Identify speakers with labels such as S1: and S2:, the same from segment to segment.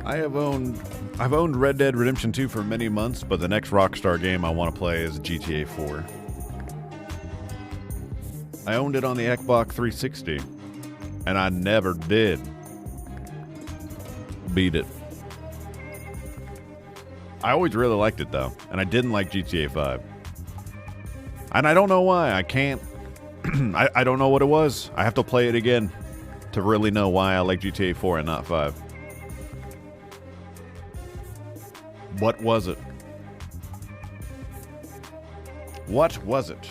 S1: I've owned Red Dead Redemption 2 for many months, but the next Rockstar game I want to play is GTA 4. I owned it on the Xbox 360, and I never did beat it. I always really liked it, though, and I didn't like GTA 5. And I don't know why. I can't... I don't know what it was. I have to play it again to really know why I like GTA 4 and not 5. What was it? What was it?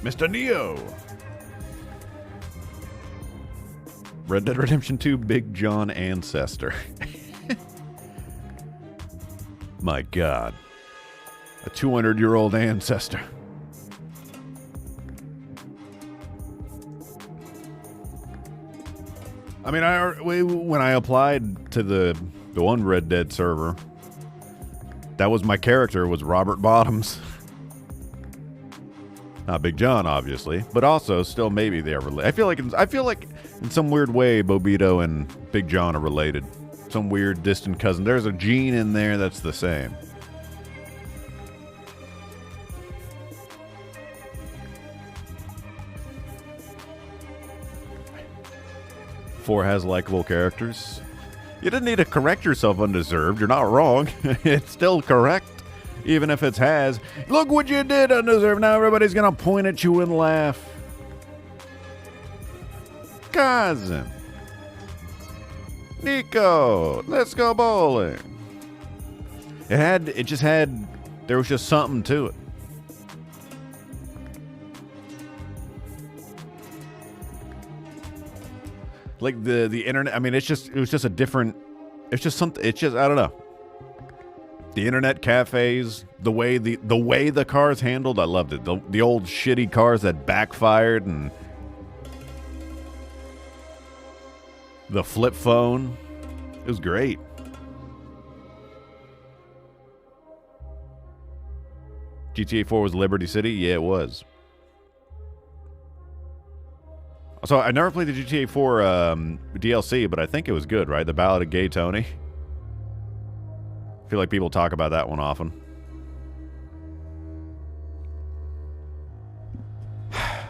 S1: Mr. Neo! Red Dead Redemption 2 Big John Ancestor. My God. A 200-year-old ancestor. I mean, when I applied to the one Red Dead server, that was my character, was Robert Bottoms. Not Big John, obviously, but also still maybe they are related. I feel like in some weird way, Bobito and Big John are related. Some weird distant cousin. There's a gene in there that's the same. Four has likable characters. You didn't need to correct yourself undeserved. You're not wrong. It's still correct. Even if it's has. Look what you did, undeserved. Now everybody's going to point at you and laugh. Cousin. Nico. Let's go bowling. There was just something to it. Like the internet, I mean, it was just a different, it's just something, it's just, I don't know. The internet cafes, the way the cars handled, I loved it. The old shitty cars that backfired, and the flip phone, it was great. GTA 4 was Liberty City? Yeah, it was. So I never played the GTA 4 DLC, but I think it was good, right? The Ballad of Gay Tony. I feel like people talk about that one often.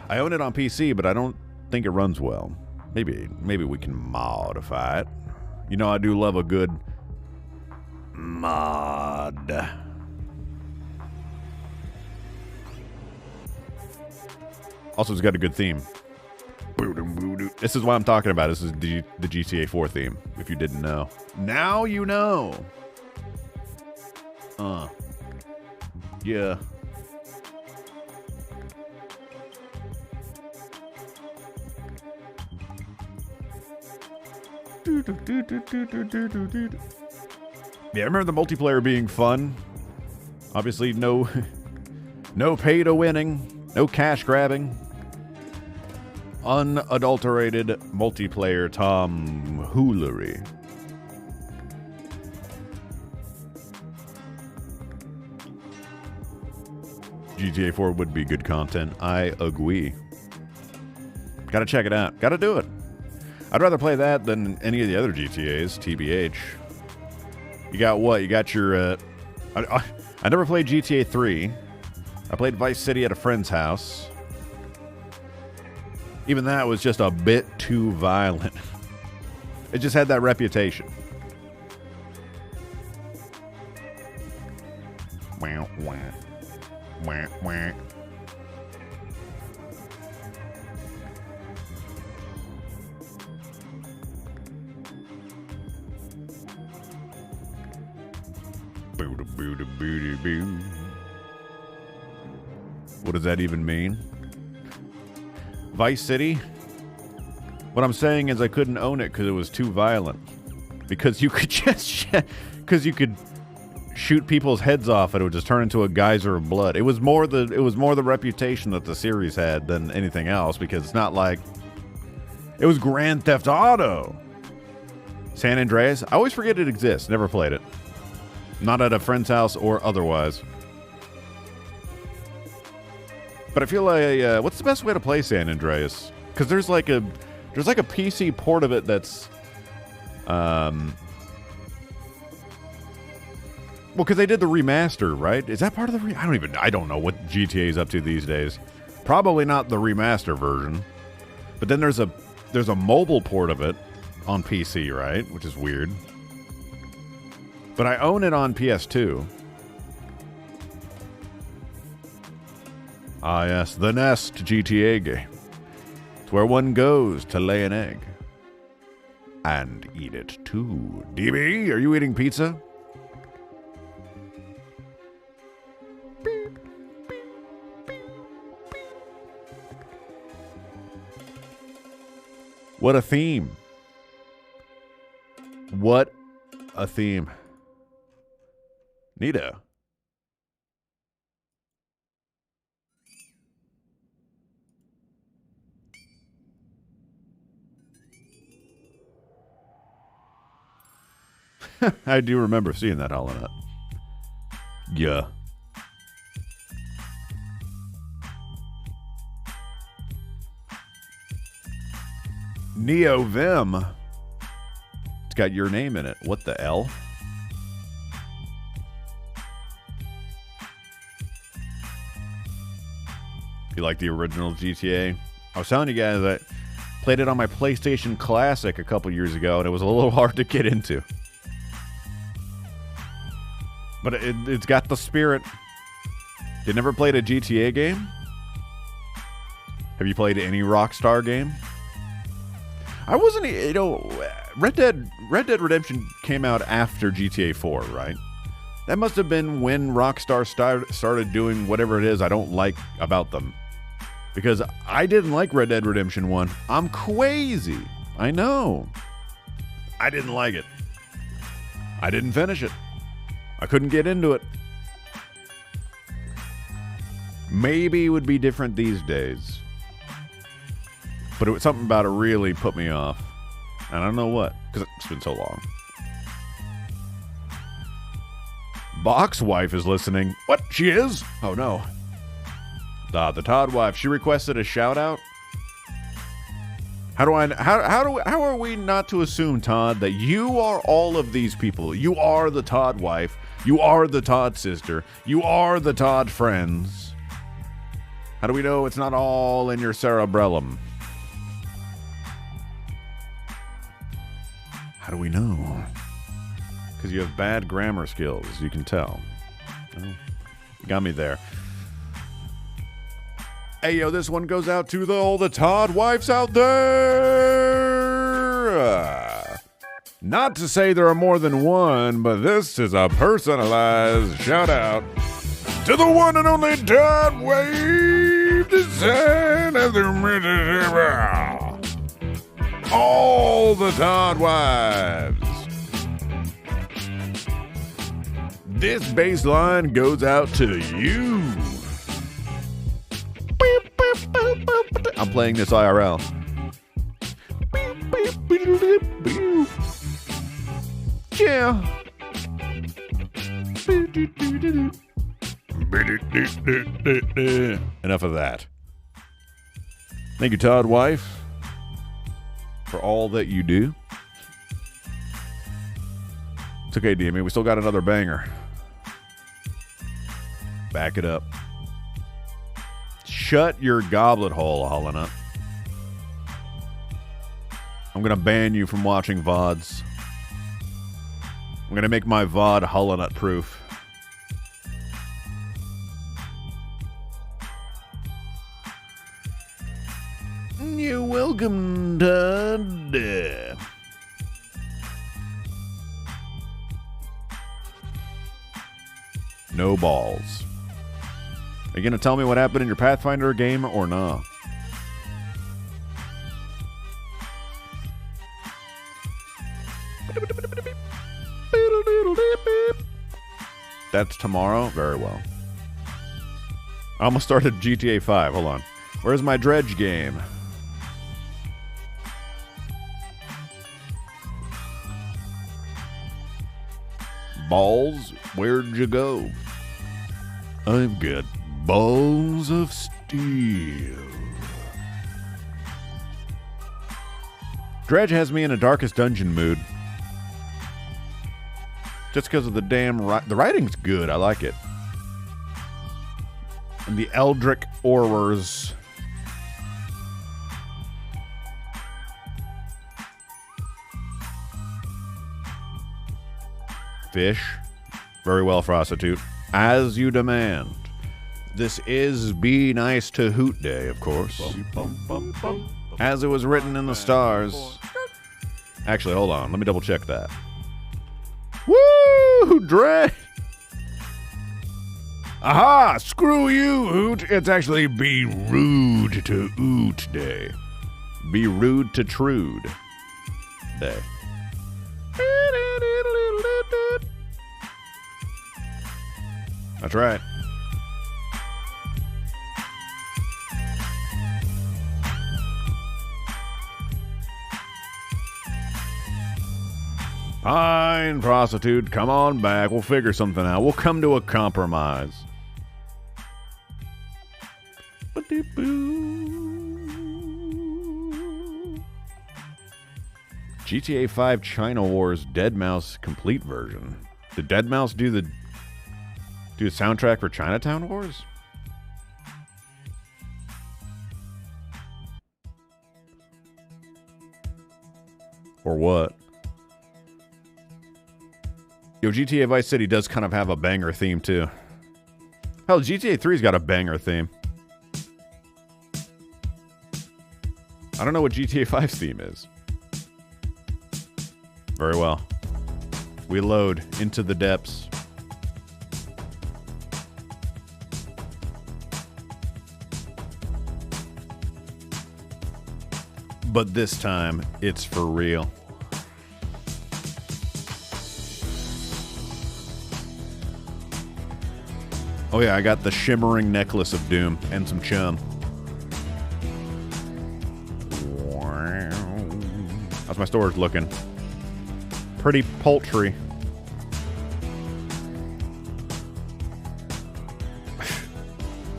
S1: I own it on PC, but I don't think it runs well. Maybe we can modify it. You know, I do love a good mod. Also, it's got a good theme. This is what I'm talking about. This is the GTA 4 theme, if you didn't know. Now you know. Yeah. Yeah, I remember the multiplayer being fun. Obviously, no pay to winning, no cash grabbing. Unadulterated multiplayer tomfoolery. GTA 4 would be good content. I agree. Gotta check it out. Gotta do it. I'd rather play that than any of the other GTAs, TBH. You got what? You got your... I never played GTA 3. I played Vice City at a friend's house. Even that was just a bit too violent. It just had that reputation. Wah, wah. Wah, wah. Booda booda booda boo. What does that even mean? Vice City? What I'm saying is I couldn't own it because it was too violent. Because you could just... Because you could shoot people's heads off and it would just turn into a geyser of blood. It was more the reputation that the series had than anything else, because it's not like... It was Grand Theft Auto! San Andreas? I always forget it exists. Never played it. Not at a friend's house or otherwise. But I feel like, what's the best way to play San Andreas? Because there's like a PC port of it that's, Well, because they did the remaster, right? Is that part of the I don't know what GTA is up to these days. Probably not the remaster version. But then there's a mobile port of it on PC, right? Which is weird. But I own it on PS2. Ah, yes, The Nest GTA game. It's where one goes to lay an egg. And eat it, too. DB, are you eating pizza? What a theme. What a theme. Nita. I do remember seeing that Hollow Nut. Yeah. Neo Vim. It's got your name in it. What the L? You like the original GTA? I was telling you guys that I played it on my PlayStation Classic a couple years ago, and it was a little hard to get into. But it's got the spirit. You never played a GTA game? Have you played any Rockstar game? I wasn't, Red Dead Redemption came out after GTA 4, right? That must have been when Rockstar started doing whatever it is I don't like about them. Because I didn't like Red Dead Redemption 1. I'm crazy. I know. I didn't like it. I didn't finish it. I couldn't get into it. Maybe it would be different these days. But it was something about it really put me off. And I don't know what, because it's been so long. Box wife is listening. What? She is? Oh no. The Todd wife. She requested a shout out. How are we not to assume, Todd, that you are all of these people? You are the Todd wife. You are the Todd sister. You are the Todd friends. How do we know it's not all in your cerebellum? How do we know? Because you have bad grammar skills, you can tell. Well, you got me there. Hey, yo, this one goes out to all the Todd wives out there. Not to say there are more than one, but this is a personalized shout out to the one and only Todd Wave Design of the all the Todd wives. This bass line goes out to you. I'm playing this IRL. Yeah. Enough of that. Thank you, Todd wife, for all that you do. It's okay, DME. We still got another banger. Back it up. Shut your goblet hole, Hollow Nut. I'm going to ban you from watching VODs. I'm going to make my VOD Hollow Nut proof. You're welcome, Todd. No balls. Are you going to tell me what happened in your Pathfinder game or not? That's tomorrow? Very well. I almost started GTA 5. Hold on. Where's my Dredge game? Balls? Where'd you go? I've got balls of steel. Dredge has me in a Darkest Dungeon mood. Just because of the damn... the writing's good. I like it. And the Eldritch Horrors. Fish. Very well, prostitute. As you demand. This is Be Nice to Hoot Day, of course. As it was written in the stars. Actually, hold on. Let me double check that. Woo! Dredge! Aha! Screw you, Hoot. It's actually Be Rude to Oot Day. Be Rude to Trude Day. That's right. Fine, prostitute. Come on back. We'll figure something out. We'll come to a compromise. GTA 5 China Wars Deadmau5 complete version. Did Deadmau5 do the soundtrack for Chinatown Wars? Or what? Yo, GTA Vice City does kind of have a banger theme, too. Hell, GTA 3's got a banger theme. I don't know what GTA 5's theme is. Very well. We load into the depths. But this time, it's for real. Oh yeah, I got the shimmering necklace of doom and some chum. How's my storage looking? Pretty paltry.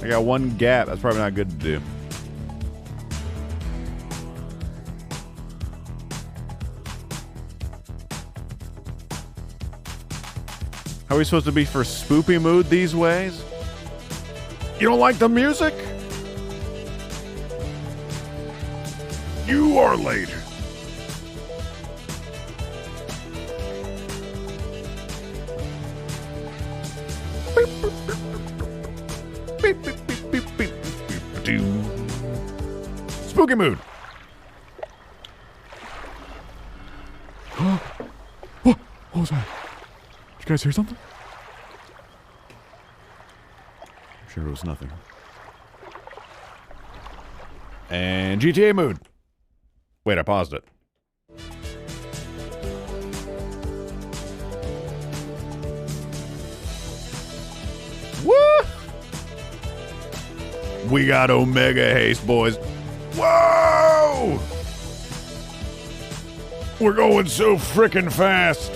S1: I got one gap. That's probably not good to do. How are we supposed to be for spoopy mood these ways? You don't like the music? You are late. Spooky mood. What was that? Did you guys hear something? I'm sure it was nothing. And GTA mood. Wait, I paused it. Woo! We got Omega haste, boys. Whoa! We're going so frickin' fast.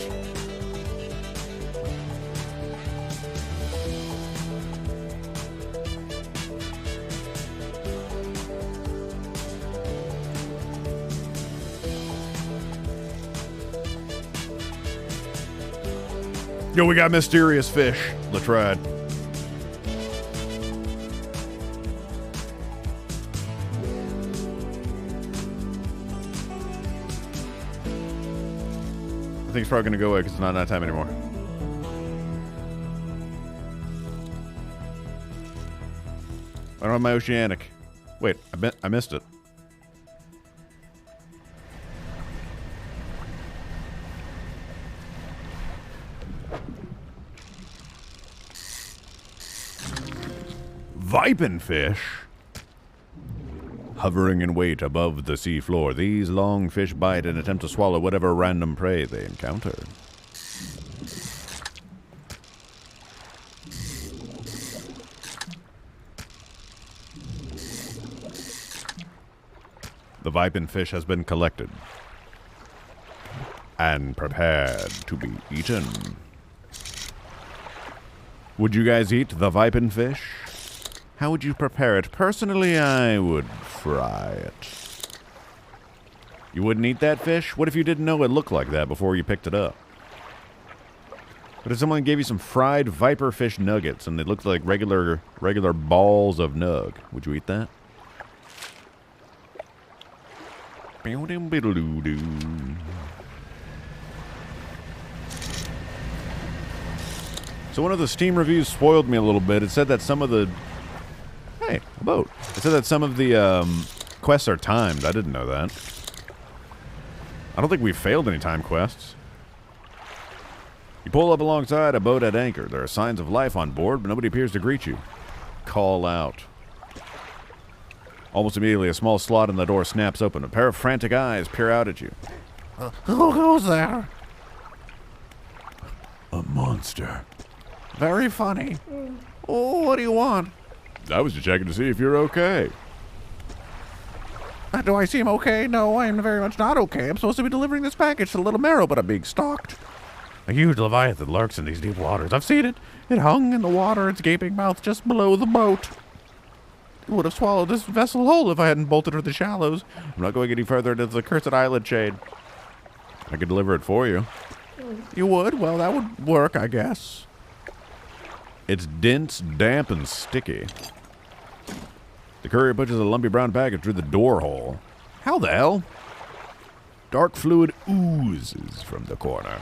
S1: Yo, we got mysterious fish. Let's ride. I think it's probably going to go away because it's not that time anymore. I don't have my Oceanic. Wait, I missed it. Vipin fish. Hovering in wait above the sea floor, these long fish bite and attempt to swallow whatever random prey they encounter. The Vipin fish has been collected and prepared to be eaten. Would you guys eat the Vipin fish? How would you prepare it? Personally, I would fry it. You wouldn't eat that fish? What if you didn't know it looked like that before you picked it up? But if someone gave you some fried viper fish nuggets and they looked like regular balls of nug, would you eat that? So one of the Steam reviews spoiled me a little bit. It said that some of the... Hey, a boat. It said that some of the quests are timed. I didn't know that. I don't think we failed any time quests. You pull up alongside a boat at anchor. There are signs of life on board, but nobody appears to greet you. Call out. Almost immediately, a small slot in the door snaps open. A pair of frantic eyes peer out at you.
S2: Who goes there?
S1: A monster.
S2: Very funny. Oh, what do you want?
S1: I was just checking to see if you're okay.
S2: Do I seem okay? No, I am very much not okay. I'm supposed to be delivering this package to the Little Marrow, but I'm being stalked. A huge leviathan lurks in these deep waters. I've seen it. It hung in the water, its gaping mouth just below the boat. It would have swallowed this vessel whole if I hadn't bolted her to the shallows. I'm not going any further into the cursed island chain.
S1: I could deliver it for you.
S2: You would? Well, that would work, I guess.
S1: It's dense, damp, and sticky. The courier pushes a lumpy brown package through the door hole. How the hell? Dark fluid oozes from the corner.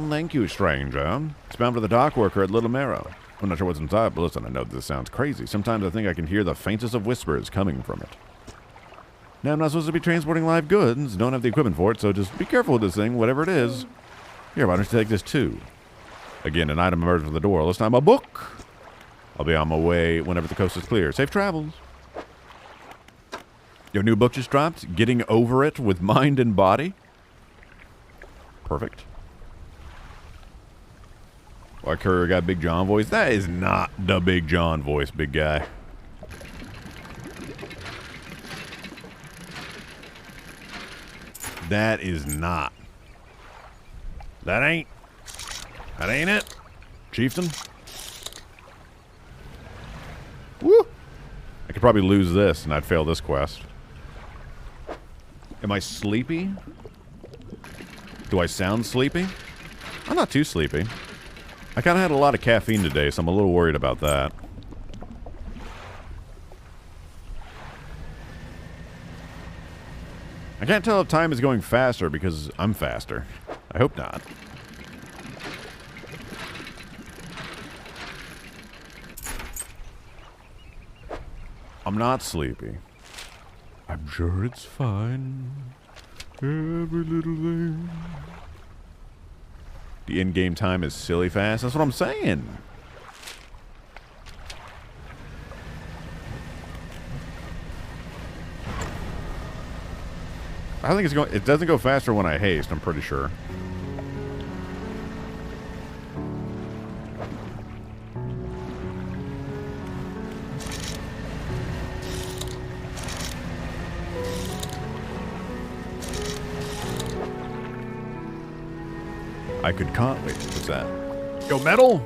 S1: Thank you, stranger. It's bound for the dock worker at Little Marrow. I'm not sure what's inside, but listen, I know this sounds crazy. Sometimes I think I can hear the faintest of whispers coming from it. Now, I'm not supposed to be transporting live goods. Don't have the equipment for it, so just be careful with this thing, whatever it is. Here, why don't you take this too? Again, an item emerged from the door. This time, a book. I'll be on my way whenever the coast is clear. Safe travels. Your new book just dropped. Getting Over It with Mind and Body. Perfect. Our courier got Big John voice. That is not the Big John voice, big guy. That is not. That ain't it, chieftain. Woo! I could probably lose this and I'd fail this quest. Am I sleepy? Do I sound sleepy? I'm not too sleepy. I kind of had a lot of caffeine today, so I'm a little worried about that. I can't tell if time is going faster because I'm faster. I hope not. I'm not sleepy. I'm sure it's fine. Every little thing. The in-game time is silly fast. That's what I'm saying. I think it's going. It doesn't go faster when I haste. I'm pretty sure. I could can't wait. What's that? Yo, metal!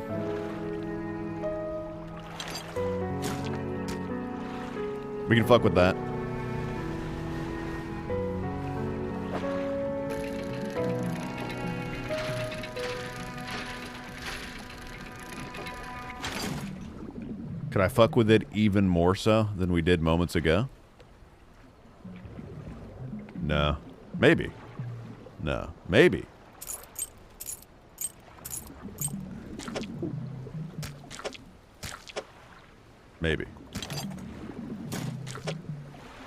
S1: We can fuck with that. Could I fuck with it even more so than we did moments ago? No. Maybe. No. Maybe. Maybe.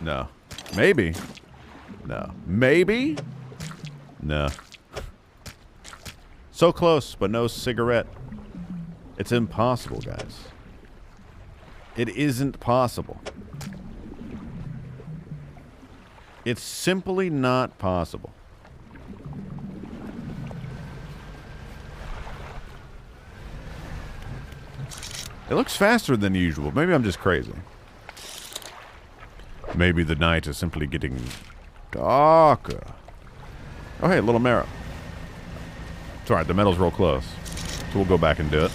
S1: No. Maybe. No. Maybe? No. So close, but no cigarette. It's impossible, guys. It isn't possible. It's simply not possible. It looks faster than usual. Maybe I'm just crazy. Maybe the night is simply getting darker. Oh, hey, Little Marrow. It's alright, the metal's real close. So we'll go back and do it.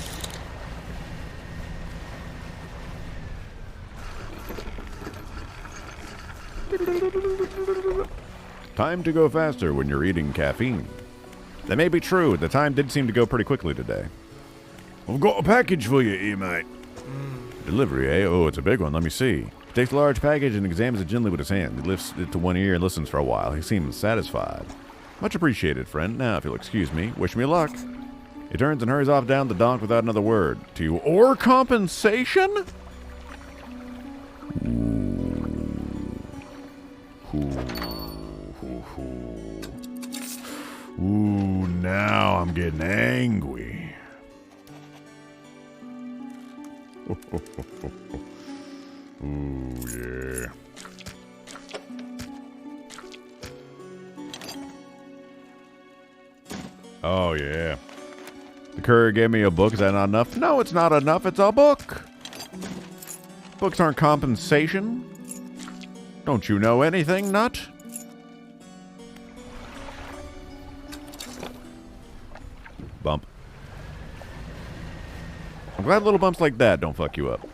S1: Time to go faster when you're eating caffeine. That may be true. The time did seem to go pretty quickly today. I've got a package for you here, mate. Delivery, eh? Oh, it's a big one. Let me see. He takes the large package and examines it gently with his hand. He lifts it to one ear and listens for a while. He seems satisfied. Much appreciated, friend. Now, if you'll excuse me, wish me luck. He turns and hurries off down the dock without another word. To you, or compensation? Ooh, now I'm getting angry. Ooh, yeah. Oh, yeah. The courier gave me a book. Is that not enough? No, it's not enough. It's a book. Books aren't compensation. Don't you know anything, nut? Bump. I'm glad little bumps like that don't fuck you up.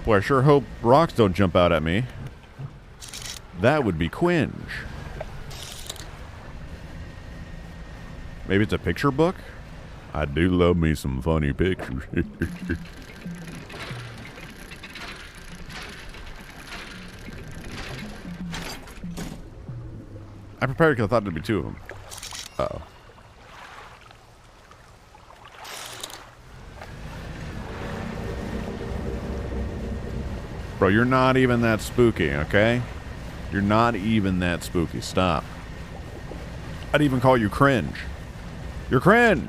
S1: Boy, I sure hope rocks don't jump out at me. That would be cringe. Maybe it's a picture book? I do love me some funny pictures. I prepared because I thought there'd be two of them. Uh-oh. Bro, you're not even that spooky, okay? You're not even that spooky. Stop. I'd even call you cringe. You're cringe.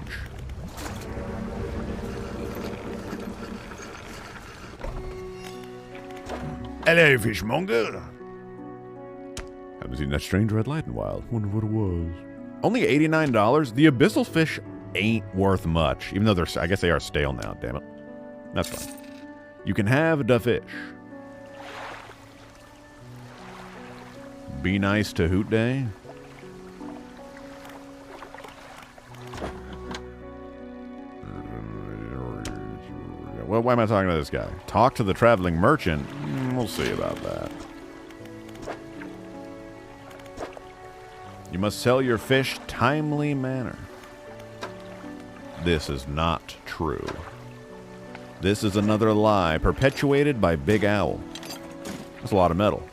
S1: Hello, fishmonger. Haven't seen that strange red light in a while. Wonder what it was. Only $89? The abyssal fish ain't worth much. Even though I guess they are stale now, damn it. That's fine. You can have the fish. Be nice to Hoot Day. Well, why am I talking to this guy? Talk to the traveling merchant? We'll see about that. You must sell your fish timely manner. This is not true. This is another lie perpetuated by Big Owl. That's a lot of metal.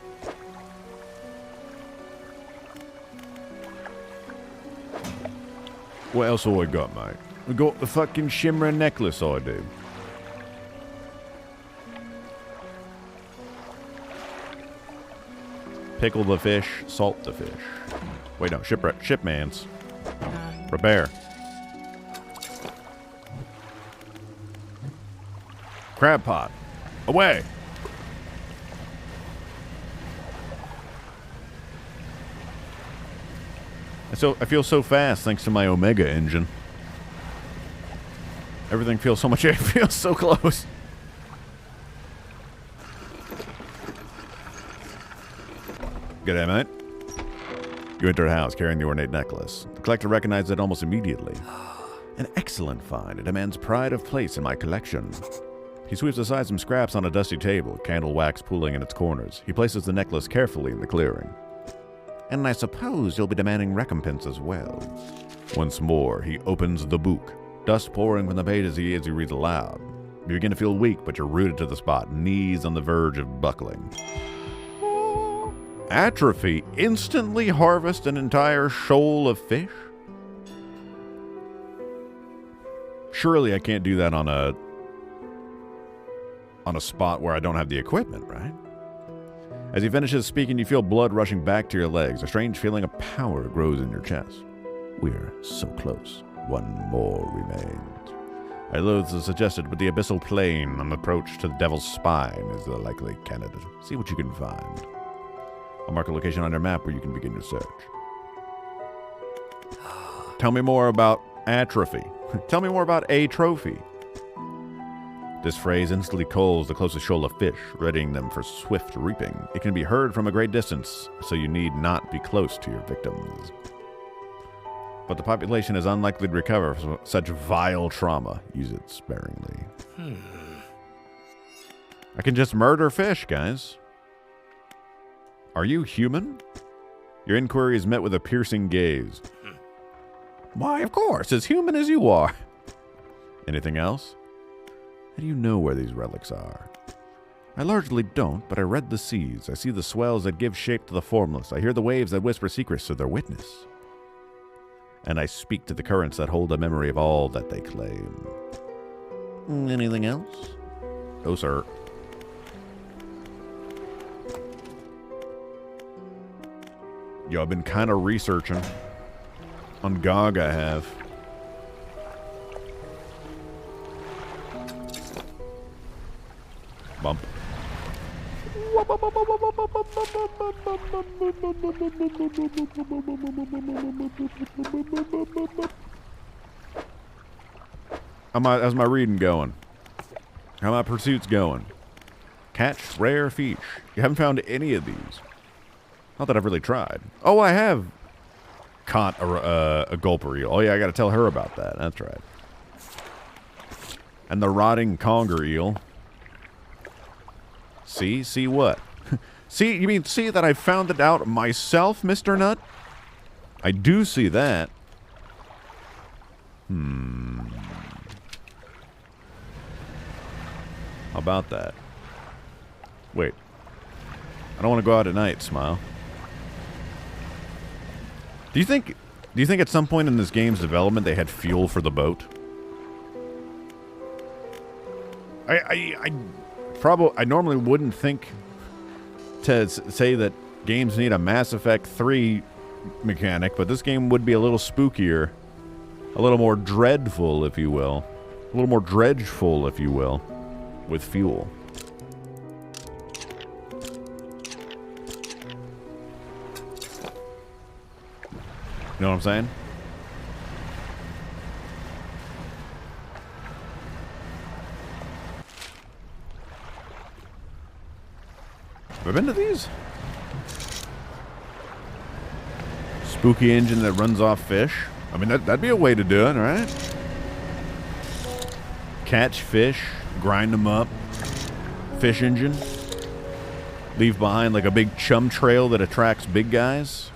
S1: What else have I got, mate? We got the fucking shimmering necklace, I do. Pickle the fish, salt the fish. Wait, no, shipmans. Repair. Crab pot. Away. I feel so fast thanks to my Omega engine. Everything feels so much. It feels so close. G'day, mate. You enter a house carrying the ornate necklace. The collector recognizes it almost immediately. An excellent find. It demands pride of place in my collection. He sweeps aside some scraps on a dusty table, candle wax pooling in its corners. He places the necklace carefully in the clearing. And I suppose you'll be demanding recompense as well. Once more, he opens the book, dust pouring from the page as he reads aloud. You begin to feel weak, but you're rooted to the spot, knees on the verge of buckling. Atrophy, instantly harvest an entire shoal of fish? Surely I can't do that on a spot where I don't have the equipment, right? As he finishes speaking, you feel blood rushing back to your legs. A strange feeling of power grows in your chest. We're so close. One more remains. I loathe to suggest it, but the abyssal plain on the approach to the Devil's Spine is the likely candidate. See what you can find. I'll mark a location on your map where you can begin your search. Tell me more about atrophy. Tell me more about a trophy. This phrase instantly calls the closest shoal of fish, readying them for swift reaping. It can be heard from a great distance, so you need not be close to your victims. But the population is unlikely to recover from such vile trauma. Use it sparingly. I can just murder fish, guys. Are you human? Your inquiry is met with a piercing gaze.
S2: Why, of course, as human as you are.
S1: Anything else? How do you know where these relics are?
S2: I largely don't, but I read the seas. I see the swells that give shape to the formless. I hear the waves that whisper secrets to their witness.
S1: And I speak to the currents that hold a memory of all that they claim.
S2: Anything else?
S1: Oh, sir. Yo, I've been kind of researching. On GOG, I have. Bump. How's my reading going? How my pursuits going? Catch rare fish. You haven't found any of these. Not that I've really tried. Oh, I have caught a gulper eel. Oh yeah, I gotta tell her about that. That's right. And the rotting conger eel. See? See what? See? You mean see that I found it out myself, Mr. Nut? I do see that. How about that? Wait. I don't want to go out at night, Smile. Do you think at some point in this game's development they had fuel for the boat? I normally wouldn't think to say that games need a Mass Effect 3 mechanic, but this game would be a little spookier, a little more dreadful, if you will. A little more dredgeful, if you will, with fuel. You know what I'm saying? Have I been to these? Spooky engine that runs off fish. I mean, that'd be a way to do it, right? Catch fish, grind them up. Fish engine. Leave behind like a big chum trail that attracts big guys.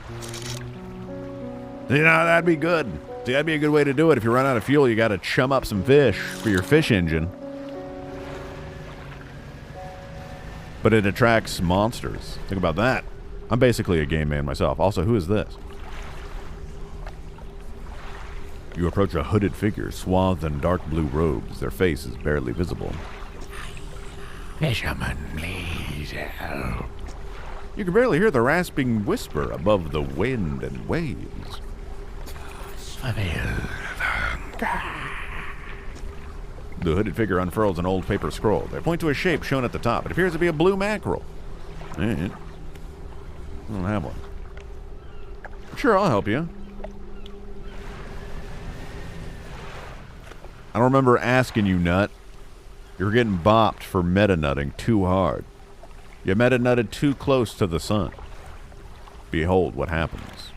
S1: You know, that'd be good. See, that'd be a good way to do it. If you run out of fuel, you gotta chum up some fish for your fish engine. But it attracts monsters. Think about that. I'm basically a game man myself. Also, who is this? You approach a hooded figure, swathed in dark blue robes. Their face is barely visible.
S2: Fisherman, please help.
S1: You can barely hear the rasping whisper above the wind and waves. The hooded figure unfurls an old paper scroll. They point to a shape shown at the top. It appears to be a blue mackerel. I don't have one. Sure, I'll help you. I don't remember asking you, Nut. You were getting bopped for meta-nutting too hard. You meta-nutted too close to the sun. Behold what happens.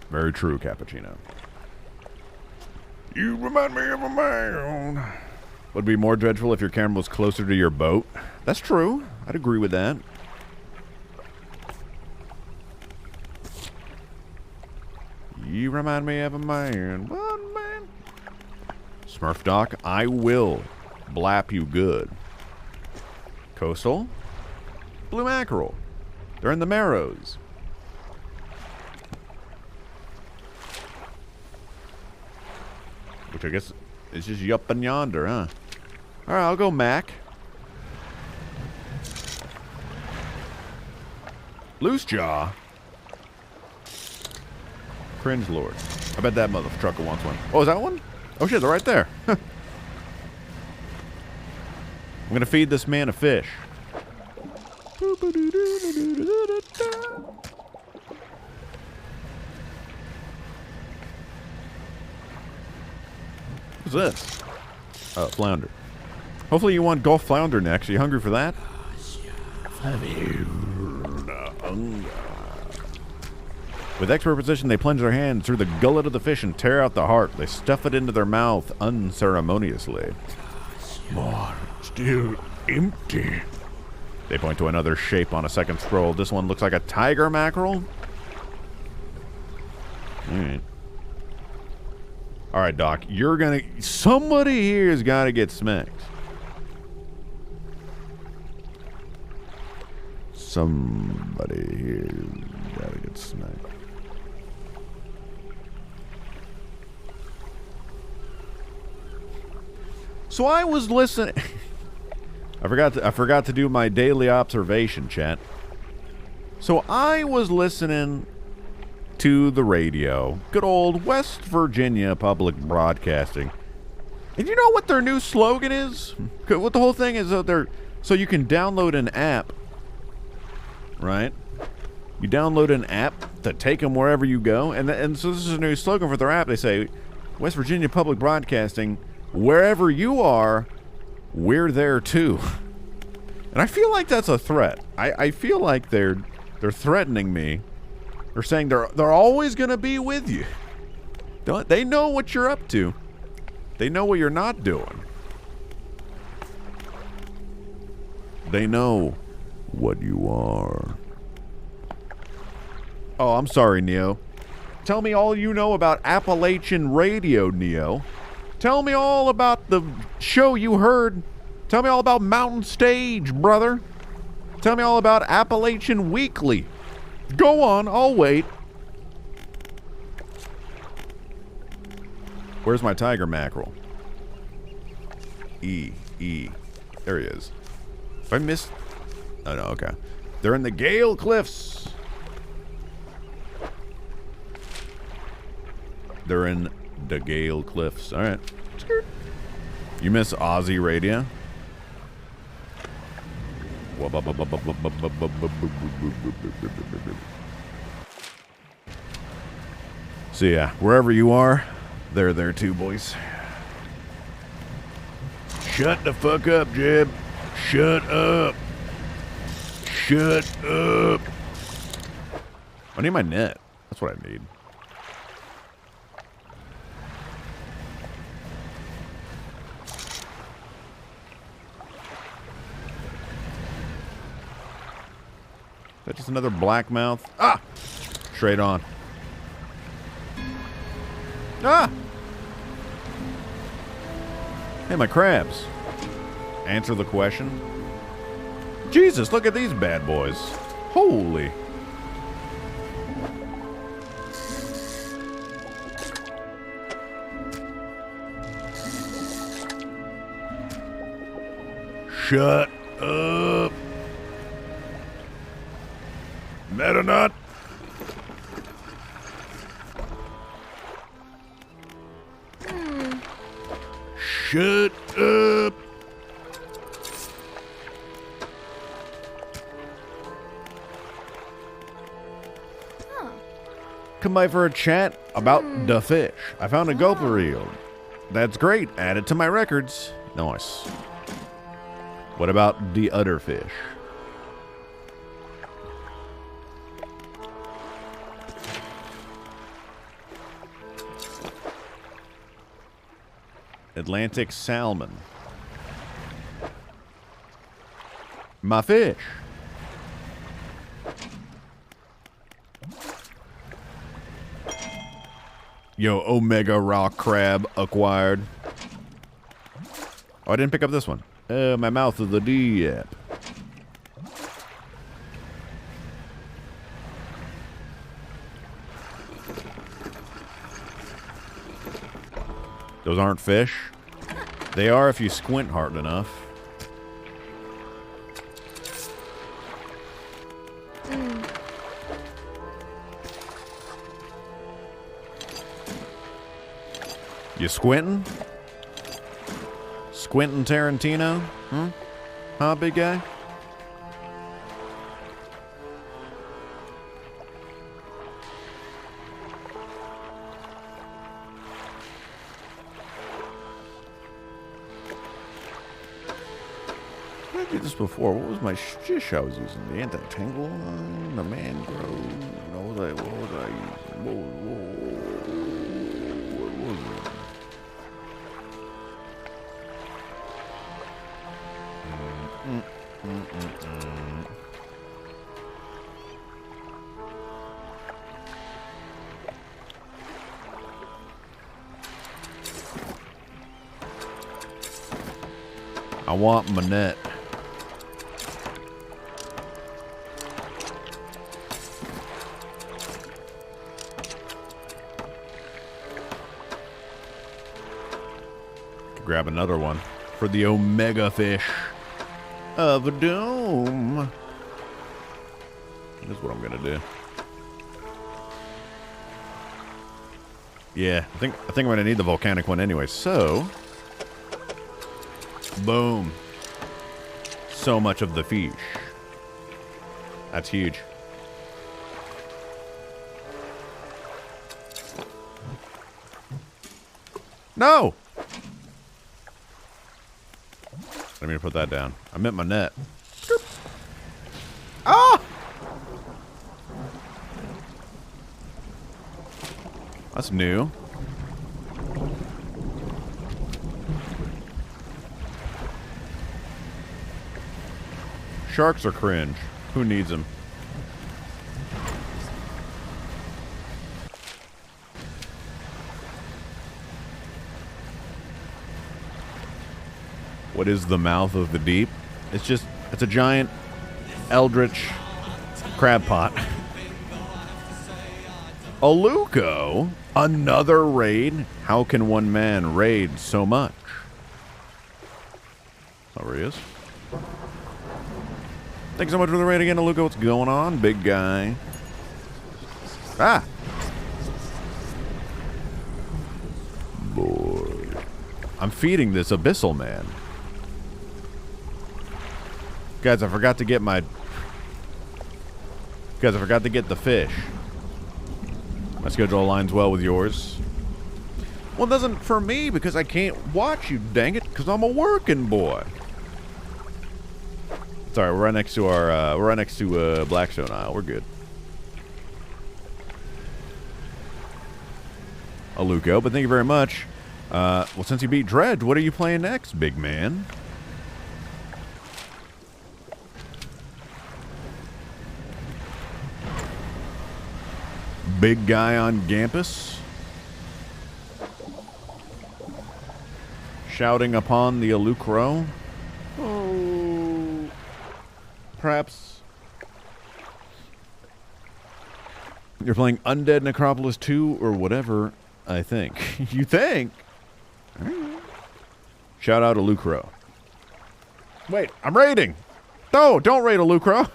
S1: Very true, Cappuccino. You remind me of a man. Would it be more dreadful if your camera was closer to your boat? That's true. I'd agree with that. You remind me of a man. One man. Smurf Doc, I will blap you good. Coastal. Blue mackerel. They're in the Marrows. Which I guess is just up and yonder, huh? Alright, I'll go Mac. Loose Jaw. Cringe Lord. I bet that mother trucker wants one. Oh, is that one? Oh shit, they're right there. I'm gonna feed this man a fish. What's this? Oh, flounder. Hopefully you want Gulf flounder next. Are you hungry for that? With expert precision, they plunge their hand through the gullet of the fish and tear out the heart. They stuff it into their mouth unceremoniously.
S2: More. Still empty.
S1: They point to another shape on a second scroll. This one looks like a tiger mackerel. Alright. Alright, Doc. You're gonna... Somebody here's gotta get smacked. Somebody here's gotta get smacked. So I was listening... I forgot to do my daily observation, chat. So I was listening to the radio. Good old West Virginia Public Broadcasting. And you know what their new slogan is? What the whole thing is, so you can download an app, right? You download an app to take them wherever you go. And so this is a new slogan for their app. They say, West Virginia Public Broadcasting, wherever you are, we're there too. And I feel like that's a threat. I feel like they're threatening me. They're saying they're always gonna be with you. They know what you're up to. They know what you're not doing. They know what you are. Oh, I'm sorry, Neo. Tell me all you know about Appalachian radio, Neo. Tell me all about the show you heard. Tell me all about Mountain Stage, brother. Tell me all about Appalachian Weekly. Go on, I'll wait. Where's my tiger mackerel? E. There he is. If I missed... Oh, no, okay. They're in the Gale Cliffs. They're in the Gale Cliffs. All right. You miss Aussie radio? So yeah, wherever you are, they're there too, boys. Shut the fuck up, Jeb. Shut up. Shut up. I need my net. That's what I need. Is that just another blackmouth? Ah! Straight on. Ah! Hey, my crabs. Answer the question. Jesus, look at these bad boys. Holy. Shut up. Meta nut. Shut up. Come by for a chat about the fish. I found a gulper reel. That's great. Add it to my records. Nice. What about the other fish? Atlantic salmon. My fish. Yo, Omega Rock Crab acquired. Oh, I didn't pick up this one. My mouth is a dip. Those aren't fish. They are if you squint hard enough. You squinting? Squinting Tarantino? Hmm? Huh, big guy? I did this before? What was my shish I was using? The anti-tangle line, the mangrove. What was I using? What was it? I want my net. Grab another one for the omega fish of doom. This is what I'm gonna do. Yeah, I think I'm gonna need the volcanic one anyway. So, boom. So much of the fish. That's huge. No! I didn't mean to put that down. I meant my net. Ah! That's new. Sharks are cringe. Who needs them? What is the mouth of the deep? It's a giant eldritch crab pot. Aluko? Another raid? How can one man raid so much? Oh, where he is. Thanks so much for the raid again, Aluko. What's going on, big guy? Ah! Boy. I'm feeding this abyssal man. Guys, I forgot to get my... Guys, I forgot to get the fish. My schedule aligns well with yours. Well, it doesn't for me because I can't watch you, dang it, because I'm a working boy. Sorry, we're right next to our, we're right next to Blackstone Isle. We're good. Aluko, but thank you very much. Well, since you beat Dredge, what are you playing next, big man? Big guy on campus. Shouting upon the Alucro. Oh. Perhaps you're playing Undead Necropolis 2 or whatever, I think. You think? Shout out to Lucro. Wait, I'm raiding. No, don't raid a Lucro.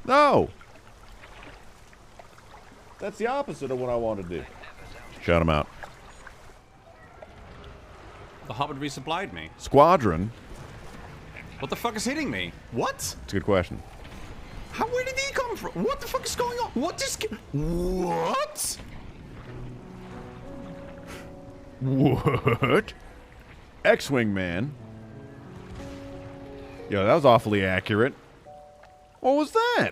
S1: No. That's the opposite of what I want to do. Shout him out.
S3: The Hobbit resupplied me.
S1: Squadron.
S3: What the fuck is hitting me? What?
S1: That's a good question.
S3: Where did he come from? What the fuck is going on? What?
S1: What? X-Wing man. Yo, that was awfully accurate. What was that?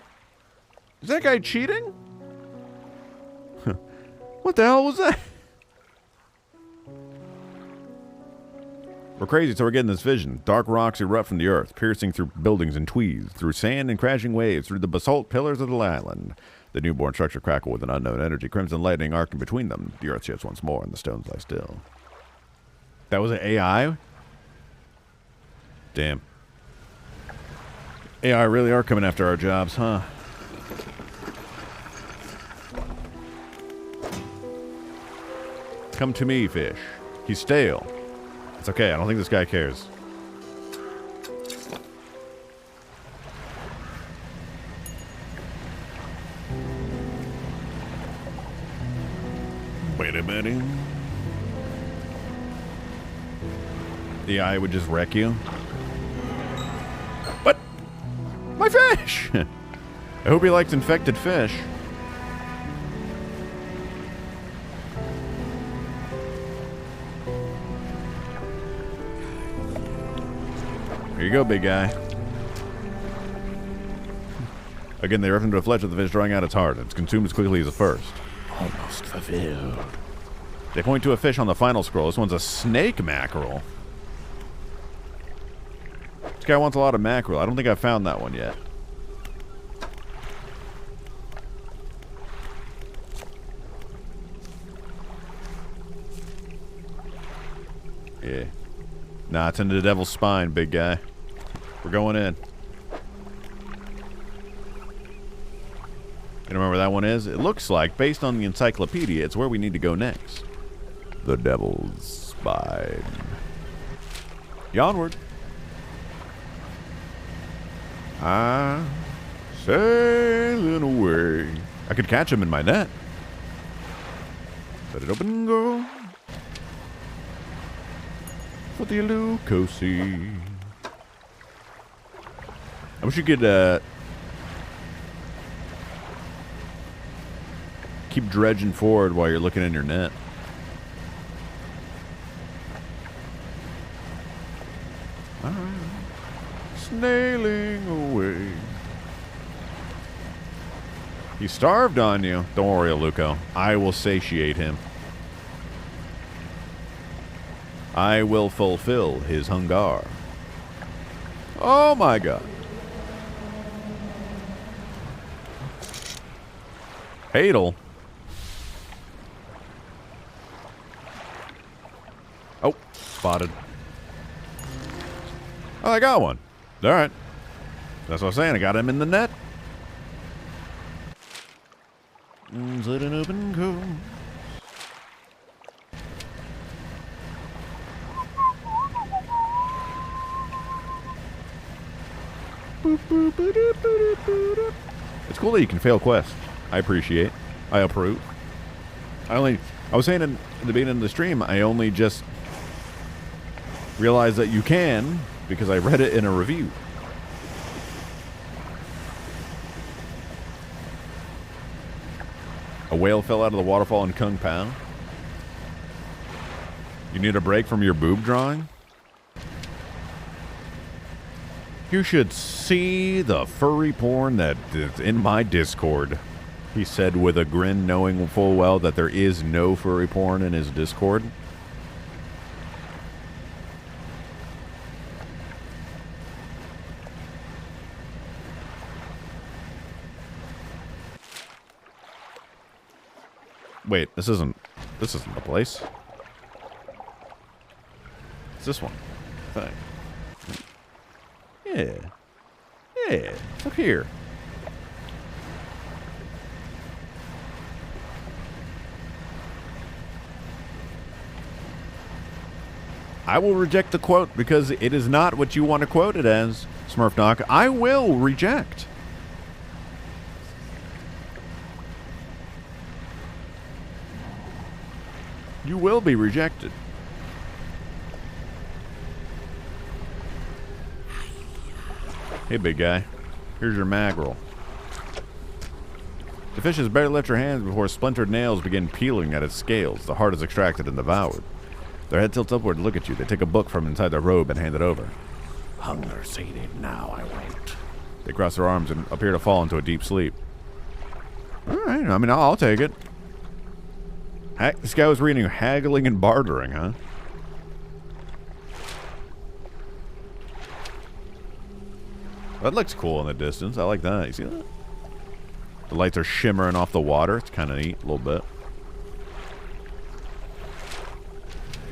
S1: Is that guy cheating? What the hell was that? We're crazy, so we're getting this vision. Dark rocks erupt from the earth, piercing through buildings and trees, through sand and crashing waves, through the basalt pillars of the island. The newborn structure crackle with an unknown energy, crimson lightning arcing between them. The earth shifts once more, and the stones lie still. That was an AI? Damn. AI really are coming after our jobs, huh? Come to me, fish. He's stale. It's okay, I don't think this guy cares. Wait a minute. The eye would just wreck you. What? My fish! I hope he likes infected fish. Here you go, big guy. Again, they refer to the flesh of the fish drawing out its heart. It's consumed as quickly as the first.
S2: Almost fulfilled.
S1: They point to a fish on the final scroll. This one's a snake mackerel. This guy wants a lot of mackerel. I don't think I've found that one yet. Yeah. Nah, it's into the devil's spine, big guy. We're going in. You remember where that one is? It looks like, based on the encyclopedia, it's where we need to go next. The devil's spine. Onward. I'm sailing away. I could catch him in my net. Set it open and go. For the Alucosi. I wish you could keep dredging forward while you're looking in your net. Snailing away. He starved on you. Don't worry, Aluco. I will satiate him. I will fulfill his hunger. Oh my god. Hadel. Oh, spotted. Oh, I got one. All right. That's what I'm saying. I got him in the net. Let it open go. It's cool that you can fail quests. I appreciate. I approve. I was saying in the beginning of the stream, I only just realized that you can because I read it in a review. A whale fell out of the waterfall in Kung Pao. You need a break from your boob drawing? You should see the furry porn that is in my Discord, he said with a grin, knowing full well that there is no furry porn in his Discord. Wait, this isn't the place. It's this one. Thing. Yeah. Yeah. Look here. I will reject the quote because it is not what you want to quote it as, Smurfnock. I will reject. You will be rejected. Hey, big guy. Here's your mackerel. The fish has barely left your hands before splintered nails begin peeling at its scales. The heart is extracted and devoured. Their head tilts upward to look at you. They take a book from inside their robe and hand it over.
S2: Hunger sated, now I wait.
S1: They cross their arms and appear to fall into a deep sleep. All right, I mean, I'll take it. This guy was reading haggling and bartering, huh? That looks cool in the distance. I like that. You see that? The lights are shimmering off the water. It's kind of neat, a little bit.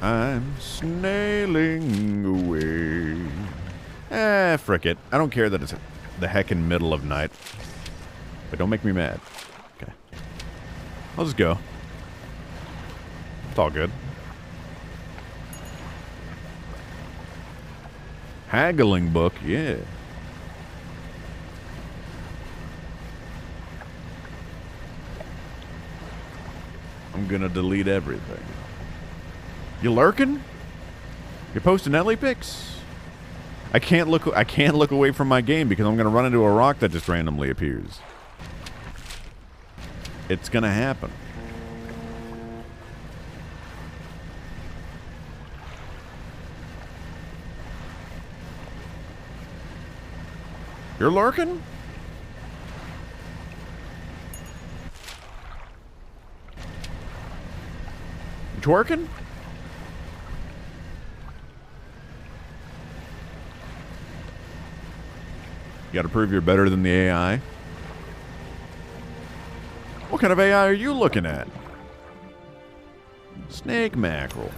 S1: I'm snailing away. Frick it. I don't care that it's the heckin' middle of night. But don't make me mad. Okay. I'll just go. It's all good. Haggling book, yeah. I'm gonna delete everything. You lurking? You're posting Ellie pics? I can't look away from my game because I'm gonna run into a rock that just randomly appears. It's gonna happen. You're lurking? You twerking? You gotta prove you're better than the AI. What kind of AI are you looking at? Snake mackerel.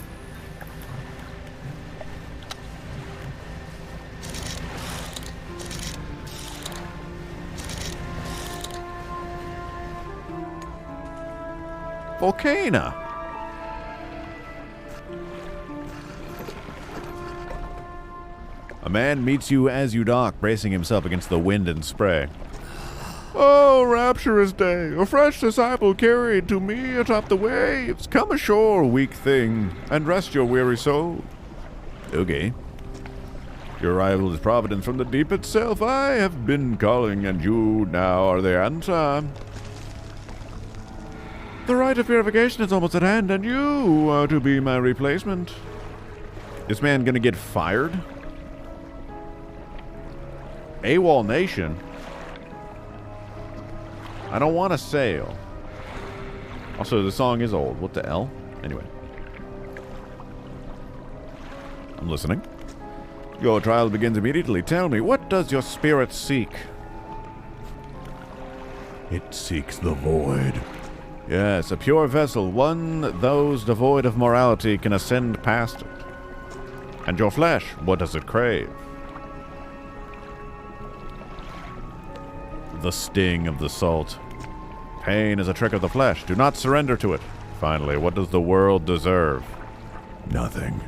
S1: Volcano. A man meets you as you dock, bracing himself against the wind and spray. Oh, rapturous day, a fresh disciple carried to me atop the waves. Come ashore, weak thing, and rest your weary soul. Okay. Your arrival is providence from the deep itself. I have been calling, and you now are the answer. The rite of purification is almost at hand, and you are to be my replacement. This man gonna get fired? AWOL Nation? I don't want to sail. Also, the song is old. What the hell? Anyway. I'm listening. Your trial begins immediately. Tell me, what does your spirit seek? It seeks the void. Yes, a pure vessel, one those devoid of morality can ascend past it. And your flesh, what does it crave? The sting of the salt. Pain is a trick of the flesh. Do not surrender to it. Finally, what does the world deserve? Nothing.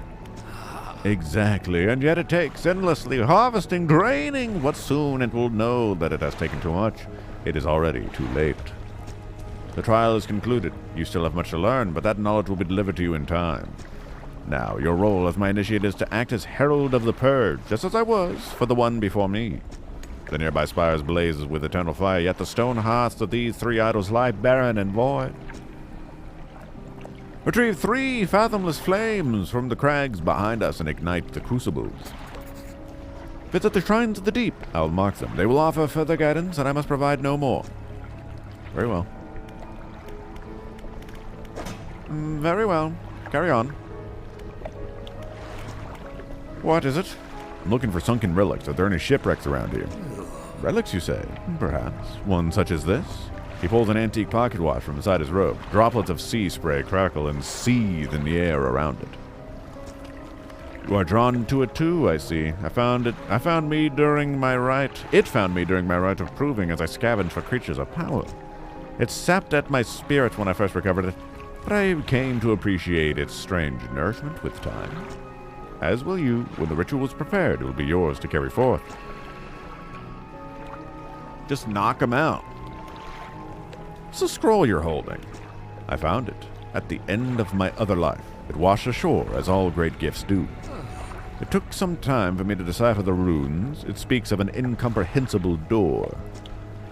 S1: Exactly, and yet it takes endlessly, harvesting, draining. What soon it will know that it has taken too much. It is already too late. The trial is concluded. You still have much to learn, but that knowledge will be delivered to you in time. Now, your role as my initiate is to act as herald of the purge, just as I was for the one before me. The nearby spires blazes with eternal fire, yet the stone hearths of these three idols lie barren and void. Retrieve 3 fathomless flames from the crags behind us and ignite the crucibles. Visit the shrines of the deep. I'll mark them. They will offer further guidance, and I must provide no more. Very well. Very well. Carry on. What is it? I'm looking for sunken relics. Are there any shipwrecks around here? Relics, you say? Perhaps. One such as this? He pulls an antique pocket watch from inside his robe. Droplets of sea spray crackle and seethe in the air around it. You are drawn to it too, I see. It found me during my rite of proving as I scavenged for creatures of power. It sapped at my spirit when I first recovered it, but I came to appreciate its strange nourishment with time. As will you. When the ritual is prepared, it will be yours to carry forth. Just knock him out. It's a scroll you're holding. I found it at the end of my other life. It washed ashore, as all great gifts do. It took some time for me to decipher the runes. It speaks of an incomprehensible door,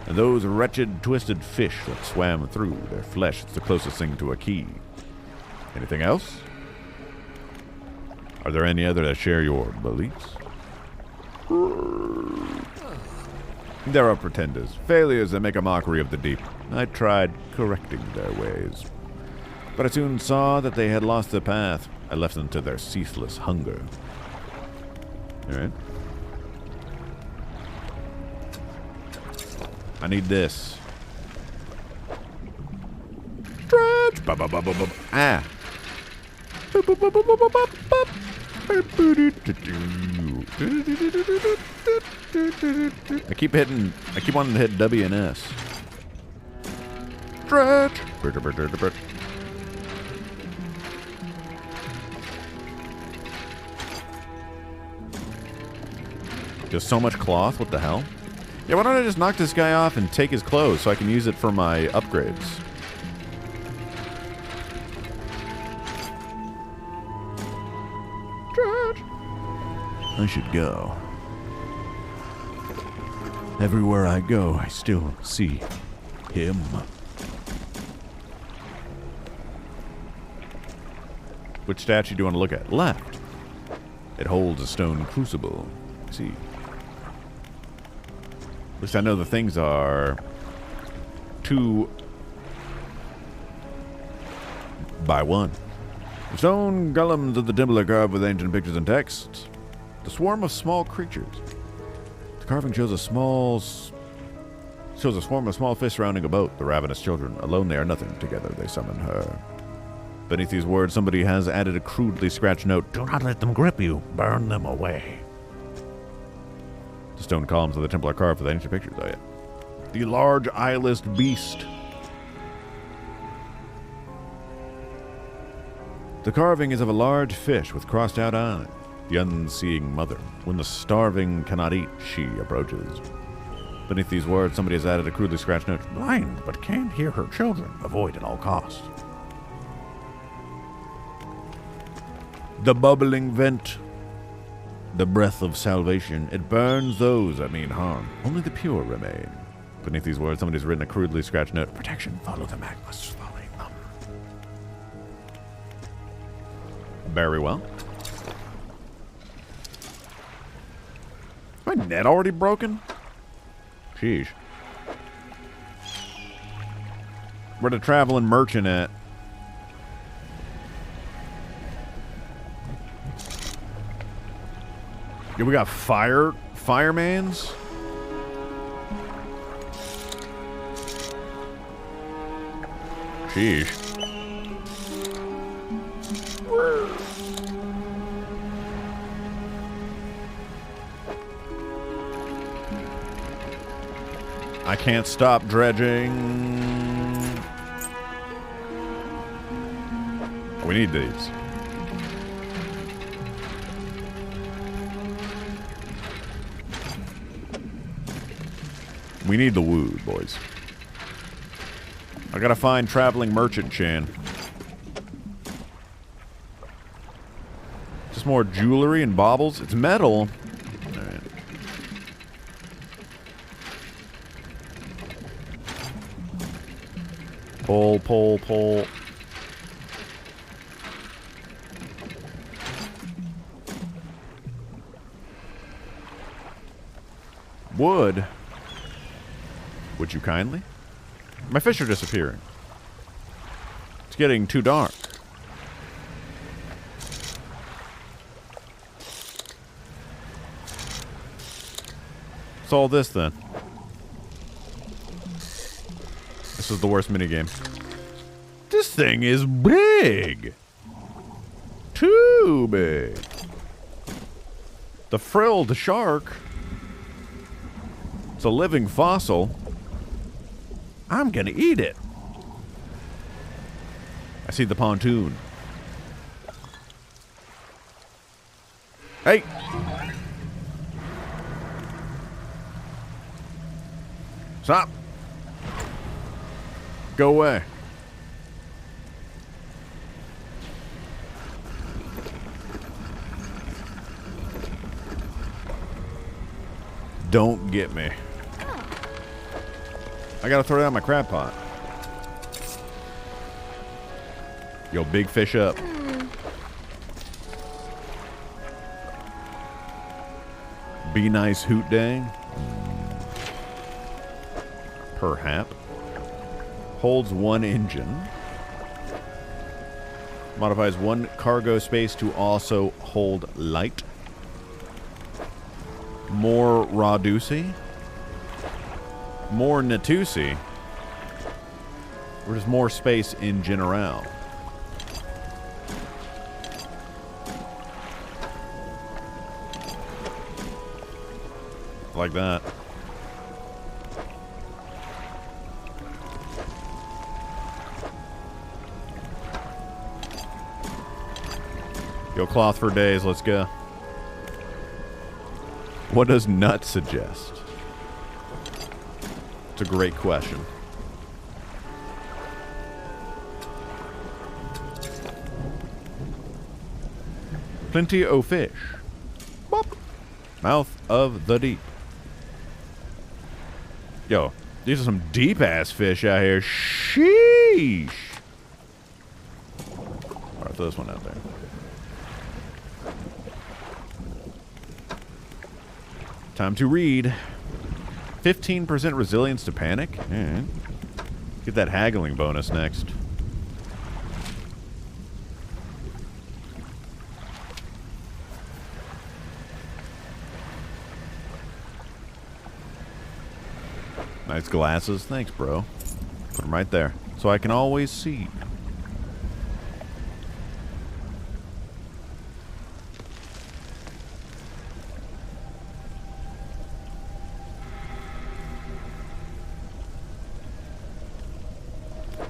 S1: and those wretched, twisted fish that swam through. Their flesh is the closest thing to a key. Anything else? Are there any other that share your beliefs? There are pretenders, failures that make a mockery of the deep. I tried correcting their ways, but I soon saw that they had lost their path. I left them to their ceaseless hunger. Alright. I need this. Dredge! Ah! I keep wanting to hit W and S. Dredge! Just so much cloth? What the hell? Yeah, why don't I just knock this guy off and take his clothes so I can use it for my upgrades? Dredge! I should go. Everywhere I go, I still see him. Which statue do you want to look at? Left. It holds a stone crucible. See. At least I know the things are 2 by 1. The stone golems of the temple are carved with ancient pictures and texts. The swarm of small creatures. The carving shows a swarm of small fish surrounding a boat. The ravenous children. Alone they are nothing. Together they summon her. Beneath these words, somebody has added a crudely scratched note.
S2: Do not let them grip you. Burn them away.
S1: The stone columns of the temple are carved with ancient pictures. Oh, yeah. The large eyeless beast. The carving is of a large fish with crossed out eyes. The unseeing mother. When the starving cannot eat, she approaches. Beneath these words, somebody has added a crudely scratched note.
S2: Blind, but can't hear her children. Avoid at all costs.
S1: The bubbling vent. The breath of salvation. It burns those that mean harm. Only the pure remain. Beneath these words, somebody's written a crudely scratched note.
S2: Protection, follow the magma slowly.
S1: Very well. Is my net already broken? Sheesh. Where the traveling merchant at? Yeah, we got firemans? Sheesh. I can't stop dredging. We need these. We need the wood, boys. I gotta find traveling merchant Chan. Just more jewelry and baubles. It's metal. Alright. Pull, pull, pull. Wood. Would you kindly? My fish are disappearing. It's getting too dark. What's all this then? This is the worst minigame. This thing is big. Too big. The frilled shark. It's a living fossil. I'm gonna eat it. I see the pontoon. Hey! Stop! Go away. Don't get me. I gotta throw down my crab pot. Yo, big fish up. Be nice hoot day. Perhap. Holds 1 engine. Modifies 1 cargo space to also hold light. More Radusi. More Natusi. Or just more space in general. Like that. Yo, cloth for days, let's go. What does nut suggest? It's a great question. Plenty o' fish. Bop. Mouth of the deep. Yo, these are some deep-ass fish out here. Sheesh. Alright, throw this one out there. Time to read. 15% resilience to panic? Get that haggling bonus next. Nice glasses. Thanks, bro. Put them right there so I can always see.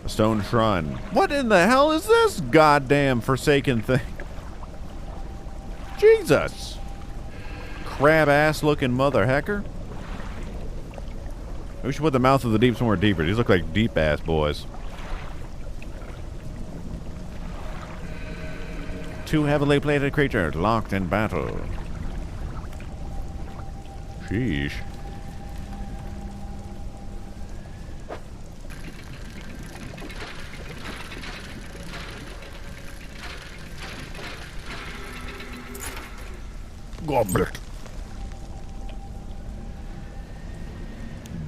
S1: A stone shrine. What in the hell is this goddamn forsaken thing? Jesus. Crab-ass looking mother hecker. We should put the mouth of the deep somewhere deeper. These look like deep-ass boys. Two heavily plated creatures locked in battle. Sheesh. Goblet.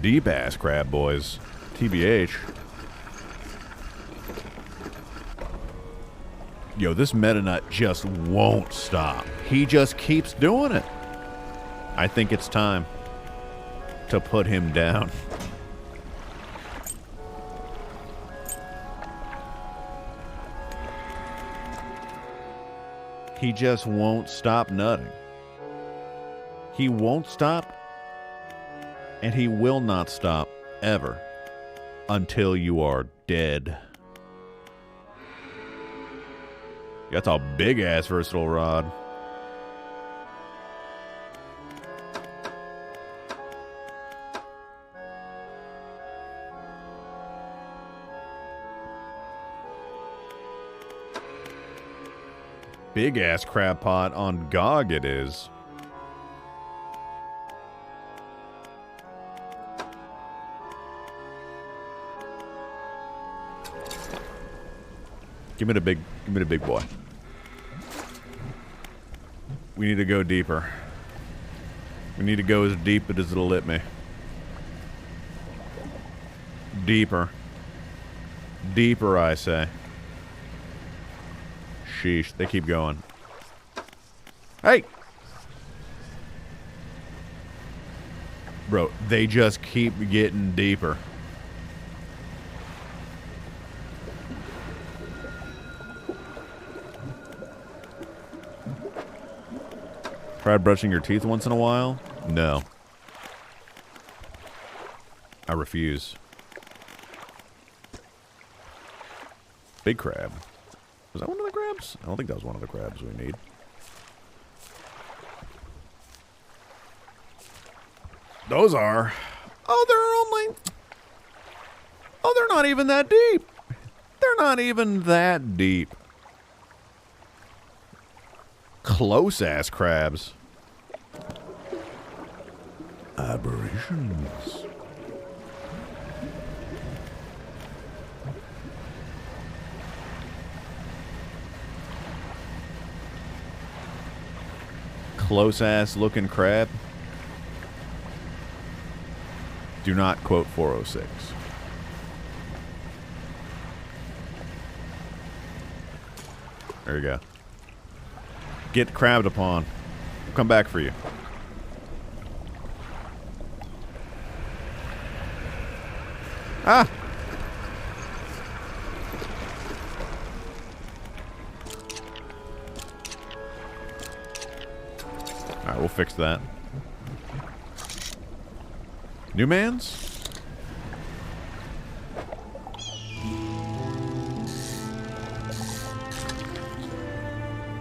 S1: Deep ass crab boys. TBH. Yo, this Meta Nut just won't stop. He just keeps doing it. I think it's time to put him down. He just won't stop nutting. He won't stop, and he will not stop ever until you are dead. That's a big ass versatile rod. Big ass crab pot on GOG it is. Give me the big boy. We need to go deeper. We need to go as deep as it'll let me. Deeper. Deeper, I say. Sheesh, they keep going. Hey! Bro, they just keep getting deeper. Tried brushing your teeth once in a while? No. I refuse. Big crab. Was that one of the crabs? I don't think that was one of the crabs we need. Those are. Oh, they're only. Oh, they're not even that deep. They're not even that deep. Close-ass crabs. Aberrations. Close-ass looking crab. Do not quote 406. There you go. Get crabbed upon. We'll come back for you. Ah! Alright, we'll fix that. New man's?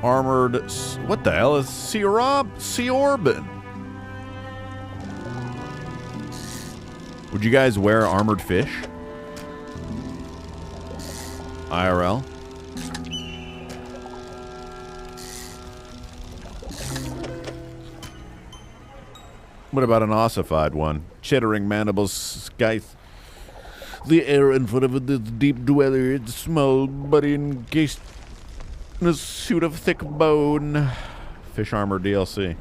S1: Armored... What the hell is Seorbin? Would you guys wear armored fish? IRL? What about an ossified one? Chittering mandibles, scythe. The air in front of this deep dweller, it's small, but encased in a suit of thick bone. Fish armor DLC.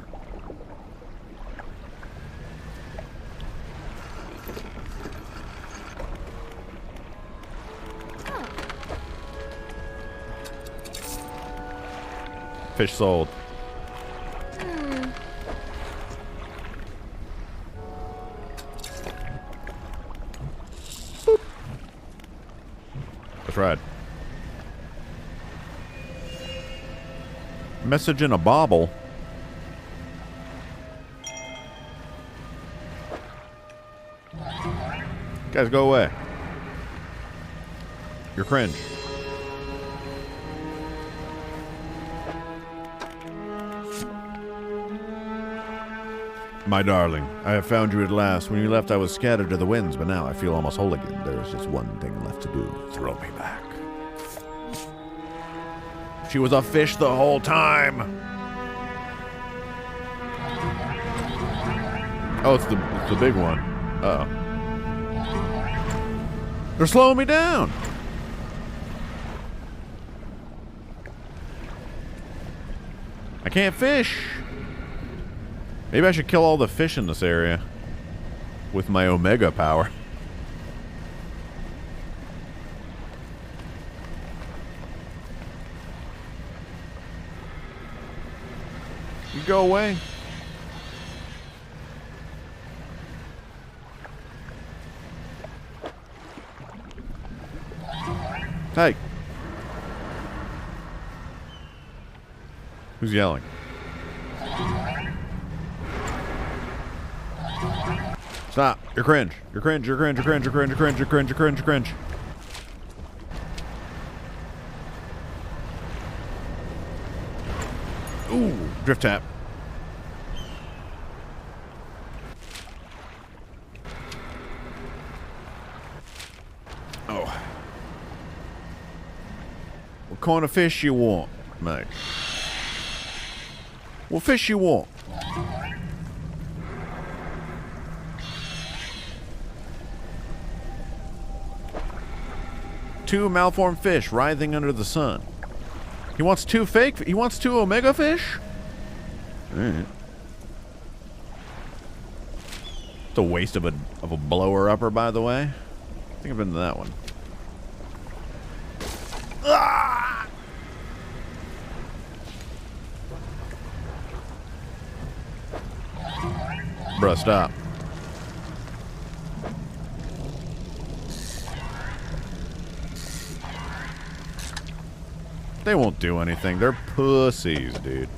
S1: Fish sold. Boop. That's right. Message in a bauble. Guys, go away. You're cringe. My darling, I have found you at last. When you left, I was scattered to the winds, but now I feel almost whole again. There is just one thing left to do. Throw me back. She was a fish the whole time. Oh, it's the big one. Uh-oh. They're slowing me down. I can't fish. Maybe I should kill all the fish in this area with my Omega power. You go away. Hey. Who's yelling? Stop. You're cringe. You're cringe. You're cringe. You're cringe. You're cringe. You're cringe. You're cringe. You're cringe. You're cringe. Ooh. Drift tap. Oh. What kind of fish you want, mate? What fish you want? Two malformed fish writhing under the sun. He wants two fake. He wants two Omega fish. All right. It's a waste of a blower upper, by the way. I think I've been to that one. Ah! Bruh, stop. They won't do anything. They're pussies, dude.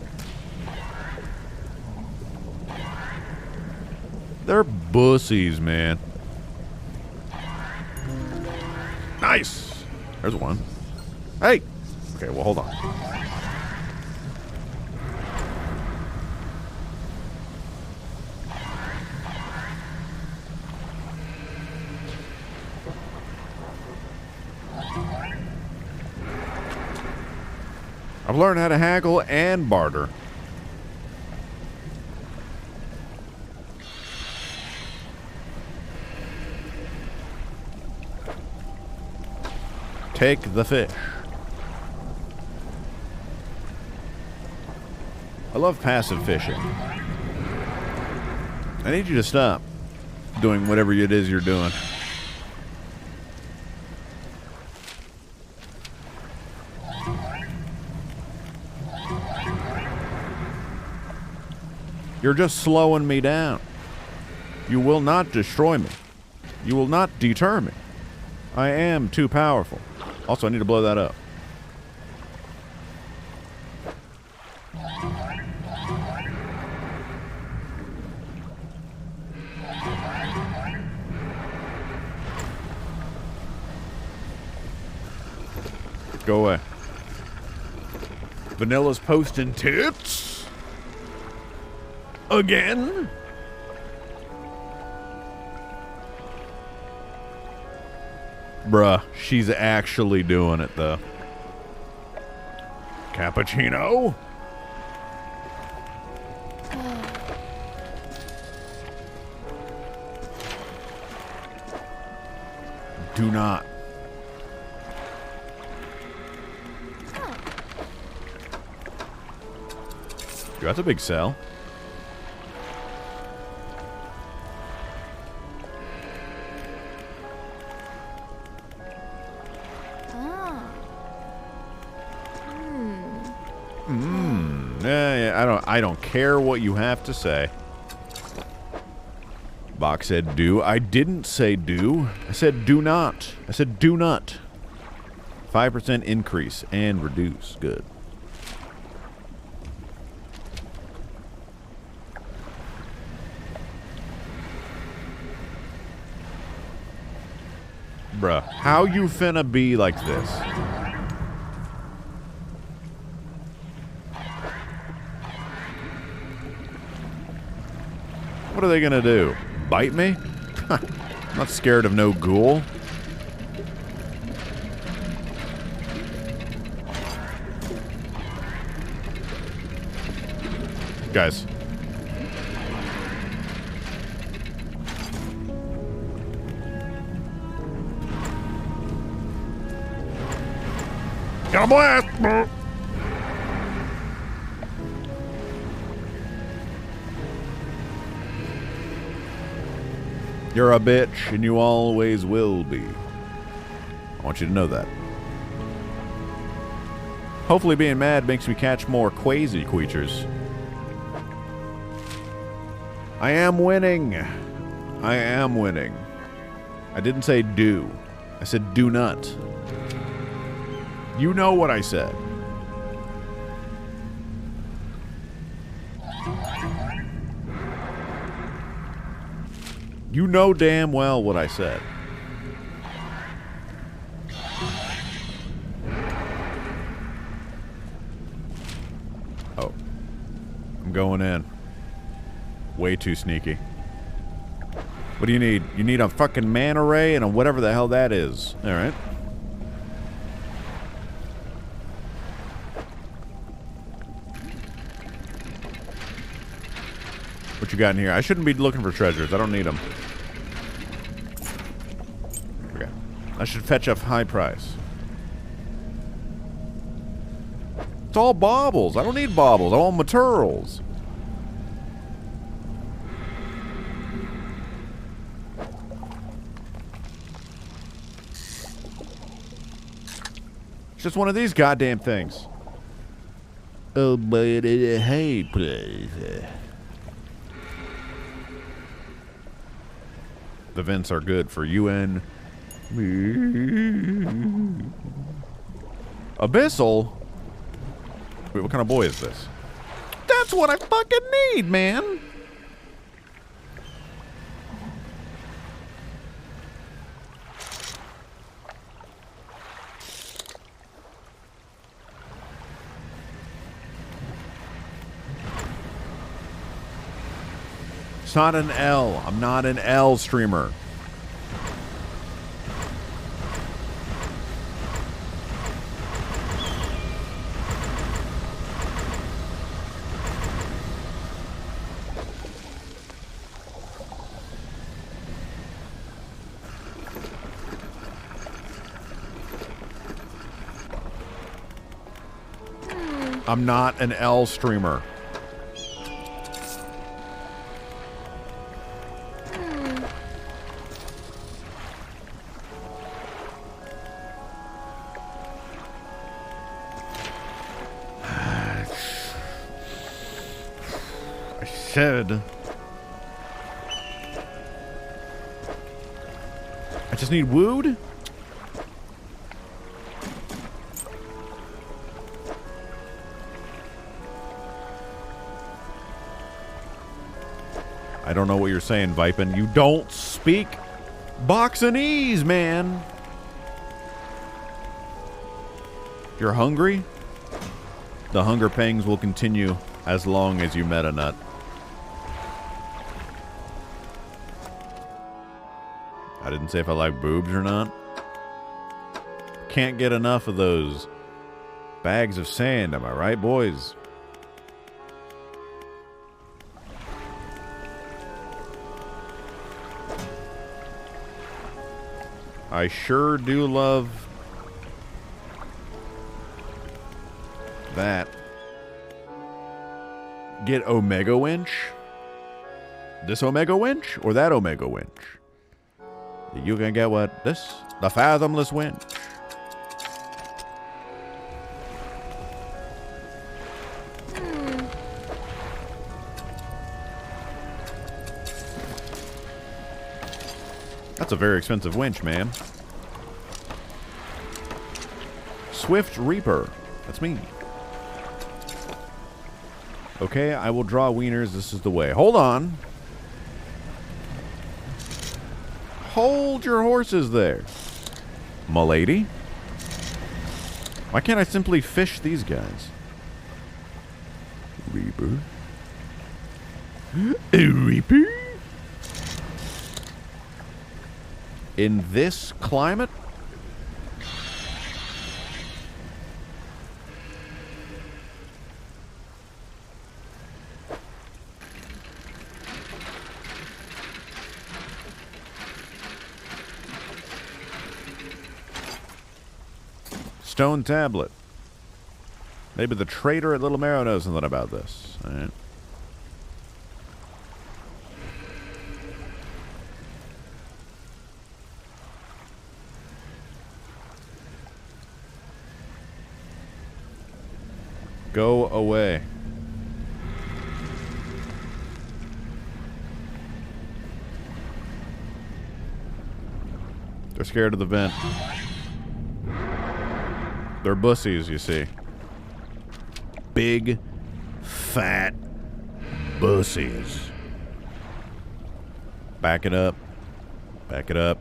S1: They're bussies, man. Nice. There's one. Hey. Okay, well, hold on. I've learned how to haggle and barter. Take the fish. I love passive fishing. I need you to stop doing whatever it is you're doing. You're just slowing me down. You will not destroy me. You will not deter me. I am too powerful. Also, I need to blow that up. Go away. Vanilla's posting tips. Again? Bruh, she's actually doing it, though. Cappuccino? Do not. Dude, that's a big cell. Mmm. Yeah, I don't care what you have to say. Bach said do. I didn't say do. I said do not. I said do not. 5% increase and reduce. Good. Bruh, how you finna be like this? What are they gonna do? Bite me? I'm not scared of no ghoul. Guys. Got a blast! You're a bitch, and you always will be. I want you to know that. Hopefully being mad makes me catch more quasi creatures. I am winning. I am winning. I didn't say do. I said do not. You know what I said. You know damn well what I said. Oh. I'm going in. Way too sneaky. What do you need? You need a fucking mana ray and a whatever the hell that is. Alright. What you got in here? I shouldn't be looking for treasures. I don't need them. Okay. I should fetch a high price. It's all baubles. I don't need baubles. I want materials. It's just one of these goddamn things. Oh, but hey, please. The vents are good for you and me. Abyssal? Wait, what kind of boy is this? That's what I fucking need, man! It's not an L. I'm not an L streamer. I'm not an L streamer. Said I just need wooed. I don't know what you're saying, Vipin. You don't speak Boxanese, man. You're hungry? The hunger pangs will continue as long as you meta nut. I didn't say if I like boobs or not. Can't get enough of those bags of sand, am I right, boys? I sure do love that. Get Omega Winch? This Omega Winch or that Omega Winch? You can get what? This? The Fathomless Winch. That's a very expensive winch, man. Swift Reaper. That's me. Okay, I will draw wieners. This is the way. Hold on. Hold your horses there. M'lady? Why can't I simply fish these guys? Reaper. A Reaper? In this climate? Stone tablet. Maybe the trader at Little Marrow knows something about this. All right. Go away. They're scared of the vent. They're bussies, you see. Big, fat bussies. Back it up. Back it up.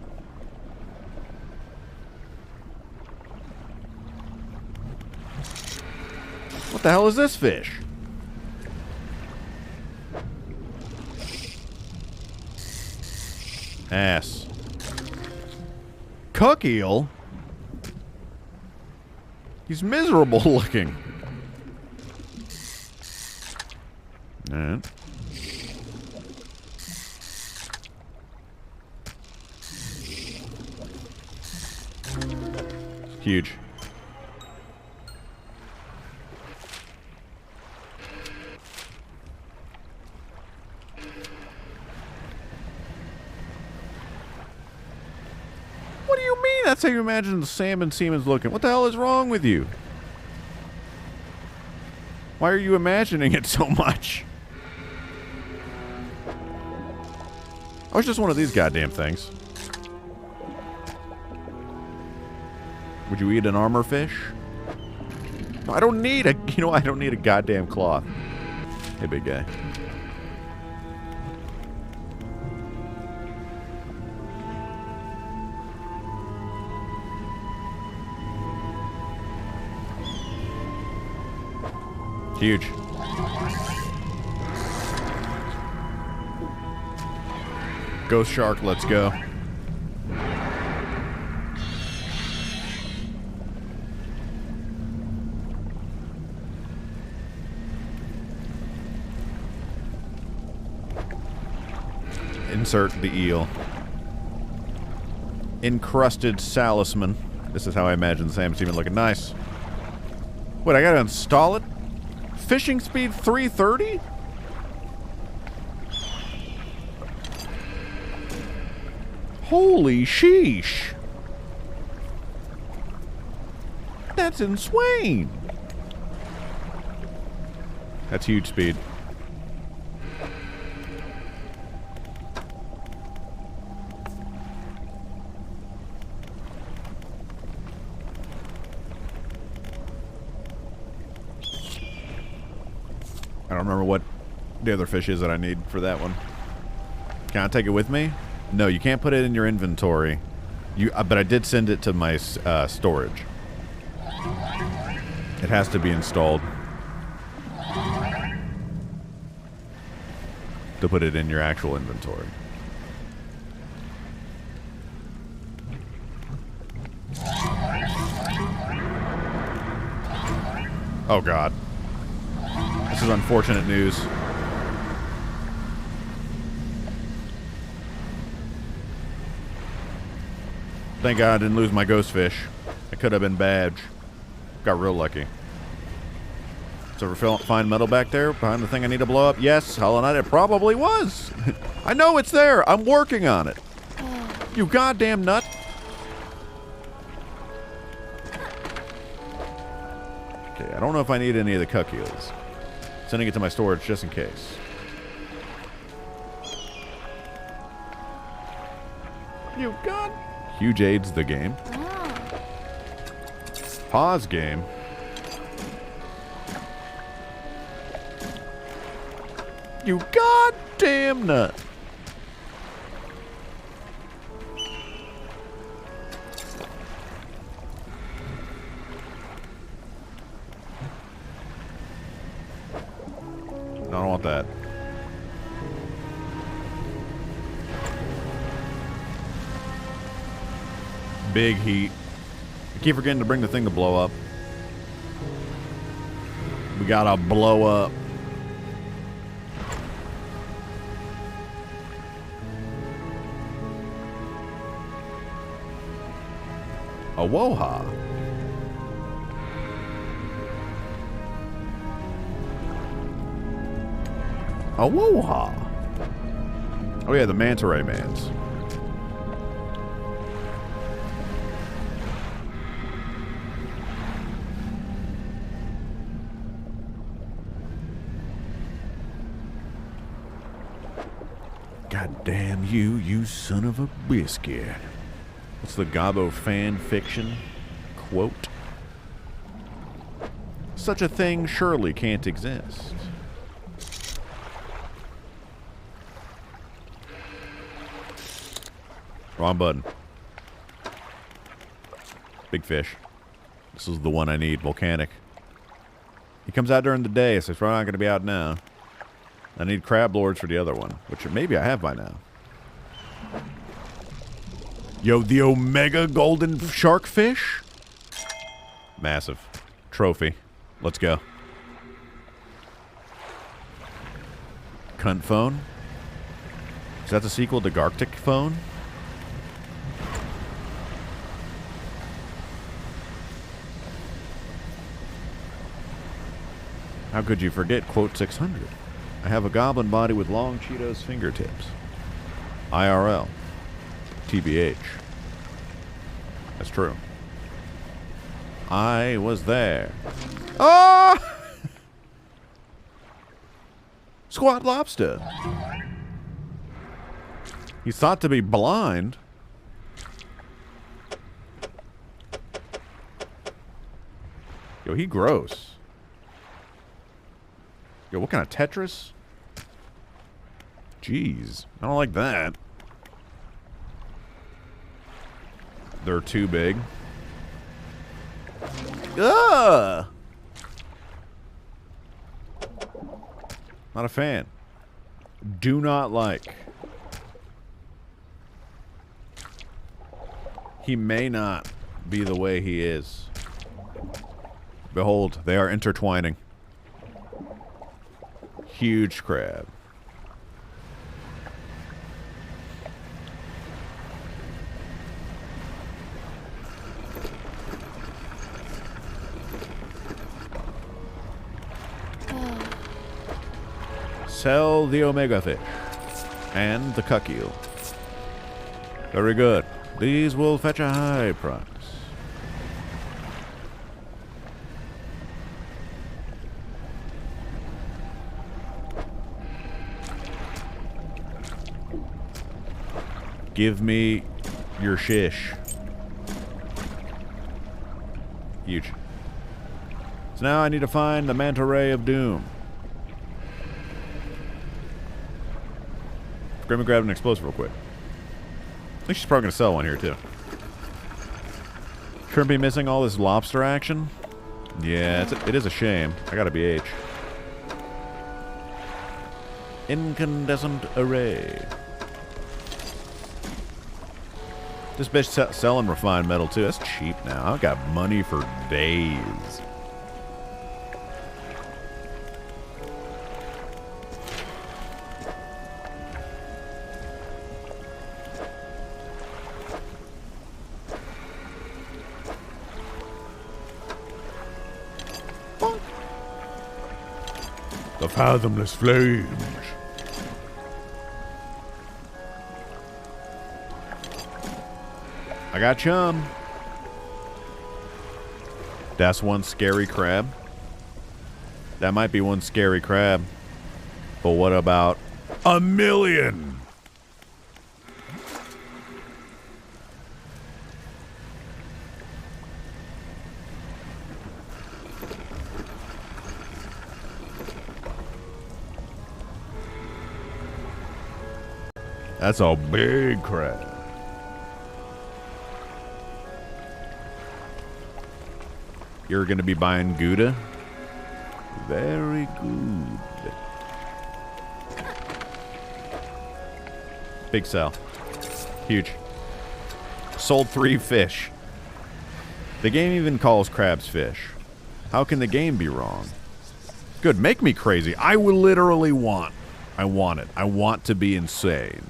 S1: What the hell is this fish? Ass. Cuck eel? He's miserable looking. Alright. Huge. What do you mean? That's how you imagine the salmon semen's looking. What the hell is wrong with you? Why are you imagining it so much? I was just one of these goddamn things. Would you eat an armor fish? No, I don't need a, I don't need a goddamn cloth. Hey, big guy. Huge. Ghost shark, let's go. Insert the eel. Encrusted salisman. This is how I imagine the salmon semen looking. Nice. Wait, I gotta install it? Fishing speed 330? Holy sheesh. That's insane. That's huge speed. I don't remember what the other fish is that I need for that one. Can I take it with me? No, you can't put it in your inventory. But I did send it to my storage. It has to be installed to put it in your actual inventory. Oh, God. This is unfortunate news. Thank God I didn't lose my ghost fish. It could have been bad. Got real lucky. So ever find metal back there behind the thing I need to blow up? Yes, Hollow Knight, it probably was. I know it's there. I'm working on it. You goddamn nut. Okay, I don't know if I need any of the cuck eels. Sending it to my storage just in case. You got... Huge aids the game. Pause game. You goddamn nut. No, I don't want that. Big heat. I keep forgetting to bring the thing to blow up. We gotta blow up. Awoha. Awoha. Oh yeah, the manta ray mans. God damn you, you son of a biscuit. What's the Gobbo fan fiction quote? Such a thing surely can't exist. Wrong button. Big fish. This is the one I need, volcanic. He comes out during the day, so it's probably not going to be out now. I need crab lords for the other one, which maybe I have by now. Yo, the Omega Golden Shark Fish? Massive. Trophy. Let's go. Cunt phone? Is that the sequel to Garctic phone? How could you forget quote 600? I have a goblin body with long Cheetos fingertips. IRL. TBH. That's true. I was there. Ah! Squat lobster. He's thought to be blind. Yo, he gross. Yo, what kind of Tetris? Jeez. I don't like that. They're too big. Ugh! Not a fan. Do not like. He may not be the way he is. Behold, they are intertwining. Huge crab. Sell the omega fish and the cuck eel. Very good. These will fetch a high price. Give me your shish. Huge. So now I need to find the manta ray of doom. Grab me grab an explosive real quick. I think she's probably going to sell one here, too. Shouldn't be missing all this lobster action. Yeah, it is a shame. I got a BH. Incandescent array. This bitch selling refined metal, too. That's cheap now. I've got money for days. The fathomless flames. I got chum. That's one scary crab. That might be one scary crab. But what about a million? That's a big crab. You're going to be buying Gouda? Very good. Big sell. Huge. Sold 3 fish. The game even calls crabs fish. How can the game be wrong? Good, make me crazy. I will literally want. I want it. I want to be insane.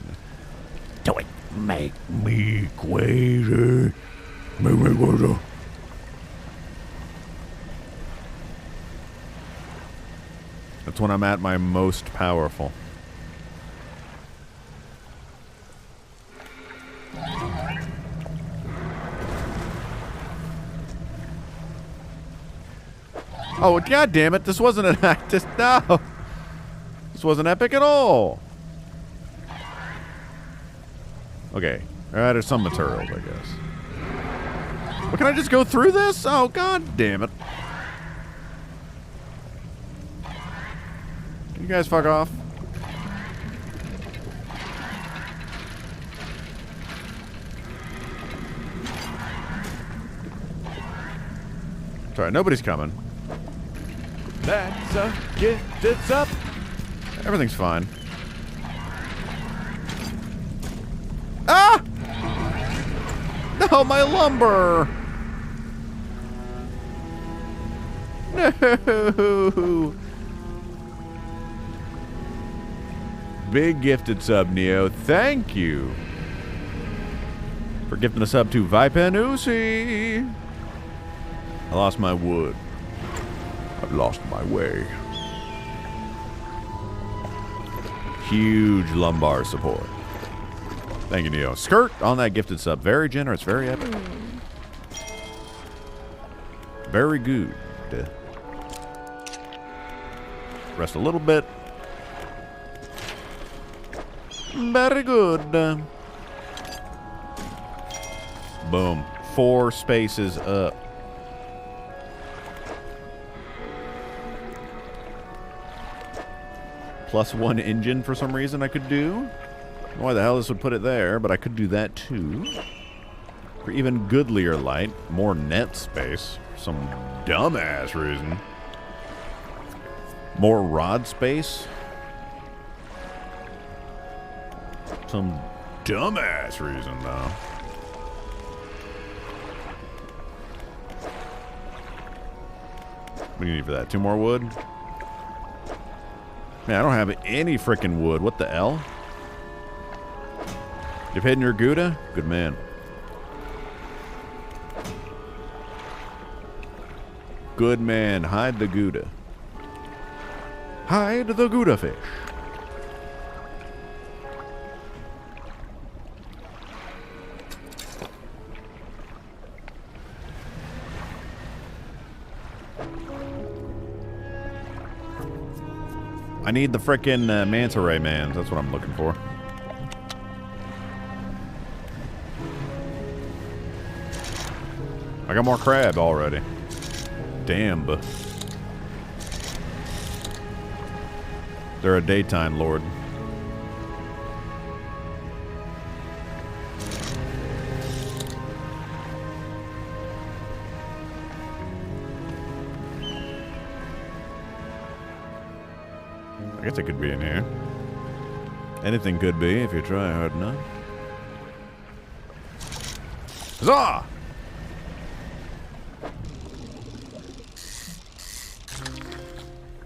S2: Do it. Make me crazy. Make me crazy.
S1: That's when I'm at my most powerful. Oh, god damn it. This wasn't an actus. No. This wasn't epic at all. Okay. Alright, there's some materials, I guess. But can I just go through this? Oh, god damn it. Can you guys fuck off? Sorry, nobody's coming. That's a gift, it's up. Everything's fine. Ah! No, my lumber! No! Big gifted sub, Neo. Thank you for gifting a sub to Vipanusi. I lost my wood. I've lost my way. Huge lumbar support. Thank you, Neo. Skirt on that gifted sub. Very generous, very epic. Very good. Rest a little bit. Very good. Boom. 4 spaces up. +1 engine for some reason I could do. I don't know why the hell this would put it there, but I could do that too. For even goodlier light, more net space. For some dumbass reason. More rod space. Some dumbass reason, though. What do you need for that? 2 more wood? Man, I don't have any freaking wood. What the hell? You've hidden your Gouda? Good man. Good man. Hide the Gouda. Hide the Gouda fish. I need the frickin' manta ray man. That's what I'm looking for. I got more crab already. Damn. They're a daytime lord. I guess it could be in here. Anything could be if you try hard enough. Huzzah!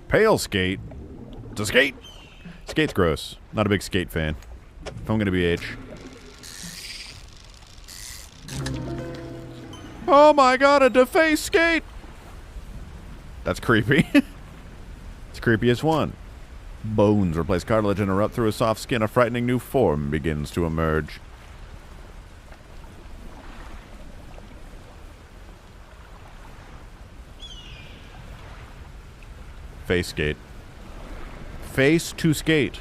S1: Pale skate. It's a skate. Skate's gross. Not a big skate fan. If I'm gonna be H. Oh my god, a defaced skate! That's creepy. It's creepiest one. Bones replace cartilage and erupt through a soft skin. A frightening new form begins to emerge. Face skate. Face to skate.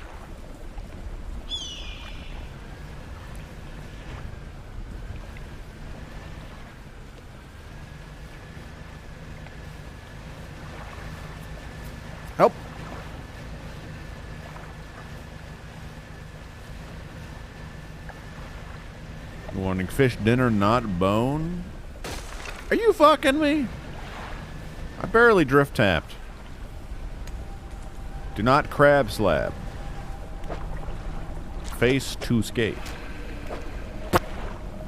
S1: Help. Morning fish dinner, not bone?
S2: Are you fucking me?
S1: I barely drift tapped. Do not crab slab. Face to skate.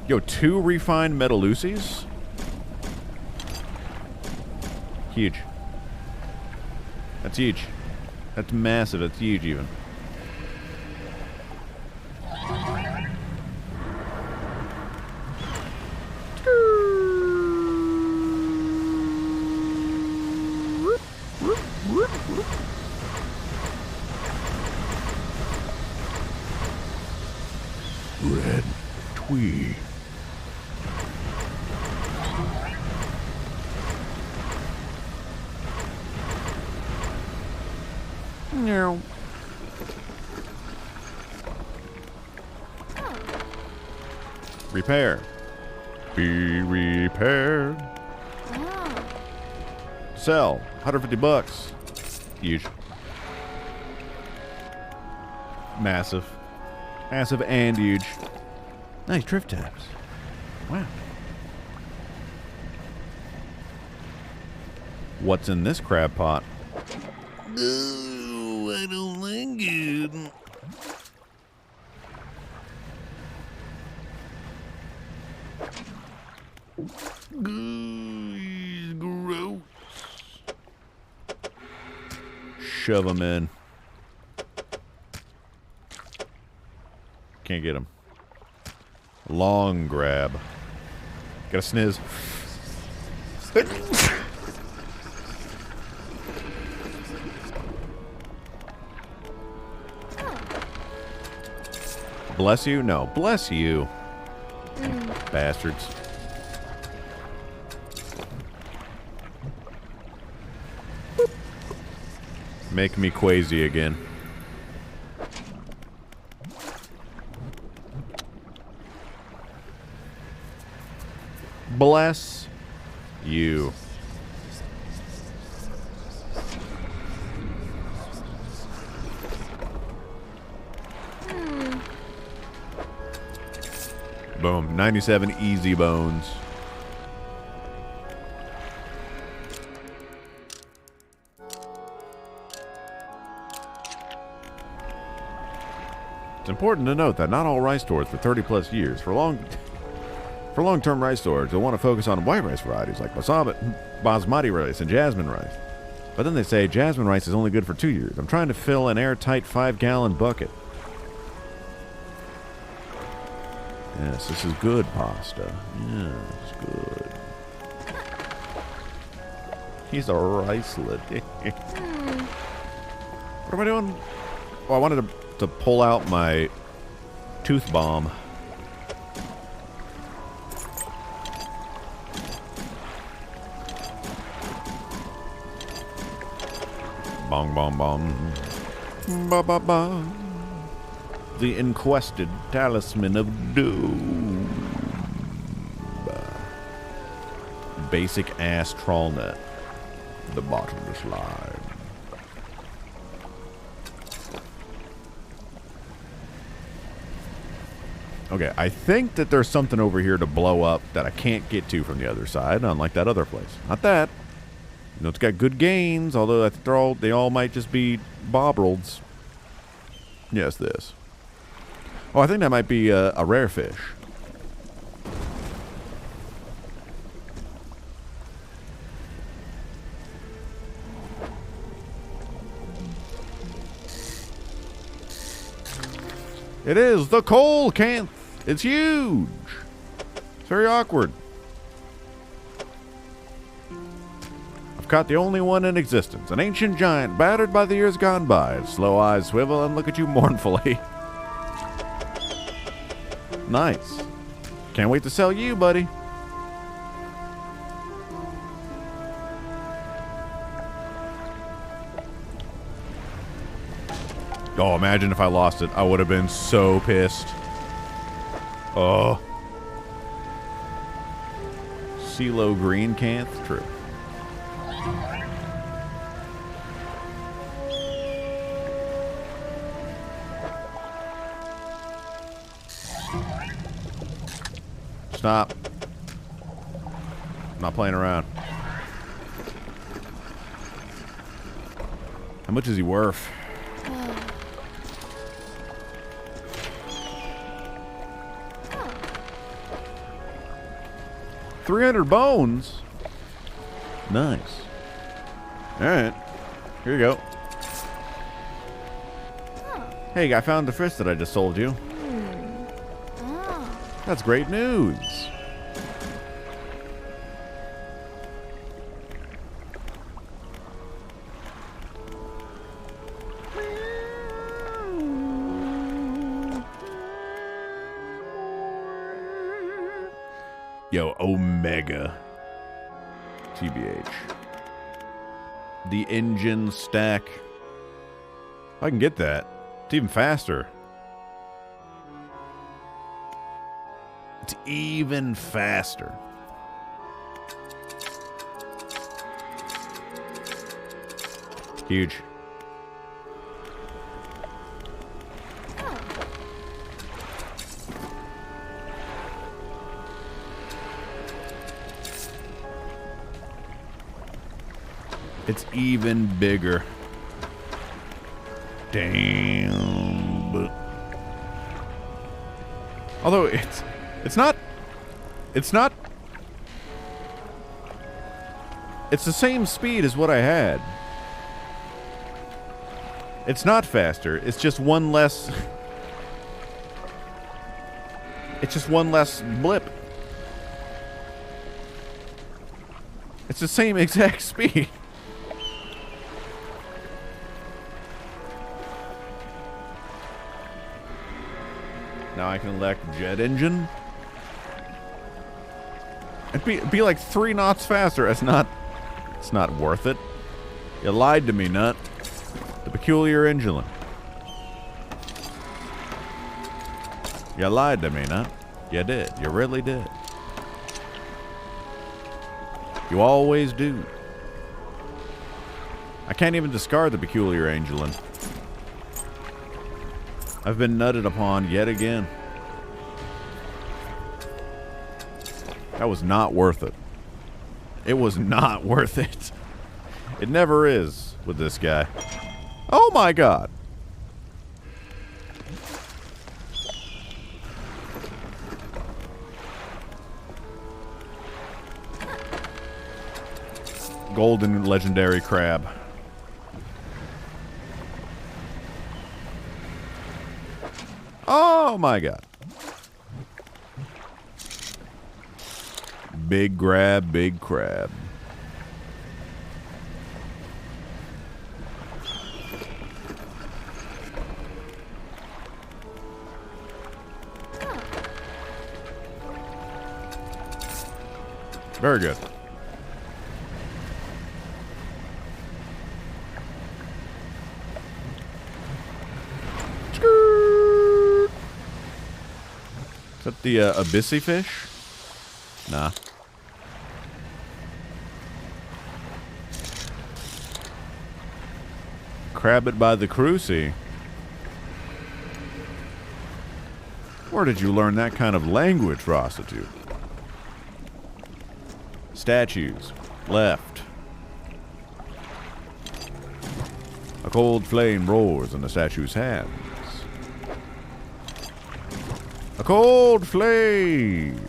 S1: Yo, 2 refined Metalucies? Huge. That's huge. That's massive. That's huge even.
S2: Red twee. No.
S1: Repair. Be repaired. Sell. $150. Huge. Massive. Massive and huge. Nice drift taps. Wow. What's in this crab pot?
S2: Oh, I don't like it. Gross.
S1: Shove them in. Can't get him. Long grab. Got a sniz. Bless you? No. Bless you. Bastards. Make me quasi again. Bless you. Boom. 97 easy bones. It's important to note that not all rice stores for 30 plus years. For long-term rice storage, they'll want to focus on white rice varieties like basmati rice and jasmine rice. But then they say jasmine rice is only good for 2 years. I'm trying to fill an airtight 5-gallon bucket. Yes, this is good pasta. Yes, good. He's a ricelet. What am I doing? Oh, I wanted to pull out my tooth bomb. Bong, bong, bong. Ba, ba, ba. The enquested talisman of doom. Basic ass trawl net. The bottomless line. Okay, I think that there's something over here to blow up that I can't get to from the other side, unlike that other place. Not that. You know, it's got good gains, although I think they all might just be bobrils. Yes, this. Oh, I think that might be a rare fish. It is the coal canth. It's huge. It's very awkward. I've caught the only one in existence, an ancient giant battered by the years gone by. Its slow eyes swivel and look at you mournfully. Nice. Can't wait to sell you, buddy. Oh, imagine if I lost it. I would have been so pissed. Oh. CeeLo green can't? True. Stop. I'm not playing around. How much is he worth? $300 bones? Nice. Alright. Here you go. Hey, I found the fish that I just sold you. That's great news. Yo, Omega. TBH. The engine stack. I can get that. It's even faster. It's even faster. Huge. It's even bigger. Damn. But although it's not it's the same speed as what I had. It's not faster. It's just one less. It's just one less blip. It's the same exact speed. Now I can elect jet engine. It'd be like 3 knots faster. It's not worth it. You lied to me, nut. The peculiar engine. You lied to me, nut. You did. You really did. You always do. I can't even discard the peculiar engine. I've been nutted upon yet again. That was not worth it. It was not worth it. It never is with this guy. Oh my god. Golden legendary crab. Oh my god. Big grab, big crab. Very good. Is that the abyssy fish? Nah. Crab it by the cruci. Where did you learn that kind of language, prostitute? Statues. Left. A cold flame roars in the statue's hands. A cold flame!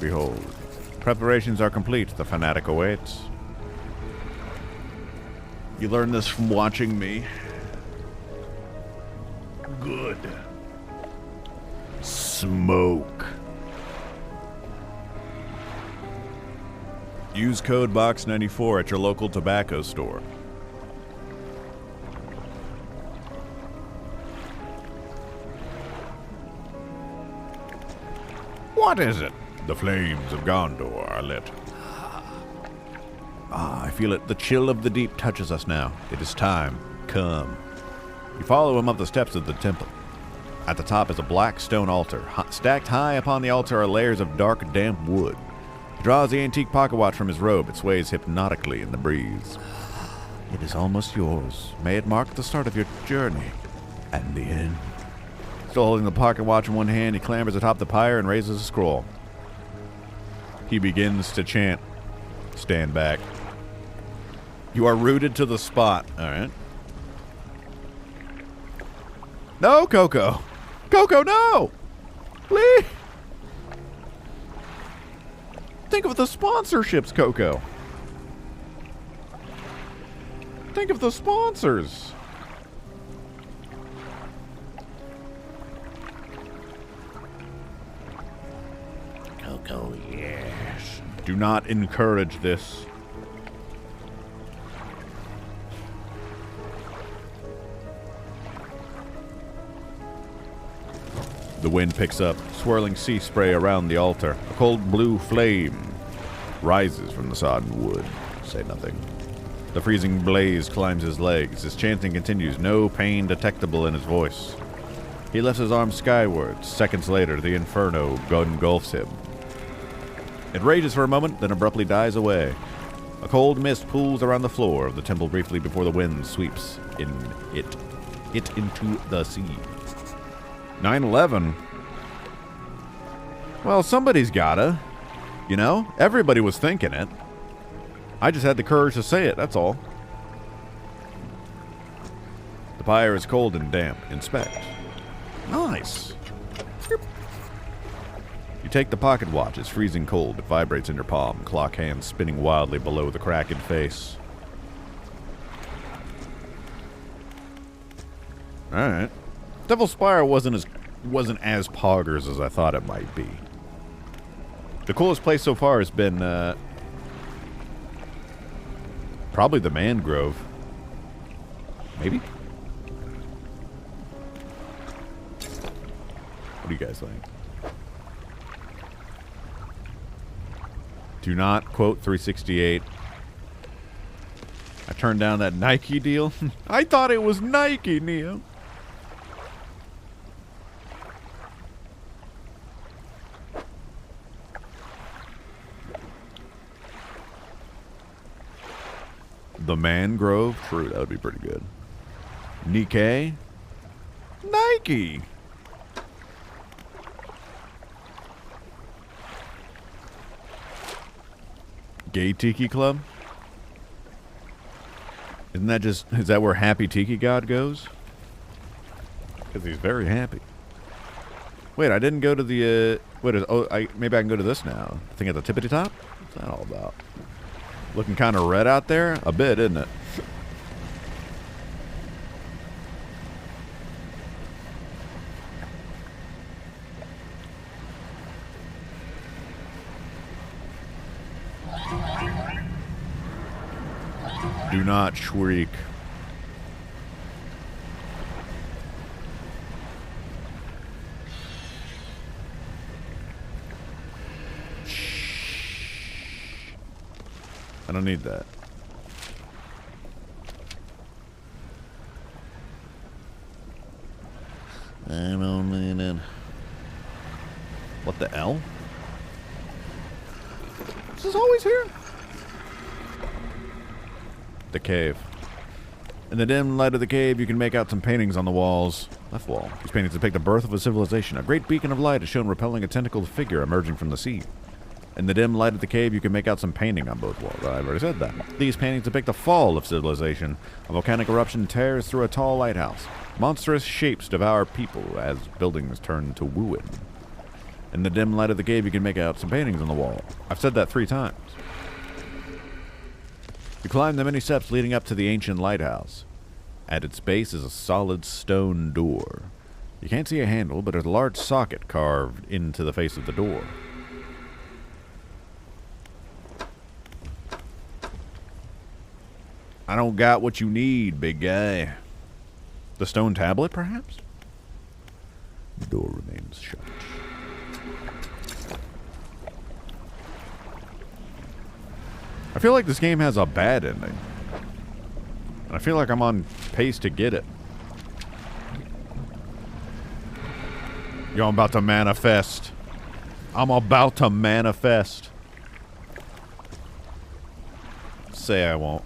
S1: Behold. Preparations are complete. The fanatic awaits. You learned this from watching me. Good. Smoke. Use code BOX94 at your local tobacco store. What is it? The flames of Gondor are lit. Ah, I feel it. The chill of the deep touches us now. It is time. Come. You follow him up the steps of the temple. At the top is a black stone altar. Stacked high upon the altar are layers of dark, damp wood. He draws the antique pocket watch from his robe. It sways hypnotically in the breeze. It is almost yours. May it mark the start of your journey and the end. Still holding the pocket watch in one hand, he clambers atop the pyre and raises a scroll. He begins to chant, "Stand back. You are rooted to the spot." All right. No, Coco. Coco, no! Please! Think of the sponsorships, Coco. Think of the sponsors. Coco, yes. Do not encourage this. The wind picks up, swirling sea spray around the altar. A cold blue flame rises from the sodden wood. Say nothing. The freezing blaze climbs his legs. His chanting continues, no pain detectable in his voice. He lifts his arms skyward. Seconds later, the inferno engulfs him. It rages for a moment, then abruptly dies away. A cold mist pools around the floor of the temple briefly before the wind sweeps it into the sea. 9/11? Well, somebody's gotta. You know? Everybody was thinking it. I just had the courage to say it, that's all. The pyre is cold and damp. Inspect. Nice. You take the pocket watch. It's freezing cold. It vibrates in your palm. Clock hands spinning wildly below the cracking face. Alright. Devil's Spire wasn't as poggers as I thought it might be. The coolest place so far has been probably the mangrove. Maybe? What do you guys think? Do not quote 368. I turned down that Nike deal. I thought it was Nike, Neo. The mangrove? True, that would be pretty good. Nikkei? Nike! Gay Tiki Club? Is that where Happy Tiki God goes? Because he's very happy. Wait, I didn't go to the, maybe I can go to this now. Thing at the tippity top? What's that all about? Looking kind of red out there? A bit, isn't it? Do not shriek. I don't need that. I'm only in. What the L? This is always here? The cave. In the dim light of the cave, you can make out some paintings on the walls. Left wall. These paintings depict the birth of a civilization. A great beacon of light is shown repelling a tentacled figure emerging from the sea. In the dim light of the cave, you can make out some painting on both walls. I've already said that. These paintings depict the fall of civilization. A volcanic eruption tears through a tall lighthouse. Monstrous shapes devour people as buildings turn to ruin. In the dim light of the cave, you can make out some paintings on the wall. I've said that 3 times. You climb the many steps leading up to the ancient lighthouse. At its base is a solid stone door. You can't see a handle, but there's a large socket carved into the face of the door. I don't got what you need, big guy. The stone tablet, perhaps? The door remains shut. I feel like this game has a bad ending. And I feel like I'm on pace to get it. Yo, I'm about to manifest. I'm about to manifest. Say I won't.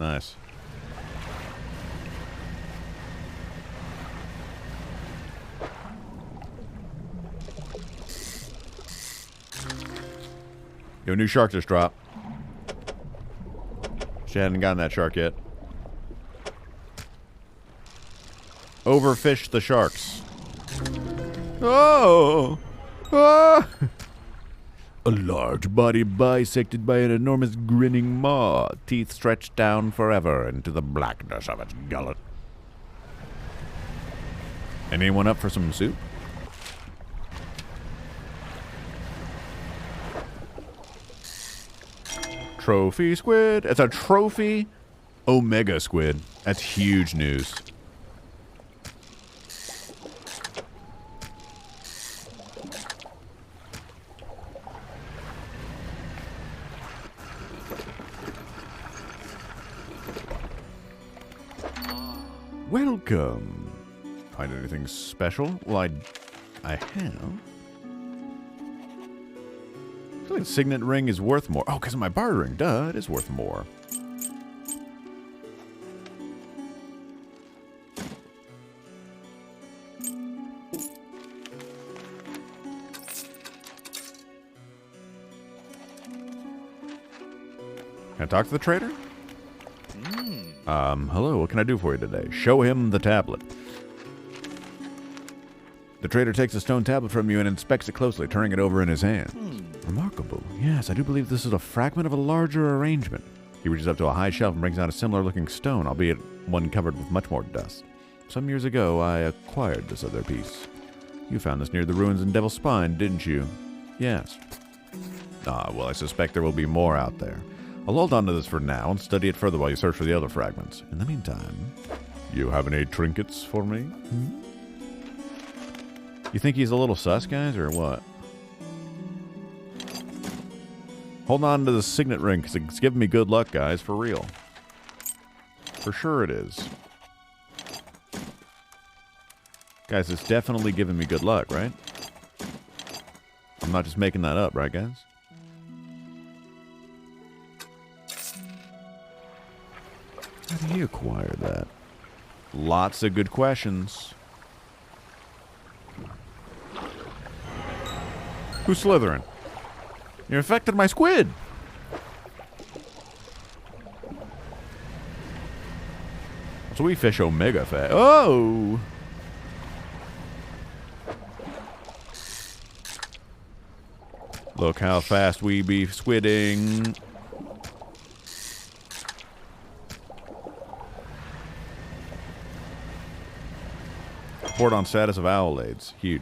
S1: Nice. Yo, new shark just dropped. She hadn't gotten that shark yet. Overfish the sharks. Oh! Ah! A large body bisected by an enormous grinning maw, teeth stretched down forever into the blackness of its gullet. Anyone up for some soup? Trophy squid. It's a trophy omega squid. That's huge news. Welcome. Find anything special? Well, I have. I feel like the signet ring is worth more. Oh, because of my bartering. Duh, it is worth more. Can I talk to the trader? Hello, what can I do for you today? Show him the tablet. The trader takes a stone tablet from you and inspects it closely, turning it over in his hand. Remarkable. Yes, I do believe this is a fragment of a larger arrangement. He reaches up to a high shelf and brings out a similar-looking stone, albeit one covered with much more dust. Some years ago, I acquired this other piece. You found this near the ruins in Devil's Spine, didn't you? Yes. Well, I suspect there will be more out there. I'll hold on to this for now and study it further while you search for the other fragments. In the meantime, you have any trinkets for me? You think he's a little sus, guys, or what? Hold on to the signet ring, because it's giving me good luck, guys, for real. For sure it is. Guys, it's definitely giving me good luck, right? I'm not just making that up, right, guys? How do you acquire that? Lots of good questions. Who's Slytherin? You infected my squid! So we fish omega fat. Oh! Look how fast we be squidding. Report on status of owlades. Huge.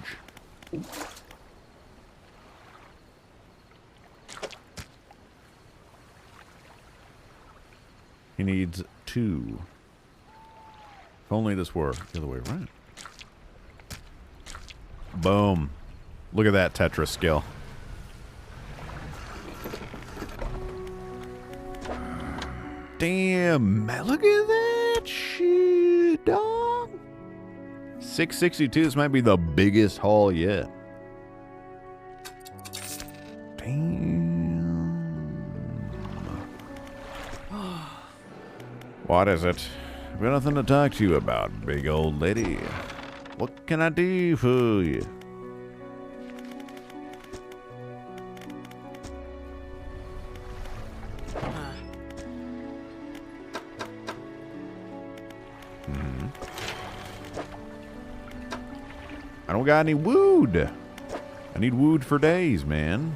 S1: He needs 2. If only this were the other way around. Boom. Look at that Tetris skill. Damn. Look at that shit, dog. 662. This might be the biggest haul yet. Damn. What is it? I've got nothing to talk to you about, big old lady. What can I do for you? I don't got any wood. I need wood for days, man.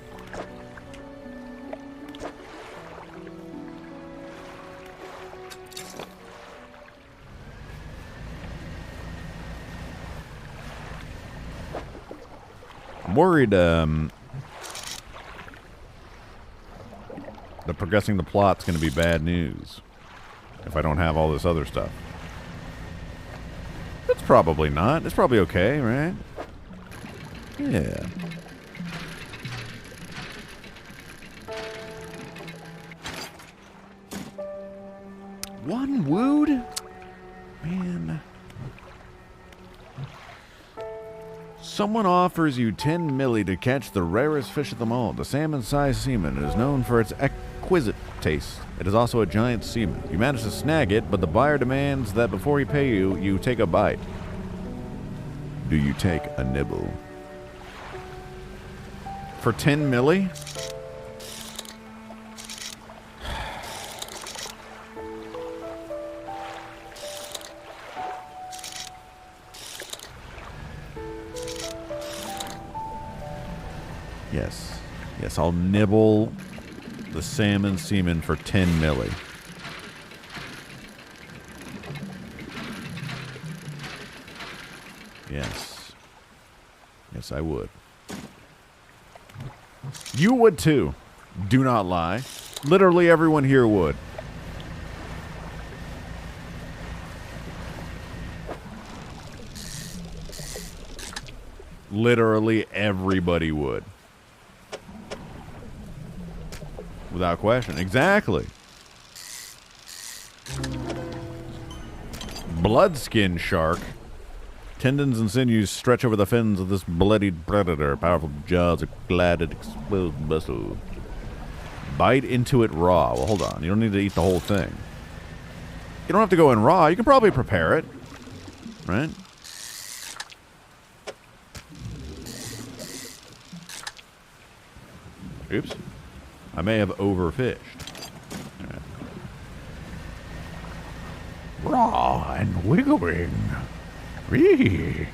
S1: I'm worried, the progressing the plot's gonna be bad news if I don't have all this other stuff. It's probably not. It's probably okay, right? Yeah. One wood? Man. Someone offers you 10 milli to catch the rarest fish of them all. The salmon-sized seaman is known for its exquisite taste. It is also a giant seaman. You manage to snag it, but the buyer demands that before he pay you, you take a bite. Do you take a nibble? For 10 milli? Yes. Yes, I'll nibble the salmon semen for 10 milli. Yes. Yes, I would. You would too. Do not lie. Literally everyone here would. Literally everybody would. Without question. Exactly. Bloodskin shark. Tendons and sinews stretch over the fins of this bloodied predator. Powerful jaws are glad to explode muscle. Bite into it raw. Well, hold on. You don't need to eat the whole thing. You don't have to go in raw. You can probably prepare it. Right? Oops. I may have overfished. Right.
S2: Raw and wiggling. Whee.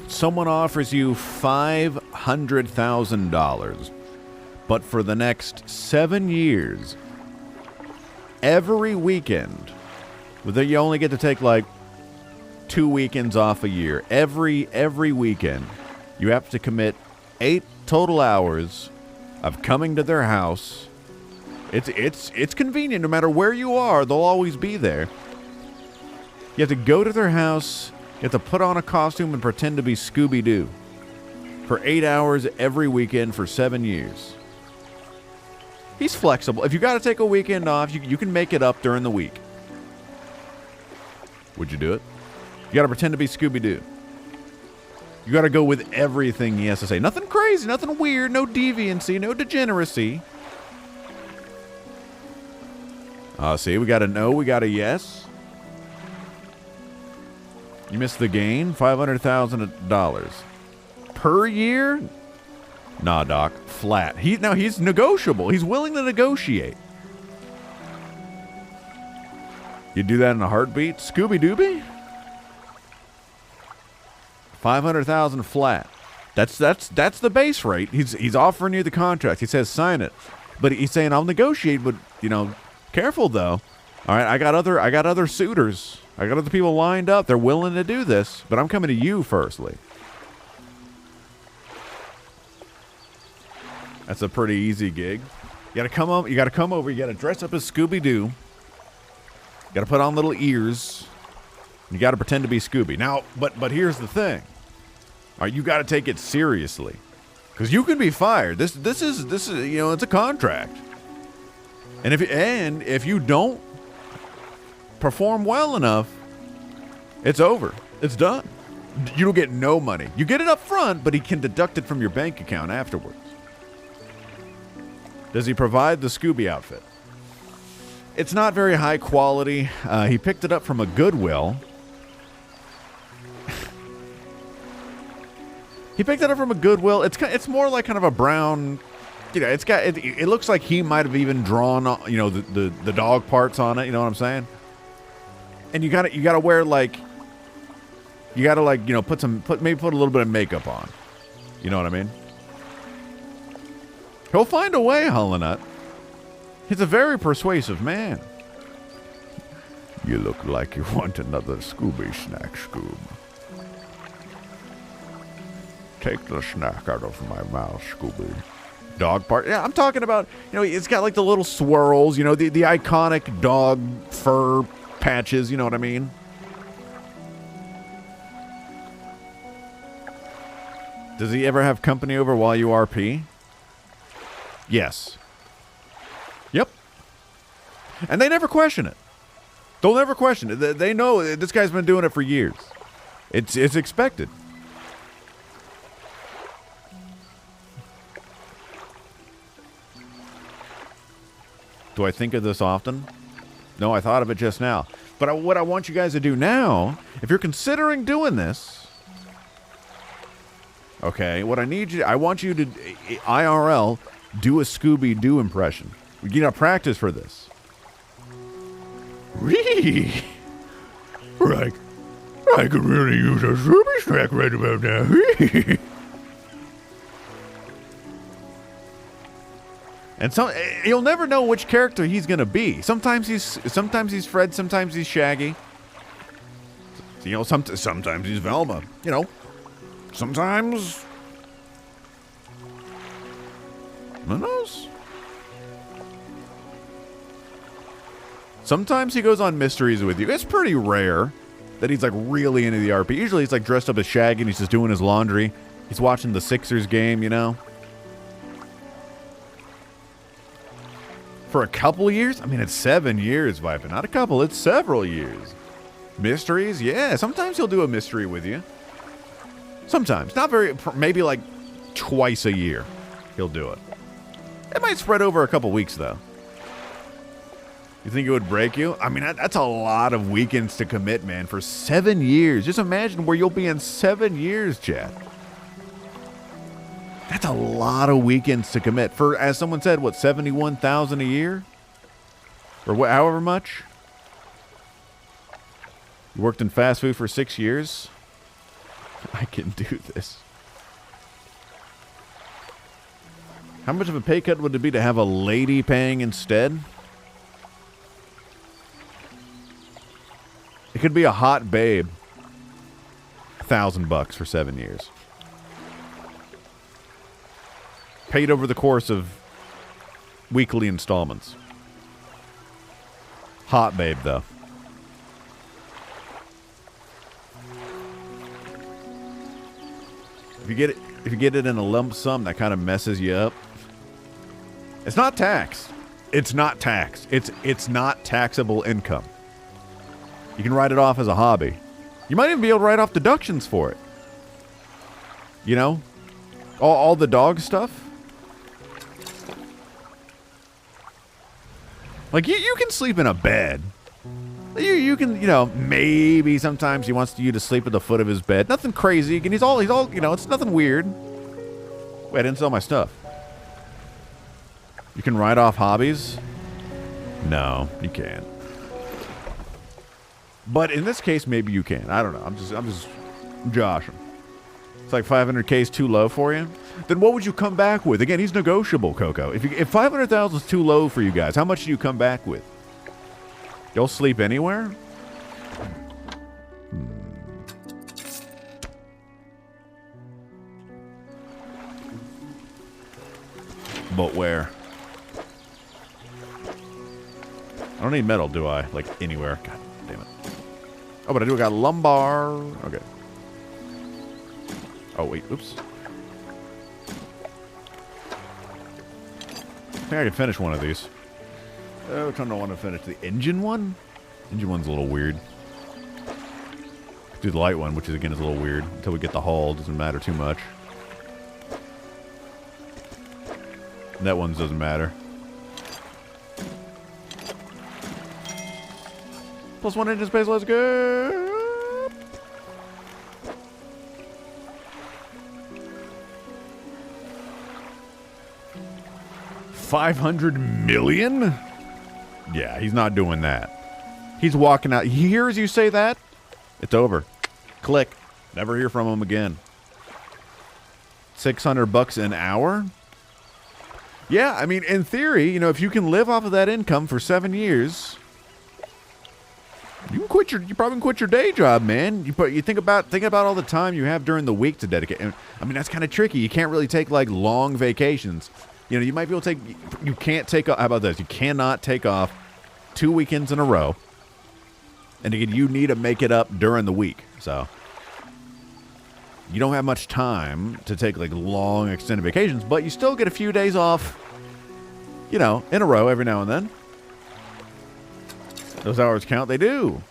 S1: Someone offers you $500,000, but for the next 7 years, every weekend, you only get to take like 2 weekends off a year. Every weekend, you have to commit 8 total hours of coming to their house. It's convenient. No matter where you are, they'll always be there. You have to go to their house. You have to put on a costume and pretend to be Scooby-Doo for 8 hours every weekend for 7 years. He's flexible. If you got to take a weekend off, you can make it up during the week. Would you do it? You got to pretend to be Scooby-Doo. You got to go with everything he has to say. Nothing crazy, nothing weird, no deviancy, no degeneracy. See, we got a no, we got a yes. You missed the gain, $500,000 per year. Nah, Doc, flat. He's negotiable. He's willing to negotiate. You do that in a heartbeat, Scooby-Dooby? 500,000 flat. That's the base rate. He's offering you the contract. He says sign it, but he's saying I'll negotiate. But careful though. All right, I got other suitors. I got other people lined up. They're willing to do this, but I'm coming to you firstly. That's a pretty easy gig. You gotta come over. You gotta dress up as Scooby-Doo. You gotta put on little ears. You gotta pretend to be Scooby. Now, but here's the thing. All right, you gotta take it seriously, because you can be fired. This is it's a contract. And if you don't perform well enough, it's over. It's done. You don't get no money. You get it up front, but he can deduct it from your bank account afterwards. Does he provide the Scooby outfit? It's not very high quality. He picked it up from a Goodwill. It's more like kind of a brown. It looks like he might have even drawn, the dog parts on it. You know what I'm saying? And you gotta wear put a little bit of makeup on. You know what I mean? He'll find a way, Hullinut. He's a very persuasive man.
S2: You look like you want another Scooby snack, Scoob. Take the snack out of my mouth, Scooby.
S1: Dog part. Yeah, I'm talking about, it's got like the little swirls, the iconic dog fur patches, you know what I mean? Does he ever have company over while you RP? Yes. Yep. And they never question it. They'll never question it. They know this guy's been doing it for years. It's expected. Do I think of this often? No, I thought of it just now. But what I want you guys to do now, if you're considering doing this, okay, what I want you to, IRL, do a Scooby-Doo impression. You gotta practice for this. Whee! Right. I could really use a Scooby snack right about now. And you'll never know which character he's gonna be. Sometimes he's Fred, sometimes he's Shaggy. You know, sometimes he's Velma. You know, sometimes, who knows? Sometimes he goes on mysteries with you. It's pretty rare that he's like really into the RP. Usually he's like dressed up as Shaggy and he's just doing his laundry. He's watching the Sixers game, you know. For a couple years? I mean, it's 7 years, Viper. Not a couple, it's several years. Mysteries? Yeah, sometimes he'll do a mystery with you. Sometimes. Not very, maybe like twice a year he'll do it. It might spread over a couple weeks, though. You think it would break you? I mean, that's a lot of weekends to commit, man, for 7 years. Just imagine where you'll be in 7 years, Chad. That's a lot of weekends to commit for, as someone said, what, 71,000 a year? Or however much? You worked in fast food for 6 years? I can do this. How much of a pay cut would it be to have a lady paying instead? It could be a hot babe. $1,000 for 7 years. Paid over the course of weekly installments. Hot babe, though. If you get it in a lump sum, that kind of messes you up. It's not taxed. It's not taxed. It's not taxable income. You can write it off as a hobby. You might even be able to write off deductions for it. You know? All the dog stuff. Like, you can sleep in a bed. You can, you know, maybe sometimes he wants you to sleep at the foot of his bed. Nothing crazy. And he's all, you know, it's nothing weird. Wait, I didn't sell my stuff. You can write off hobbies? No, you can't. But in this case, maybe you can. I don't know. I'm just joshing. It's like 500K is too low for you. Then what would you come back with? Again, he's negotiable, Coco. If 500,000 is too low for you guys, how much do you come back with? You'll sleep anywhere? But where? I don't need metal, do I? Like, anywhere. God damn it. Oh, but I do got lumbar. Okay. Oh, wait. Oops. I think I can finish one of these. Which one do I want to finish? The engine one? Engine one's a little weird. Do the light one, which is, again, is a little weird. Until we get the hull. Doesn't matter too much. That one doesn't matter. +1 engine space, let's go! $500 million? Yeah, he's not doing that. He's walking out. He hears you say that, it's over. Click. Never hear from him again. $600 an hour? Yeah, I mean, in theory, you know, if you can live off of that income for 7 years, you probably can quit your day job, man. You think about all the time you have during the week to dedicate. I mean, that's kind of tricky. You can't really take like long vacations. You know, you might be able to take. You can't take. How about this? You cannot take off 2 weekends in a row. And again, you need to make it up during the week. So you don't have much time to take like long extended vacations, but you still get a few days off, you know, in a row every now and then. Those hours count, they do.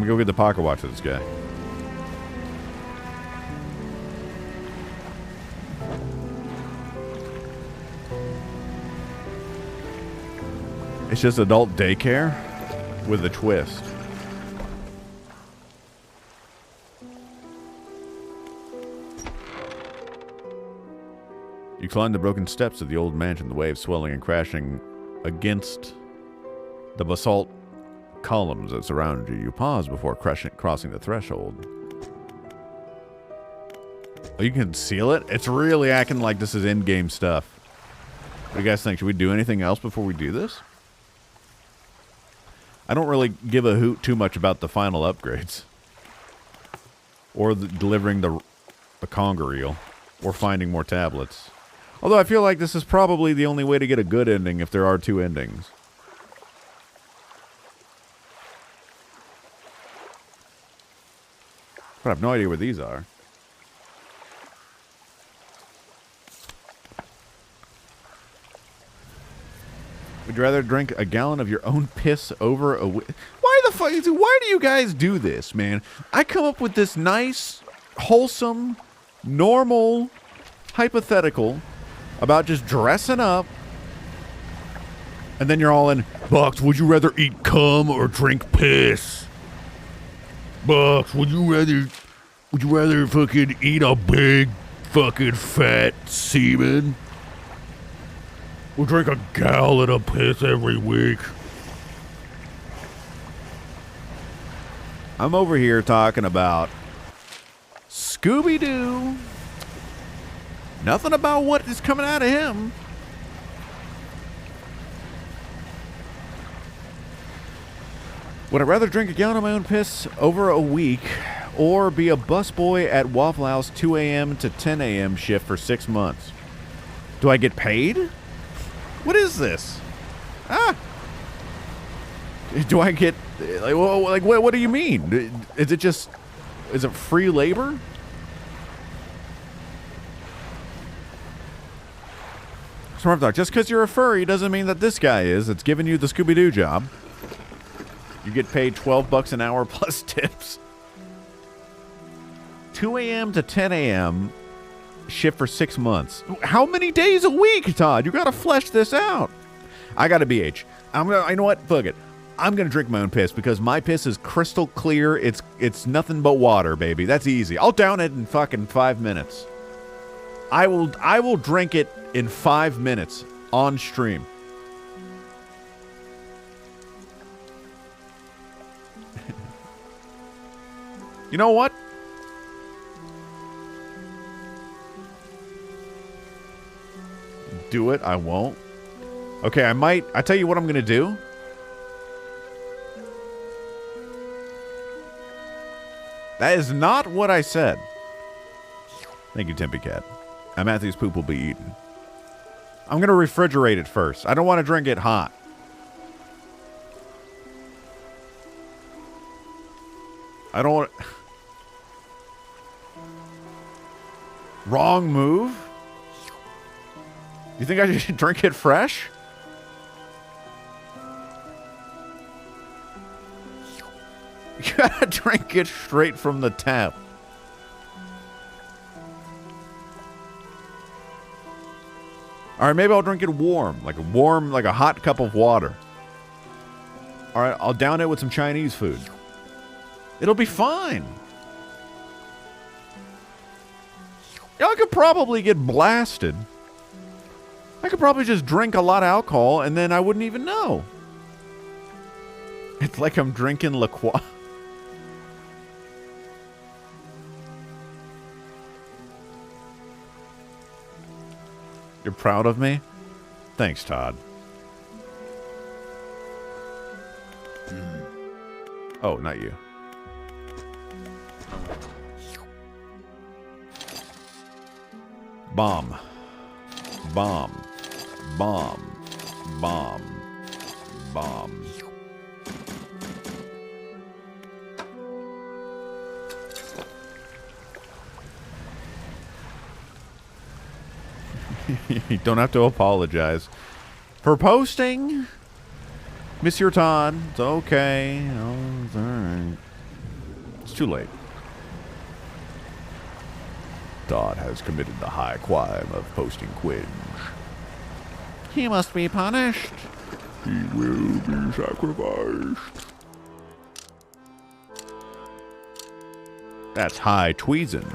S1: gonna go get the pocket watch of this guy. It's just adult daycare with a twist. You climb the broken steps of the old mansion, the waves swelling and crashing against the basalt columns that surround you. You pause before crossing the threshold. Oh, you can seal it? It's really acting like this is in-game stuff. What do you guys think? Should we do anything else before we do this? I don't really give a hoot too much about the final upgrades. Or delivering the conger eel. Or finding more tablets. Although I feel like this is probably the only way to get a good ending if there are two endings. But I have no idea where these are. Would you rather drink a gallon of your own piss over a... Why the fuck... Why do you guys do this, man? I come up with this nice, wholesome, normal, hypothetical about just dressing up, and then you're all in, Bucks, would you rather eat cum or drink piss? Bucks, would you rather fucking eat a big fucking fat semen? We'll drink a gallon of piss every week. I'm over here talking about Scooby-Doo. Nothing about what is coming out of him. Would I rather drink a gallon of my own piss over a week or be a busboy at Waffle House 2 a.m. to 10 a.m. shift for 6 months? Do I get paid? What is this? Do I get... Like what do you mean? Is it just... Is it free labor? Smart Dog, just because you're a furry doesn't mean that this guy is. It's giving you the Scooby-Doo job. You get paid $12 an hour plus tips. 2 a.m. to 10 a.m. shift for 6 months. How many days a week, Todd? You gotta flesh this out. I gotta BH. You know what? Fuck it. I'm gonna drink my own piss because my piss is crystal clear. It's nothing but water, baby. That's easy. I'll down it in fucking 5 minutes. I will drink it in 5 minutes on stream. You know what? Do it. I won't. Okay, I might. I tell you what I'm going to do. That is not what I said. Thank you, Tempy Cat. Matthew's poop will be eaten. I'm going to refrigerate it first. I don't want to drink it hot. I don't want... Wrong move? You think I should drink it fresh? You gotta drink it straight from the tap. Alright, maybe I'll drink it warm. Like a hot cup of water. Alright, I'll down it with some Chinese food. It'll be fine. Yeah, I could probably get blasted. I could probably just drink a lot of alcohol and then I wouldn't even know. It's like I'm drinking La Croix. You're proud of me? Thanks, Todd. Oh, not you. Bomb. Bomb. Bomb. Bomb. Bomb. You don't have to apologize for posting, Monsieur Todd. It's okay. Oh, it's all right. too late. Todd has committed the high crime of posting cringe.
S2: He must be punished.
S1: He will be sacrificed. That's high treason.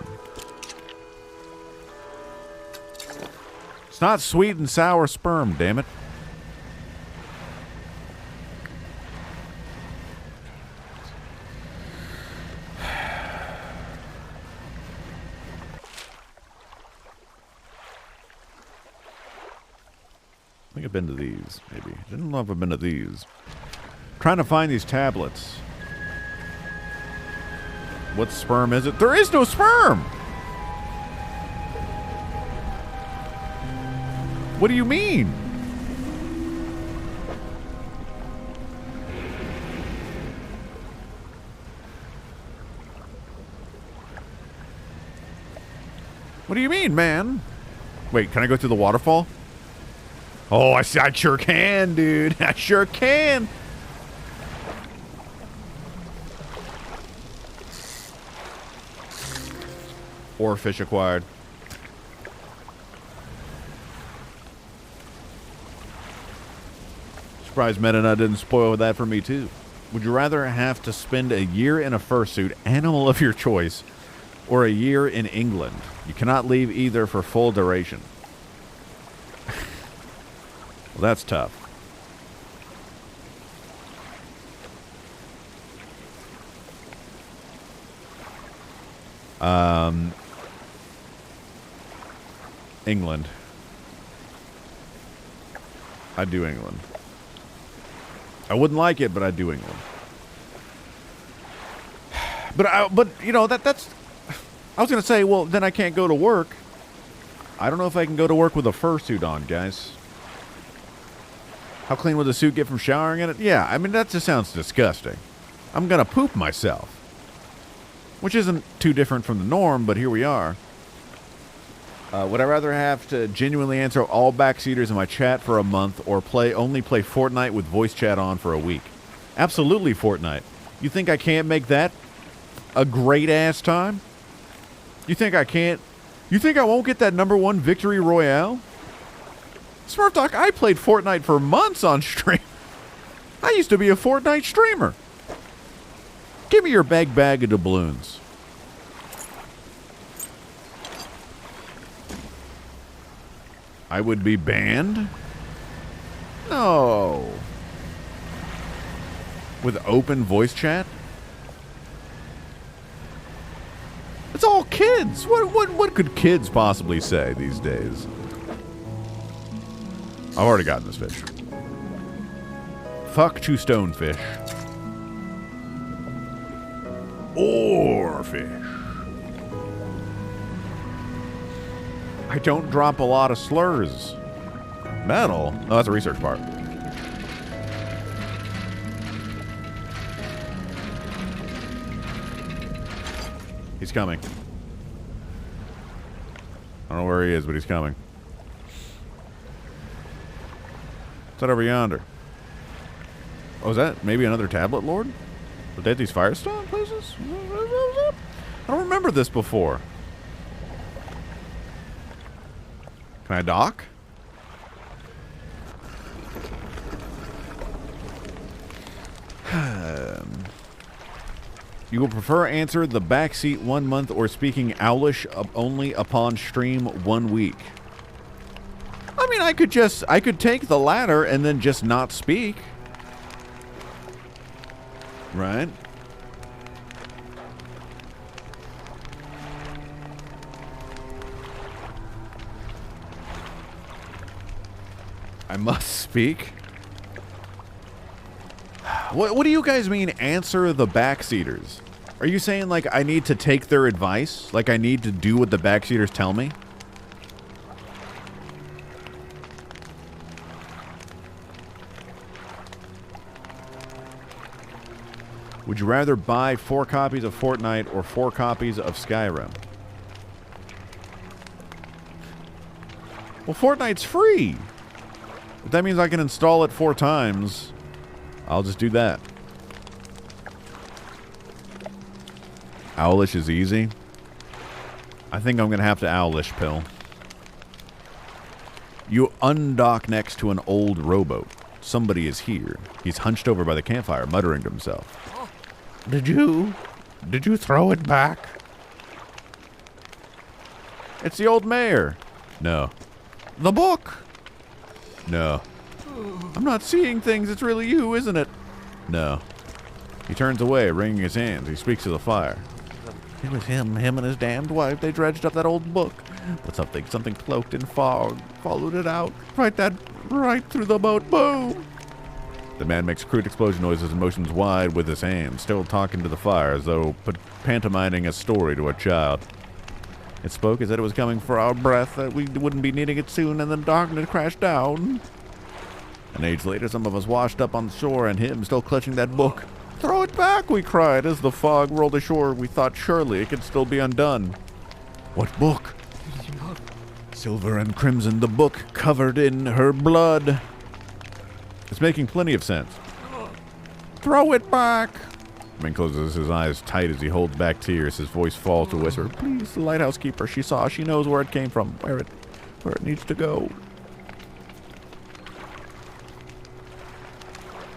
S1: It's not sweet and sour sperm, damn it. I think I've been to these, maybe. I didn't know if I've been to these. Trying to find these tablets. What sperm is it? There is no sperm! What do you mean? What do you mean, man? Wait, can I go through the waterfall? Oh, I sure can, dude. I sure can. Or fish acquired. Surprised Meta Nut didn't spoil that for me, too. Would you rather have to spend a year in a fursuit, animal of your choice, or a year in England? You cannot leave either for full duration. Well, that's tough. England. I'd do England. I wouldn't like it, but I'd do England. But you know, that's... I was going to say, well, then I can't go to work. I don't know if I can go to work with a fursuit on, guys. How clean would the suit get from showering in it? Yeah, I mean, that just sounds disgusting. I'm going to poop myself. Which isn't too different from the norm, but here we are. Would I rather have to genuinely answer all backseaters in my chat for a month or only play Fortnite with voice chat on for a week? Absolutely Fortnite. You think I can't make that a great-ass time? You think I can't? You think I won't get that #1 victory royale? Smurf Doc, I played Fortnite for months on stream. I used to be a Fortnite streamer. Give me your bag of doubloons. I would be banned? No. With open voice chat? It's all kids. What could kids possibly say these days? I've already gotten this fish. Fuck 2 stonefish. Or fish. I don't drop a lot of slurs. Metal? Oh, that's a research part. He's coming. I don't know where he is, but he's coming. What's that over yonder? Oh, is that maybe another tablet lord? Are they at these Firestone places? I don't remember this before. Can I dock? You will prefer answer the backseat 1 month or speaking Owlish only upon stream 1 week? I mean, I could take the latter and then just not speak. Right? I must speak? What do you guys mean, answer the backseaters? Are you saying, like, I need to take their advice? Like, I need to do what the backseaters tell me? Would you rather buy 4 copies of Fortnite or 4 copies of Skyrim? Well, Fortnite's free! If that means I can install it 4 times, I'll just do that. Owlish is easy. I think I'm going to have to Owlish pill. You undock next to an old rowboat. Somebody is here. He's hunched over by the campfire, muttering to himself.
S2: Did you throw it back?
S1: It's the old mayor. No.
S2: The book.
S1: No. I'm not seeing things. It's really you, isn't it? No. He turns away, wringing his hands. He speaks to the fire.
S2: It was him and his damned wife. They dredged up that old book.
S1: But something cloaked in fog
S2: Followed it out. Right through the boat. Boom.
S1: The man makes crude explosion noises and motions wide with his hands, still talking to the fire as though pantomiming a story to a child. It spoke as that it was coming for our breath, that we wouldn't be needing it soon, and then darkness crashed down. An age later, some of us washed up on the shore, and him still clutching that book. Throw it back, we cried. As the fog rolled ashore, we thought surely it could still be undone. What book? Silver and crimson, the book covered in her blood. It's making plenty of sense.
S2: Throw it back.
S1: Man closes his eyes tight as he holds back tears. His voice falls to a whisper.
S2: Please, the lighthouse keeper. She knows where it came from, where it needs to go.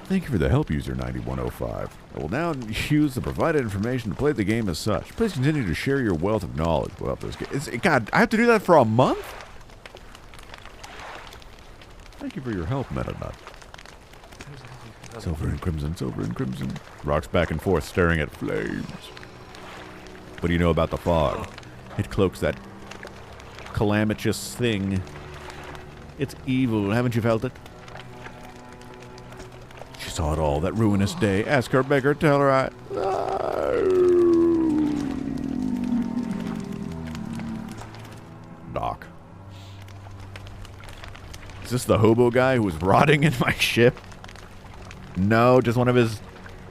S1: Thank you for the help, user 9105. I will now use the provided information to play the game as such. Please continue to share your wealth of knowledge about this game. God, I have to do that for a month? Thank you for your help, MetaNut. Silver and crimson, silver and crimson. Rocks back and forth, staring at flames. What do you know about the fog? It cloaks that calamitous thing. It's evil. Haven't you felt it? She saw it all that ruinous day. Ask her, beg her, tell her I... Doc. Is this the hobo guy who was rotting in my ship? No, just one of his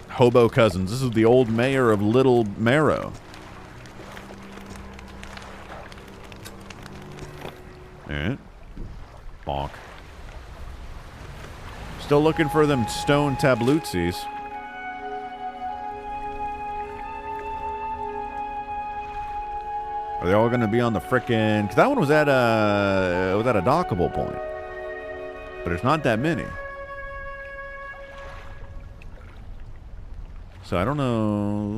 S1: hobo cousins. This is the old mayor of Little Marrow. Alright. Bonk. Still looking for them stone tablootzies. Are they all going to be on the frickin'... Because that one was at a dockable point. But there's not that many. So I don't know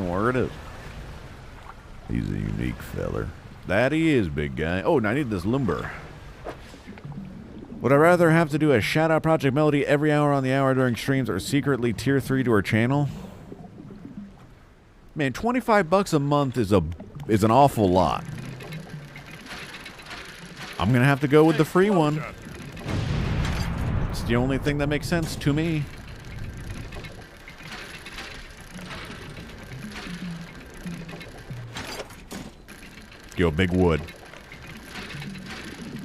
S1: where it is. He's a unique feller. That he is, big guy. Oh, and I need this lumber. Would I rather have to do a shout-out Project Melody every hour on the hour during streams or secretly tier 3 to her channel? Man, $25 a month is an awful lot. I'm going to have to go with the free one. It's the only thing that makes sense to me. Yo, big wood.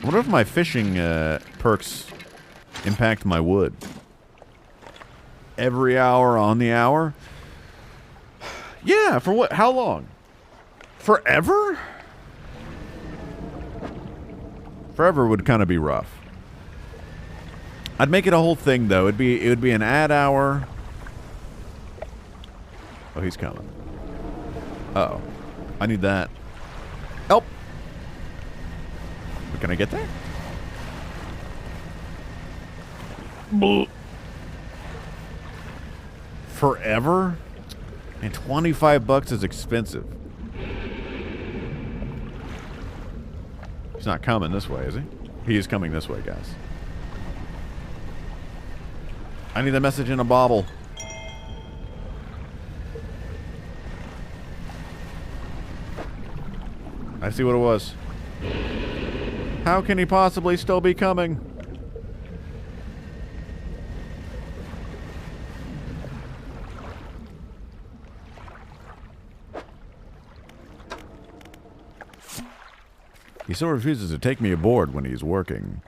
S1: I wonder if my fishing perks impact my wood. Every hour on the hour? Yeah, for what? How long? Forever? Forever would kind of be rough. I'd make it a whole thing though. It would be an ad hour. Oh, he's coming. Uh-oh. I need that. Help! Can I get there? Forever? And $25 is expensive. He's not coming this way, is he? He is coming this way, guys. I need a message in a bauble. I see what it was. How can he possibly still be coming? He still refuses to take me aboard when he's working.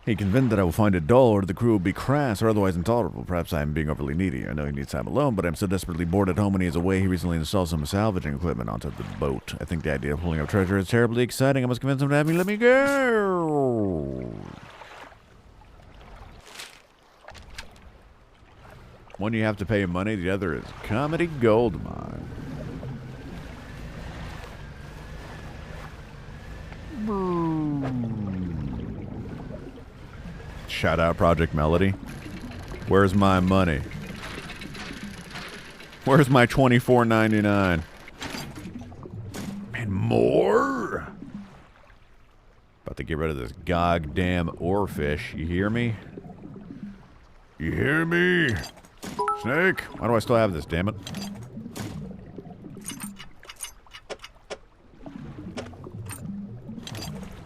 S1: He convinced that I will find it dull or the crew will be crass or otherwise intolerable. Perhaps I am being overly needy. I know he needs time alone, but I'm so desperately bored at home when he is away. He recently installed some salvaging equipment onto the boat. I think the idea of pulling up treasure is terribly exciting. I must convince him to have me let me go. One you have to pay money, the other is comedy gold mine. Shout out Project Melody. Where's my money? Where's my $24.99? And more? About to get rid of this goddamn oarfish. You hear me? You hear me? Snake? Why do I still have this, damn it?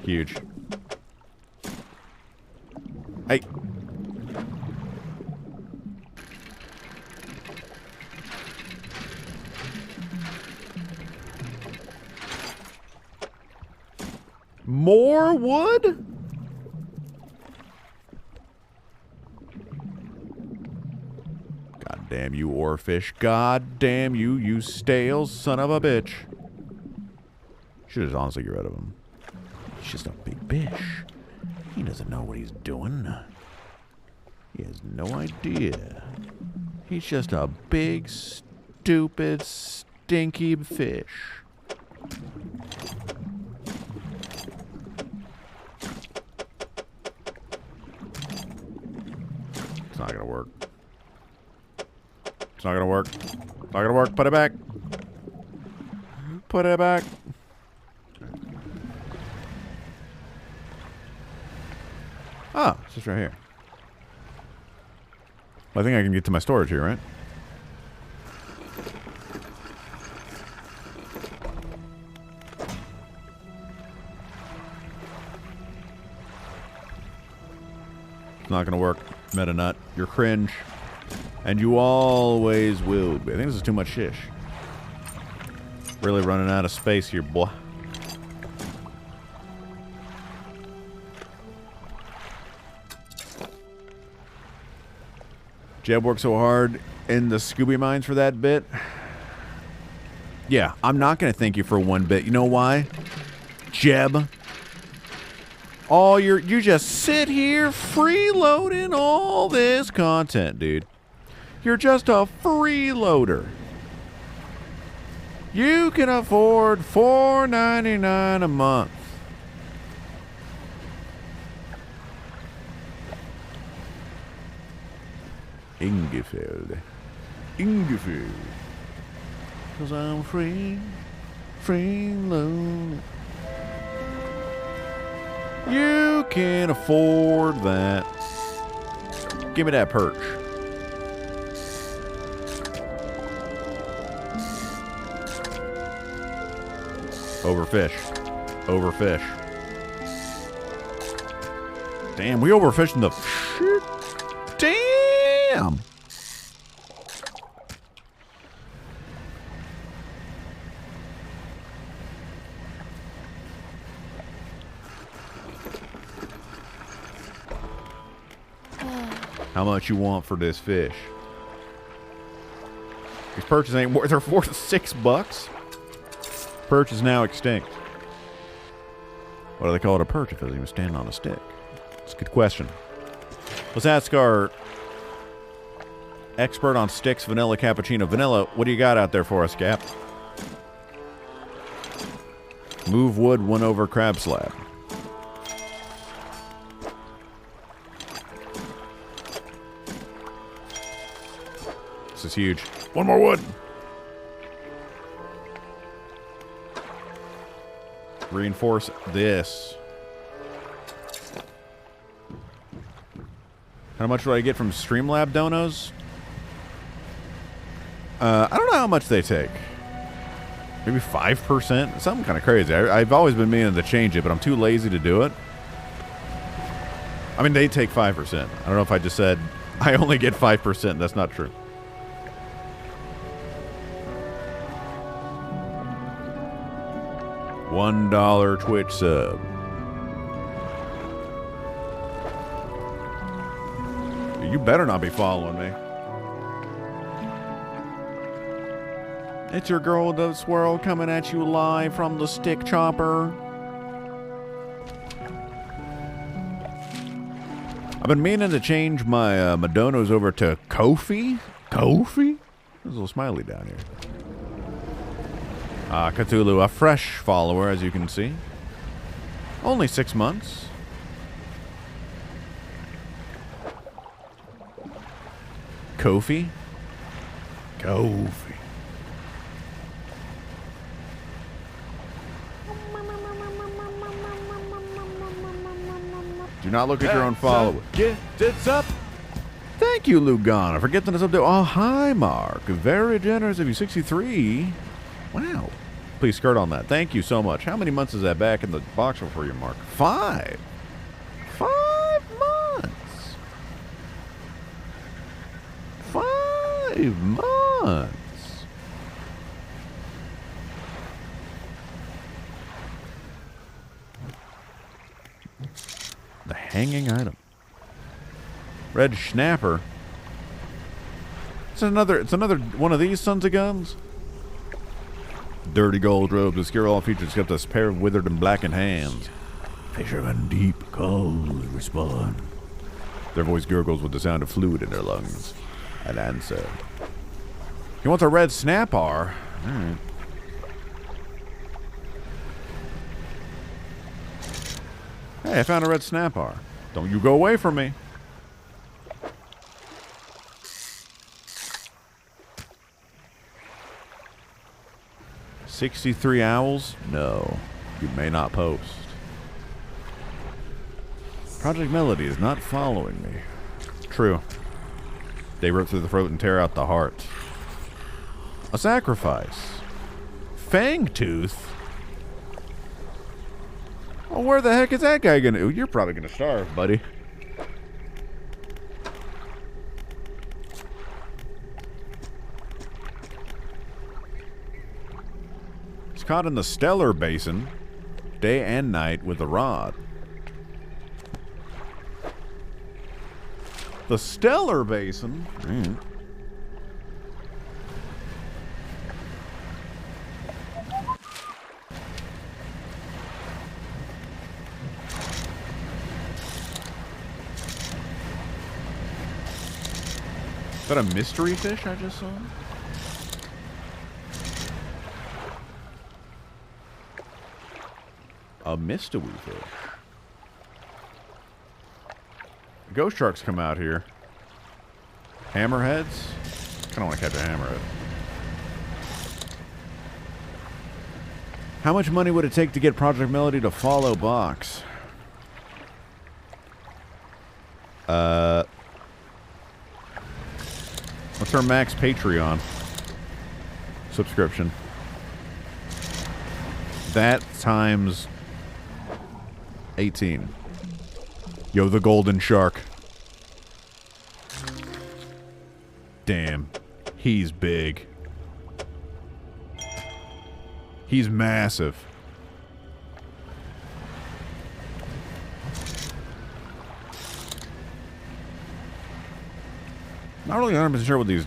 S1: Huge. Hey. More wood? God damn you, oarfish. God damn you, you stale son of a bitch. Should just honestly get rid of him. He's just a big fish. He doesn't know what he's doing. He has no idea. He's just a big, stupid, stinky fish. It's not gonna work. It's not gonna work. It's not gonna work. Put it back. Put it back. Ah, it's just right here. Well, I think I can get to my storage here, right? It's not gonna work, Meta Nut. You're cringe. And you always will be. I think this is too much shish. Really running out of space here, boy. Jeb worked so hard in the Scooby mines for that bit. Yeah, I'm not going to thank you for one bit. You know why? Jeb. You just sit here freeloading all this content, dude. You're just a freeloader. You can afford $4.99 a month. Ingefeld. Ingefeld. 'Cause I'm free. Freeload. You can afford that. Give me that perch. Overfish. Overfish. Damn, we overfishing the shit. Damn. How much you want for this fish? These perches ain't worth, they're worth $6. Perch is now extinct. What do they call it a perch if it doesn't even stand on a stick? It's a good question. Let's ask our expert on sticks, vanilla cappuccino. Vanilla, what do you got out there for us, Cap? Move wood, 1 over crab slab. This is huge. 1 more wood. Reinforce this. How much do I get from Streamlab donos? I don't know how much they take. Maybe 5%? Something kind of crazy. I've always been meaning to change it, but I'm too lazy to do it. I mean, they take 5%. I don't know if I just said I only get 5%. That's not true. $1 Twitch sub. You better not be following me. It's your girl with the swirl coming at you live from the stick chopper. I've been meaning to change my Madonos over to Ko-fi.
S2: Kofi?
S1: There's a little smiley down here. Cthulhu, a fresh follower, as you can see. Only 6 months. Kofi.
S2: Kofi.
S1: Do not look at your own follower.
S3: It's up.
S1: Thank you, Lugana, for getting us up to... Oh, hi, Mark. Very generous of you. 63. Wow. Please skirt on that. Thank you so much. How many months is that back in the box for you, Mark? 5. 5 months. 5 months. The hanging item. Red Snapper. It's another one of these sons of guns. Dirty gold robes, obscure all features except a pair of withered and blackened hands. Fishermen deep, cold, respond. Their voice gurgles with the sound of fluid in their lungs. An answer. He wants a red Snapper. Alright. Hey, I found a red Snapper. Don't you go away from me. $63 owls? No. You may not post. Project Melody is not following me. True. They rip through the throat and tear out the heart. A sacrifice. Fangtooth? Well, where the heck is that guy gonna... Ooh, you're probably gonna starve, buddy. He's caught in the Stellar Basin, day and night with a rod. The Stellar Basin? Mm. Is that a mystery fish I just saw? A mystery fish. Ghost sharks come out here. Hammerheads? Kind of want to catch a hammerhead. How much money would it take to get Project Melody to follow Box? What's our max Patreon subscription? That times 18. Yo, the golden shark. Damn. He's big. He's massive. Not really 100% sure what these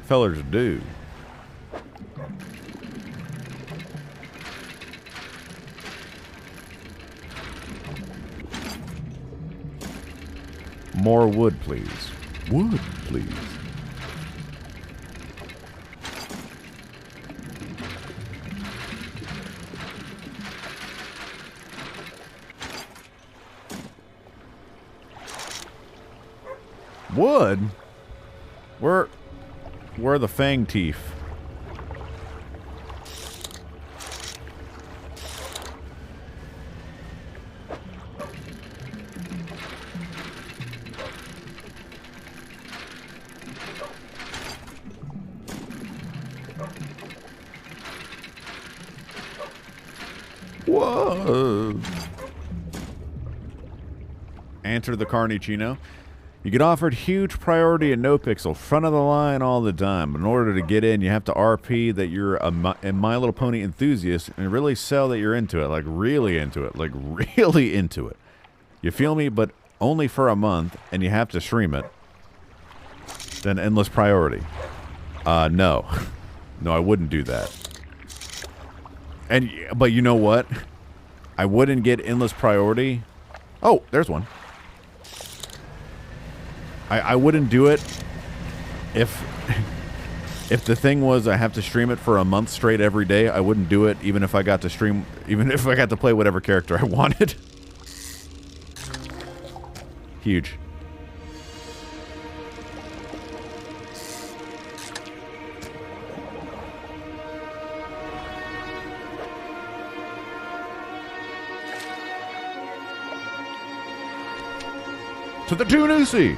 S1: fellers do. More wood, please. Wood, please. Wood? Where are the fang teeth? Whoa. Enter the Carnicino. You get offered huge priority in NoPixel, front of the line all the time. But in order to get in, you have to RP that you're a My Little Pony enthusiast and really sell that you're into it, like really into it, like really into it. You feel me? But only for a month, and you have to stream it. Then endless priority. No. No, I wouldn't do that. But you know what? I wouldn't get endless priority. Oh, there's one. I wouldn't do it If if the thing was I have to stream it for a month straight every day, I wouldn't do it even if I got to stream, even if I got to play whatever character I wanted. Huge. To the Tunisi!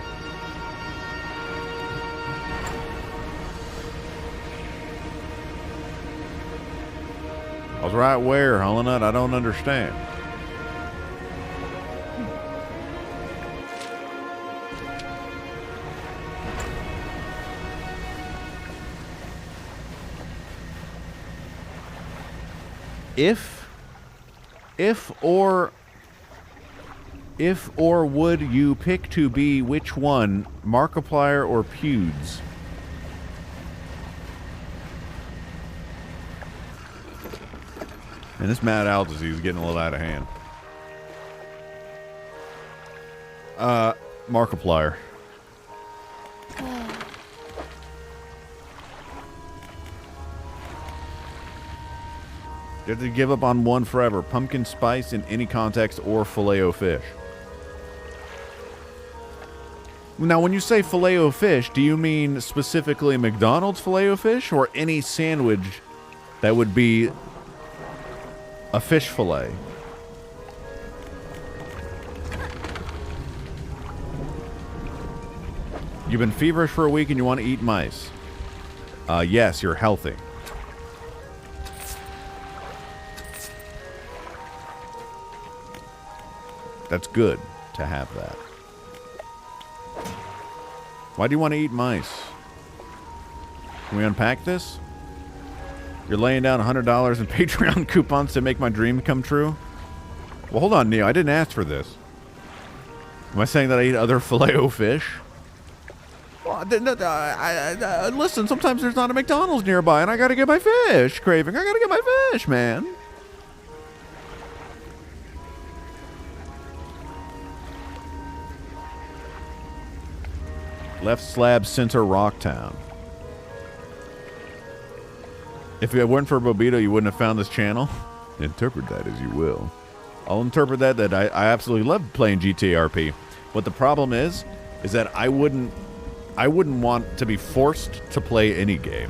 S1: I was right where, Hollanut? I don't understand. If or would you pick to be which one, Markiplier or Pewds? And this mad owl disease is getting a little out of hand. Markiplier. You have to give up on one forever. Pumpkin spice in any context or Filet-O-Fish. Now, when you say Filet-O-Fish, do you mean specifically McDonald's Filet-O-Fish or any sandwich that would be a fish fillet? You've been feverish for a week and you want to eat mice. Yes, you're healthy. That's good to have that. Why do you want to eat mice? Can we unpack this? You're laying down $100 in Patreon coupons to make my dream come true? Well, hold on, Neo. I didn't ask for this. Am I saying that I eat other Filet-O-Fish? Well, listen, sometimes there's not a McDonald's nearby, and I gotta get my fish craving. I gotta get my fish, man. Left slab center Rocktown. If it weren't for Bobito, you wouldn't have found this channel. Interpret that as you will. I'll interpret that I absolutely love playing GTA RP. But the problem is that I wouldn't want to be forced to play any game.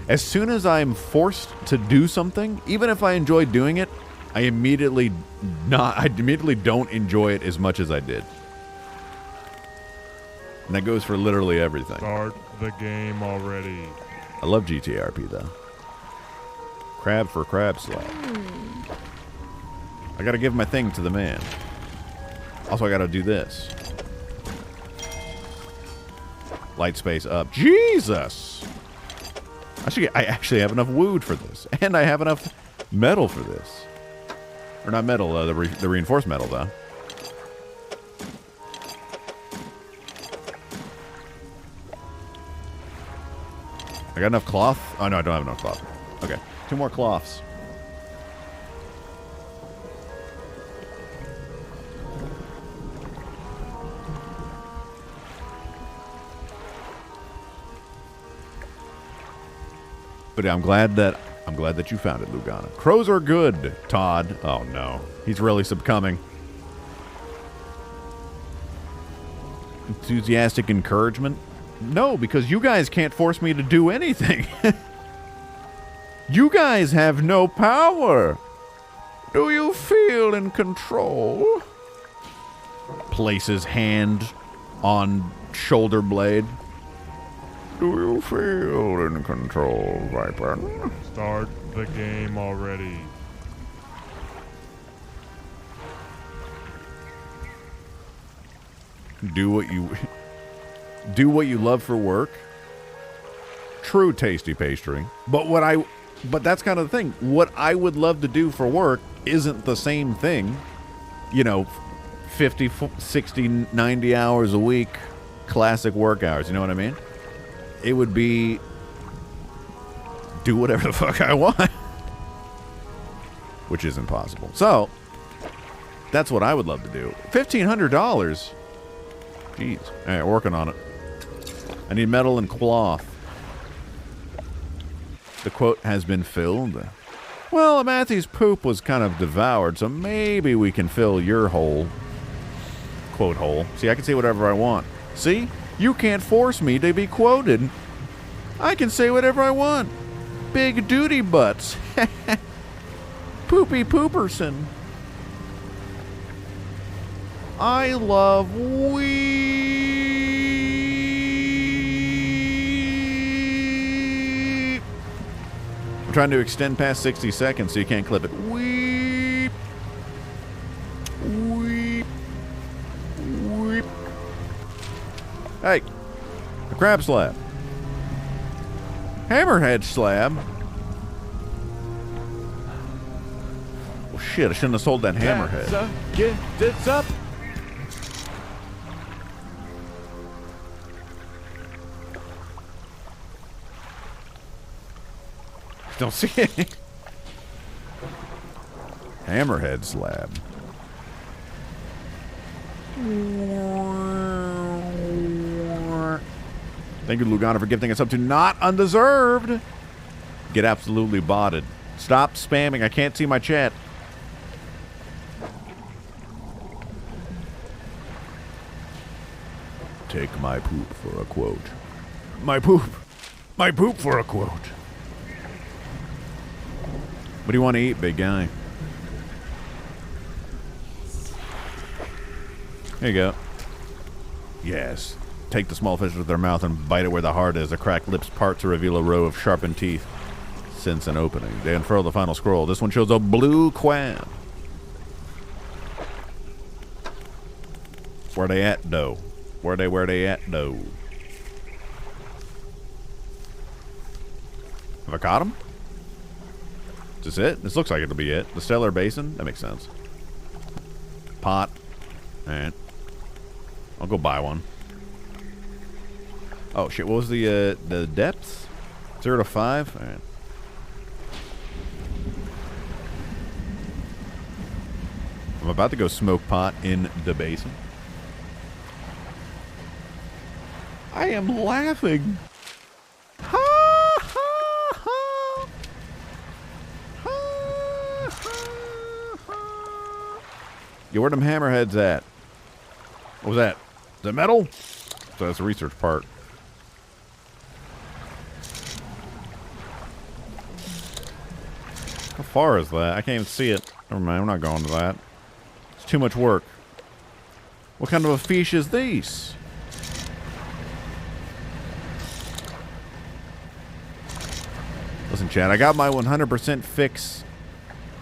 S1: As soon as I'm forced to do something, even if I enjoy doing it, I immediately don't enjoy it as much as I did. And that goes for literally everything.
S4: Start the game already.
S1: I love GTA RP though. Crab for crab slab. I gotta give my thing to the man. Also, I gotta do this. Light space up. Jesus! I actually have enough wood for this. And I have enough metal for this. Or not metal, the reinforced metal though. I got enough cloth? Oh, no, I don't have enough cloth. Okay. 2 more cloths. But I'm glad that you found it, Lugana. Crows are good, Todd. Oh, no. He's really succumbing. Enthusiastic encouragement? No, because you guys can't force me to do anything. You guys have no power. Do you feel in control? Places hand on shoulder blade. Do you feel in control, Viper?
S4: Start the game already.
S1: Do what you love for work. True tasty pastry. But that's kind of the thing. What I would love to do for work isn't the same thing. You know, 50, 60, 90 hours a week, classic work hours. You know what I mean? It would be do whatever the fuck I want. Which is impossible. So, that's what I would love to do. $1,500? Jeez. All right, working on it. I need metal and cloth. The quote has been filled. Well, Matthew's poop was kind of devoured, so maybe we can fill your hole. Quote hole. See, I can say whatever I want. See? You can't force me to be quoted. I can say whatever I want. Big duty butts. Poopy Pooperson. I love weep. I'm trying to extend past 60 seconds so you can't clip it. Weep. Weep. Weep. Hey. The crab slab. Hammerhead slab. Well, shit, I shouldn't have sold that hammerhead.
S3: It's up.
S1: Don't see it. Hammerhead slab. Thank you, Lugana, for gifting us up to not undeserved. Get absolutely botted. Stop spamming. I can't see my chat. Take my poop for a quote. My poop. My poop for a quote. What do you want to eat, big guy? There you go. Yes. Take the small fish with their mouth and bite it where the heart is. The cracked lips part to reveal a row of sharpened teeth. Sense an opening. They unfurl the final scroll. This one shows a blue crab. Where they at, though? Where they at, though? Have I caught him? Is this it? This looks like it'll be it. The Stellar Basin? That makes sense. Pot. Alright. I'll go buy one. Oh shit, what was the depth? 0 to 5? Alright. I'm about to go smoke pot in the basin. I am laughing. Ha ha ha. Ha ha ha. Yo, where them hammerheads at? What was that? Is that metal? So that's the research part. How far is that? I can't even see it. Never mind, I'm not going to that. It's too much work. What kind of a fish is this? Listen, Chad, I got my 100% fix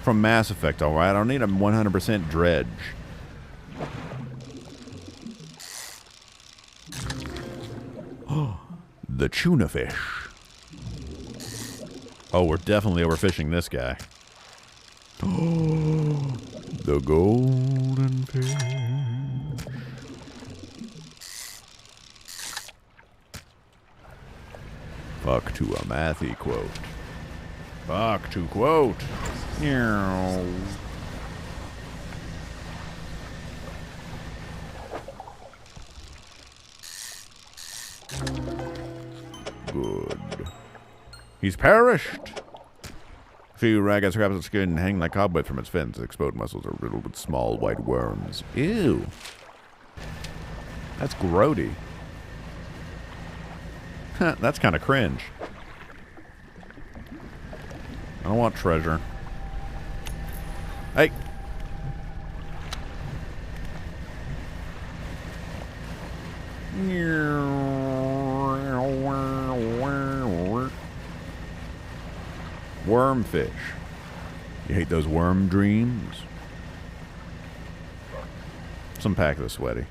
S1: from Mass Effect, alright? I don't need a 100% dredge. The tuna fish. Oh, we're definitely overfishing this guy. The golden fish. Fuck to a Matthew quote. Fuck to quote. Good. He's perished. A few ragged scraps of skin hang like cobwebs from its fins. Its exposed muscles are riddled with small white worms. Ew. That's grody. That's kind of cringe. I don't want treasure. Hey. Wormfish. You hate those worm dreams? Some pack this sweaty.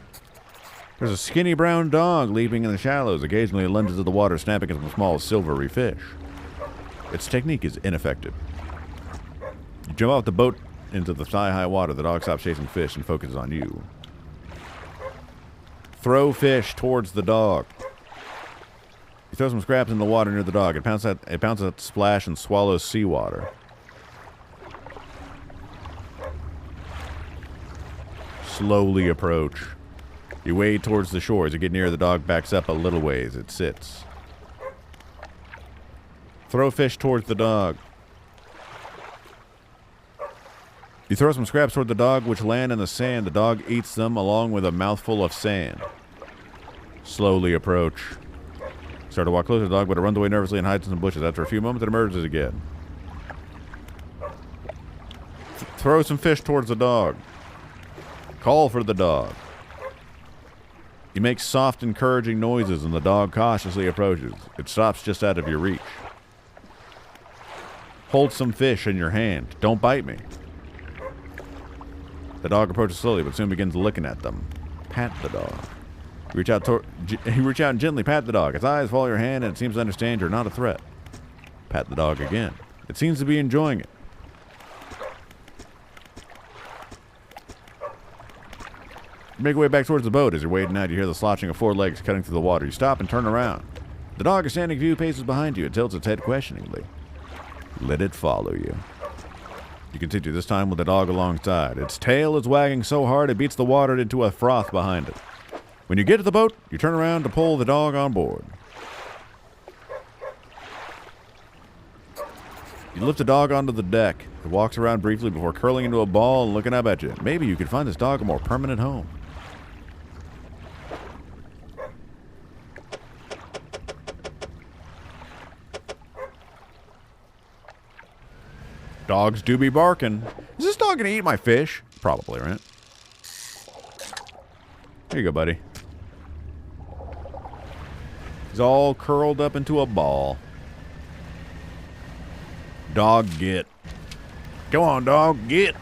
S1: There's a skinny brown dog leaping in the shallows. Occasionally it lunges at the water, snapping at some small silvery fish. Its technique is ineffective. You jump off the boat into the thigh-high water. The dog stops chasing fish and focuses on you. Throw fish towards the dog. You throw some scraps in the water near the dog. It pounces at the splash and swallows seawater. Slowly approach. You wade towards the shore. As you get near, the dog backs up a little ways. It sits. Throw fish towards the dog. You throw some scraps toward the dog, which land in the sand. The dog eats them along with a mouthful of sand. Slowly approach. Start to walk closer to the dog, but it runs away nervously and hides in some bushes. After a few moments, it emerges again. Throw some fish towards the dog. Call for the dog. You make soft, encouraging noises, and the dog cautiously approaches. It stops just out of your reach. Hold some fish in your hand. Don't bite me. The dog approaches slowly, but soon begins looking at them. Pat the dog. You reach out and gently pat the dog. Its eyes follow your hand, and it seems to understand you're not a threat. Pat the dog again. It seems to be enjoying it. You make your way back towards the boat. As you're wading out, you hear the sloshing of 4 legs cutting through the water. You stop and turn around. The dog is standing a few paces behind you. It tilts its head questioningly. Let it follow you. You continue, this time with the dog alongside. Its tail is wagging so hard it beats the water into a froth behind it. When you get to the boat, you turn around to pull the dog on board. You lift the dog onto the deck. It walks around briefly before curling into a ball and looking up at you. Maybe you could find this dog a more permanent home. Dogs do be barking. Is this dog gonna eat my fish? Probably, right? Here you go, buddy. He's all curled up into a ball. Dog, get. Go on, dog, get.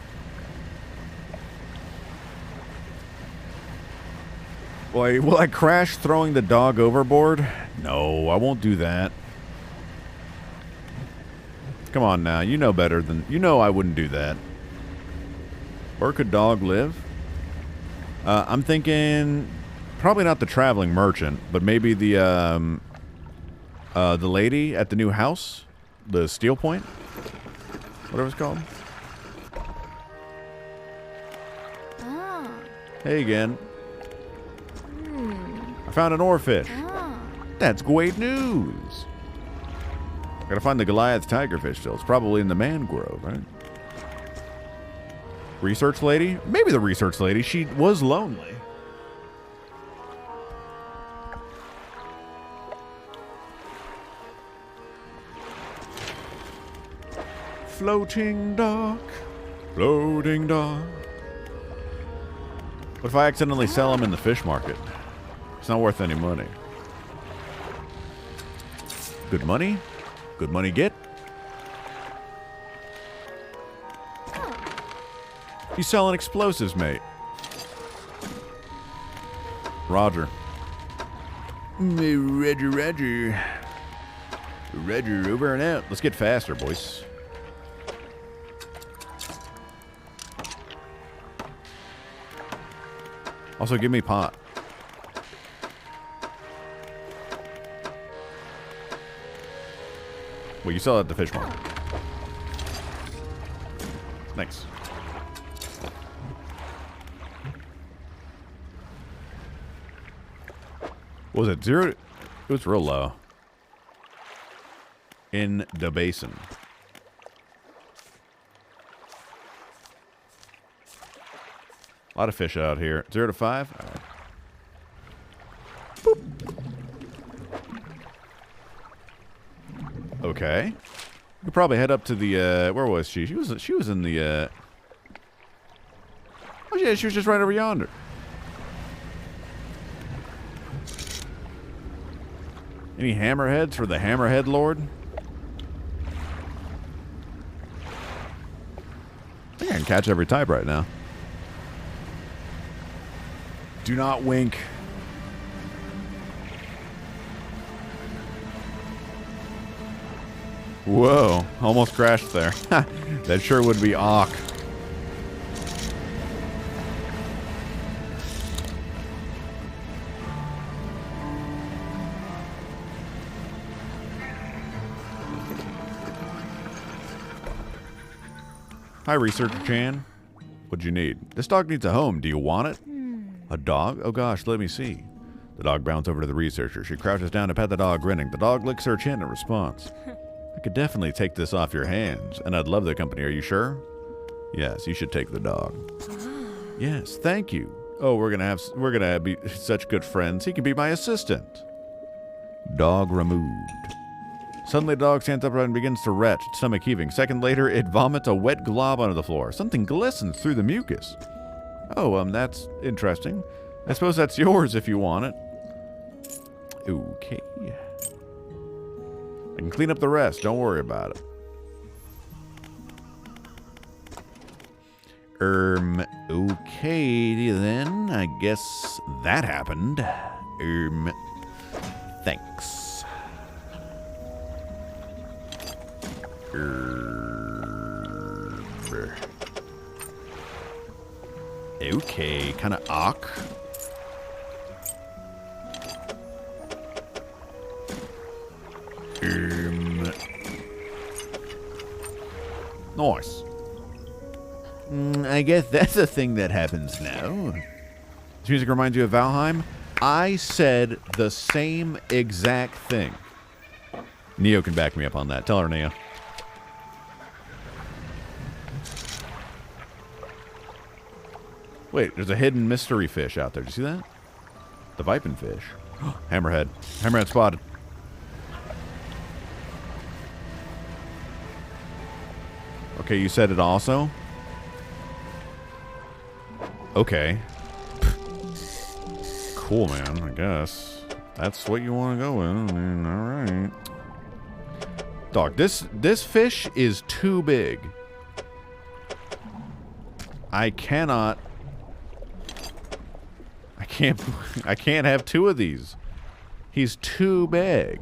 S1: Boy, will I crash throwing the dog overboard? No, I won't do that. Come on now, you know better than... You know I wouldn't do that. Where could dog live? I'm thinking... Probably not the traveling merchant, but maybe the lady at the new house? The Steel Point? Whatever it's called.
S5: Ah.
S1: Hey again. I found an oarfish.
S5: Ah.
S1: That's great news. Gotta find the Goliath tigerfish still. It's probably in the mangrove, right? Research lady? Maybe the research lady. She was lonely. Floating dock. Floating dock. What if I accidentally sell them in the fish market? It's not worth any money. Good money? Good money get? He's selling explosives, mate. Roger. Roger, Roger. Roger, over and out. Let's get faster, boys. Also, give me pot. Well, you sell it at the fish market. Thanks. What was it? 0? It was real low. In the basin. A lot of fish out here. 0 to 5? All right. Boop. Okay. We could probably head up to the, where was she? She was in the, oh yeah, she was just right over yonder. Any hammerheads for the hammerhead lord? I think I can catch every type right now. Do not wink. Whoa, almost crashed there. That sure would be awk. Hi, Researcher Chan. What'd you need? This dog needs a home. Do you want it? A dog? Oh gosh, let me see. The dog bounds over to the researcher. She crouches down to pet the dog, grinning. The dog licks her chin in response. I could definitely take this off your hands, and I'd love the company. Are you sure? Yes, you should take the dog. Yes, thank you. Oh, we're gonna be such good friends. He can be my assistant. Dog removed. Suddenly, the dog stands upright and begins to retch, stomach heaving. Second later, it vomits a wet glob onto the floor. Something glistens through the mucus. Oh, that's interesting. I suppose that's yours if you want it. Okay. I can clean up the rest. Don't worry about it. Okay then. I guess that happened. Thanks. Okay, kind of awk. Nice. I guess that's a thing that happens now. This music reminds you of Valheim? I said the same exact thing. Neo can back me up on that. Tell her, Neo. Wait, there's a hidden mystery fish out there. Did you see that? The Vipin fish. Hammerhead. Hammerhead spotted. Okay, you said it also? Okay. Cool, man, I guess. That's what you want to go with. I mean, alright. Dog, this fish is too big. I can't have two of these. He's too big.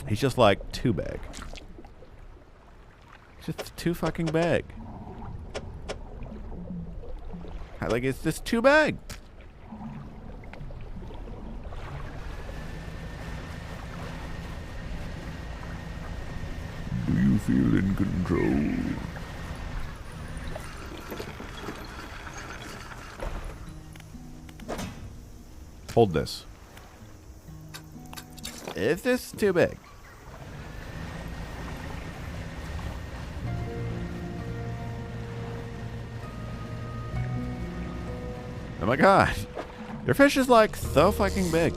S1: He's just like too big. Just too fucking big. Like, it's just too big. Do you feel in control? Hold this. Is this too big? Oh my god. Your fish is like so fucking big.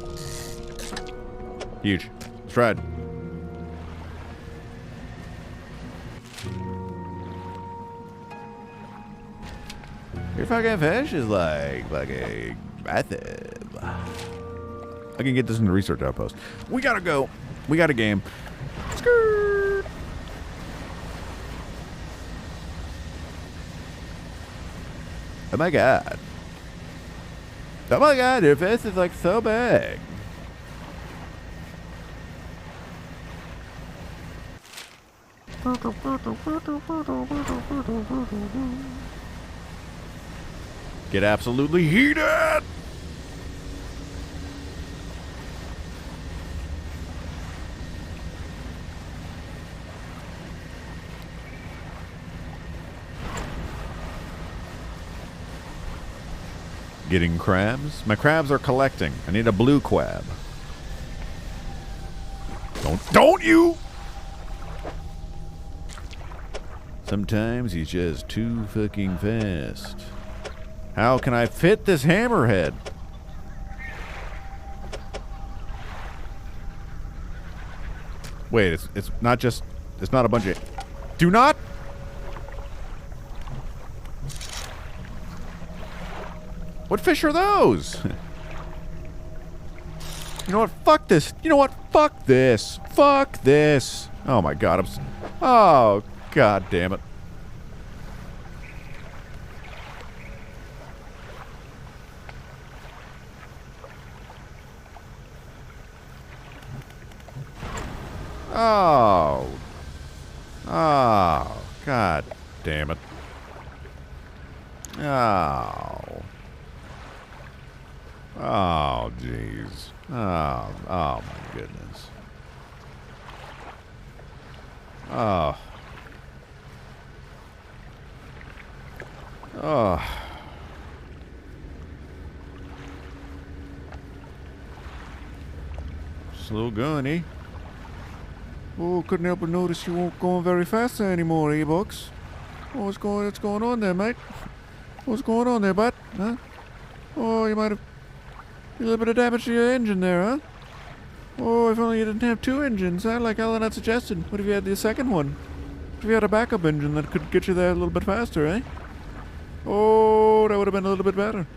S1: Huge. Shred. Your fucking fish is like fucking massive. I can get this in the research outpost. We gotta go. We got a game. Skirt. Oh my god. Oh my god, your fish is like so big. Get absolutely heated! Getting crabs? My crabs are collecting. I need a blue crab. Don't you! Sometimes he's just too fucking fast. How can I fit this hammerhead? Wait, it's not just, it's not a bunch of, do not. What fish are those? You know what? Fuck this. You know what? Fuck this. Fuck this. Oh my god. Oh god damn it. Oh. Oh. God damn it. Oh. Oh, jeez. Oh. Oh, my goodness. Oh. Oh. Slow gun, eh? Oh, couldn't help but notice you weren't going very fast there anymore, eh, Bucks? Oh, what's going on there, mate? What's going on there, bud? Huh? Oh, you might have a little bit of damage to your engine there, huh? Oh, if only you didn't have two engines, huh? Like Alan had suggested. What if you had the second one? What if you had a backup engine that could get you there a little bit faster, eh? Oh, that would have been a little bit better.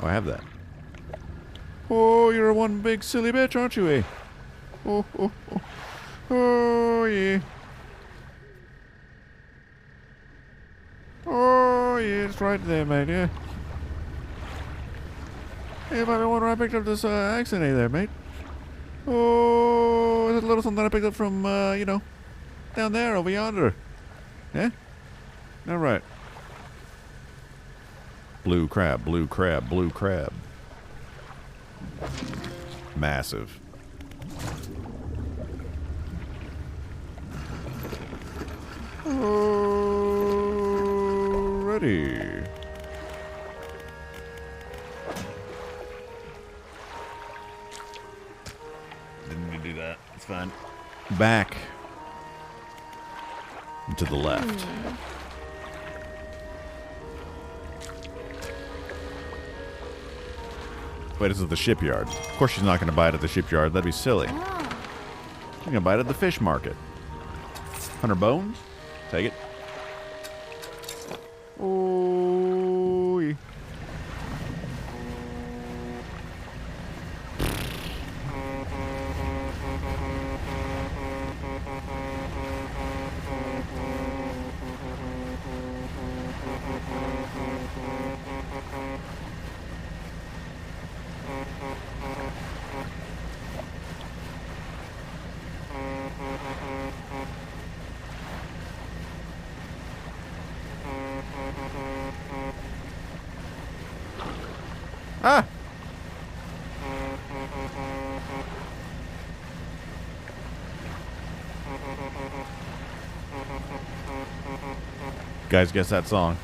S1: Oh, I have that. Oh, you're one big silly bitch, aren't you, eh? Oh, oh, oh. Oh, yeah. Oh, yeah, it's right there, mate, yeah. Hey, might be wondering I picked up this accident there, mate. Oh, it's a little something I picked up from, you know, down there, over yonder. Yeah? All right. Blue crab, blue crab, blue crab. Massive. Alrighty. Didn't need to do that. It's fine. Back. And to the left. Wait, this is the shipyard. Of course she's not going to buy it at the shipyard. That'd be silly.
S5: Oh.
S1: She's going to buy it at the fish market. 100 bones? Take it. Oh, yeah. Ah! Guys, guess that song.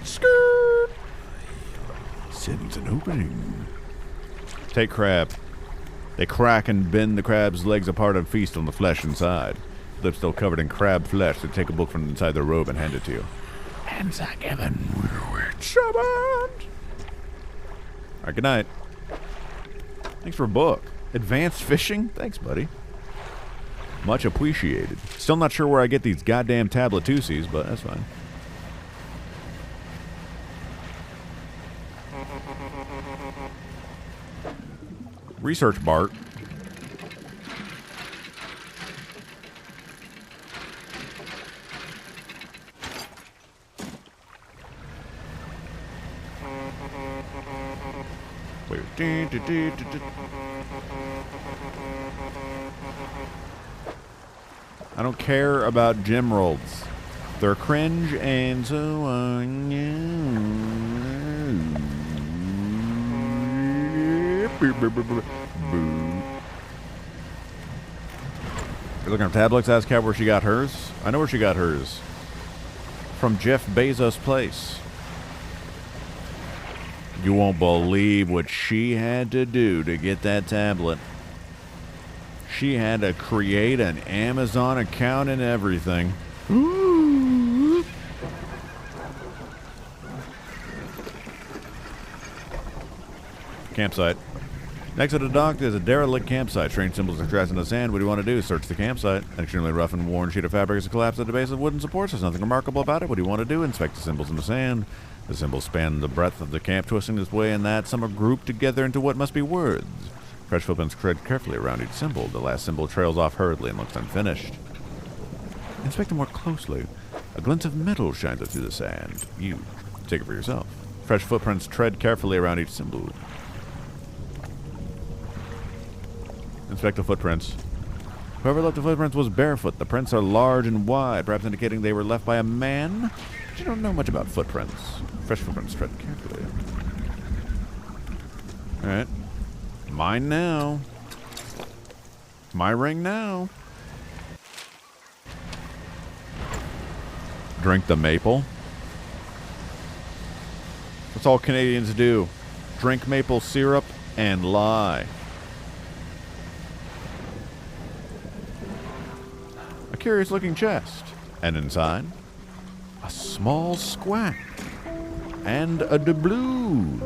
S1: Skirt! Sends an opening. Take crab. They crack and bend the crab's legs apart and feast on the flesh inside. Lips still covered in crab flesh. They take a book from inside their robe and hand it to you. Hands are given. We're summoned. Alright, good night. Thanks for a book. Advanced fishing? Thanks, buddy. Much appreciated. Still not sure where I get these goddamn tablatusies, but that's fine. Research Bart. Wait. I don't care about gym rolls. They're cringe and so on. You're looking at tablets? Ask Kat where she got hers. I know where she got hers. From Jeff Bezos' place. You won't believe what she had to do to get that tablet. She had to create an Amazon account and everything. Campsite. Next to the dock, there's a derelict campsite. Strange symbols are traced in the sand. What do you want to do? Search the campsite. An extremely rough and worn sheet of fabric has collapsed at the base of wooden supports. There's nothing remarkable about it. What do you want to do? Inspect the symbols in the sand. The symbols span the breadth of the camp, twisting this way and that. Some are grouped together into what must be words. Fresh footprints tread carefully around each symbol. The last symbol trails off hurriedly and looks unfinished. Inspect it more closely. A glint of metal shines up through the sand. You take it for yourself. Fresh footprints tread carefully around each symbol. Inspect the footprints. Whoever left the footprints was barefoot. The prints are large and wide, perhaps indicating they were left by a man. But you don't know much about footprints. Fresh footprints tread carefully. Alright. Mine now. My ring now. Drink the maple. That's all Canadians do. Drink maple syrup and lie. A curious looking chest. And inside, a small squack. And a doubloon.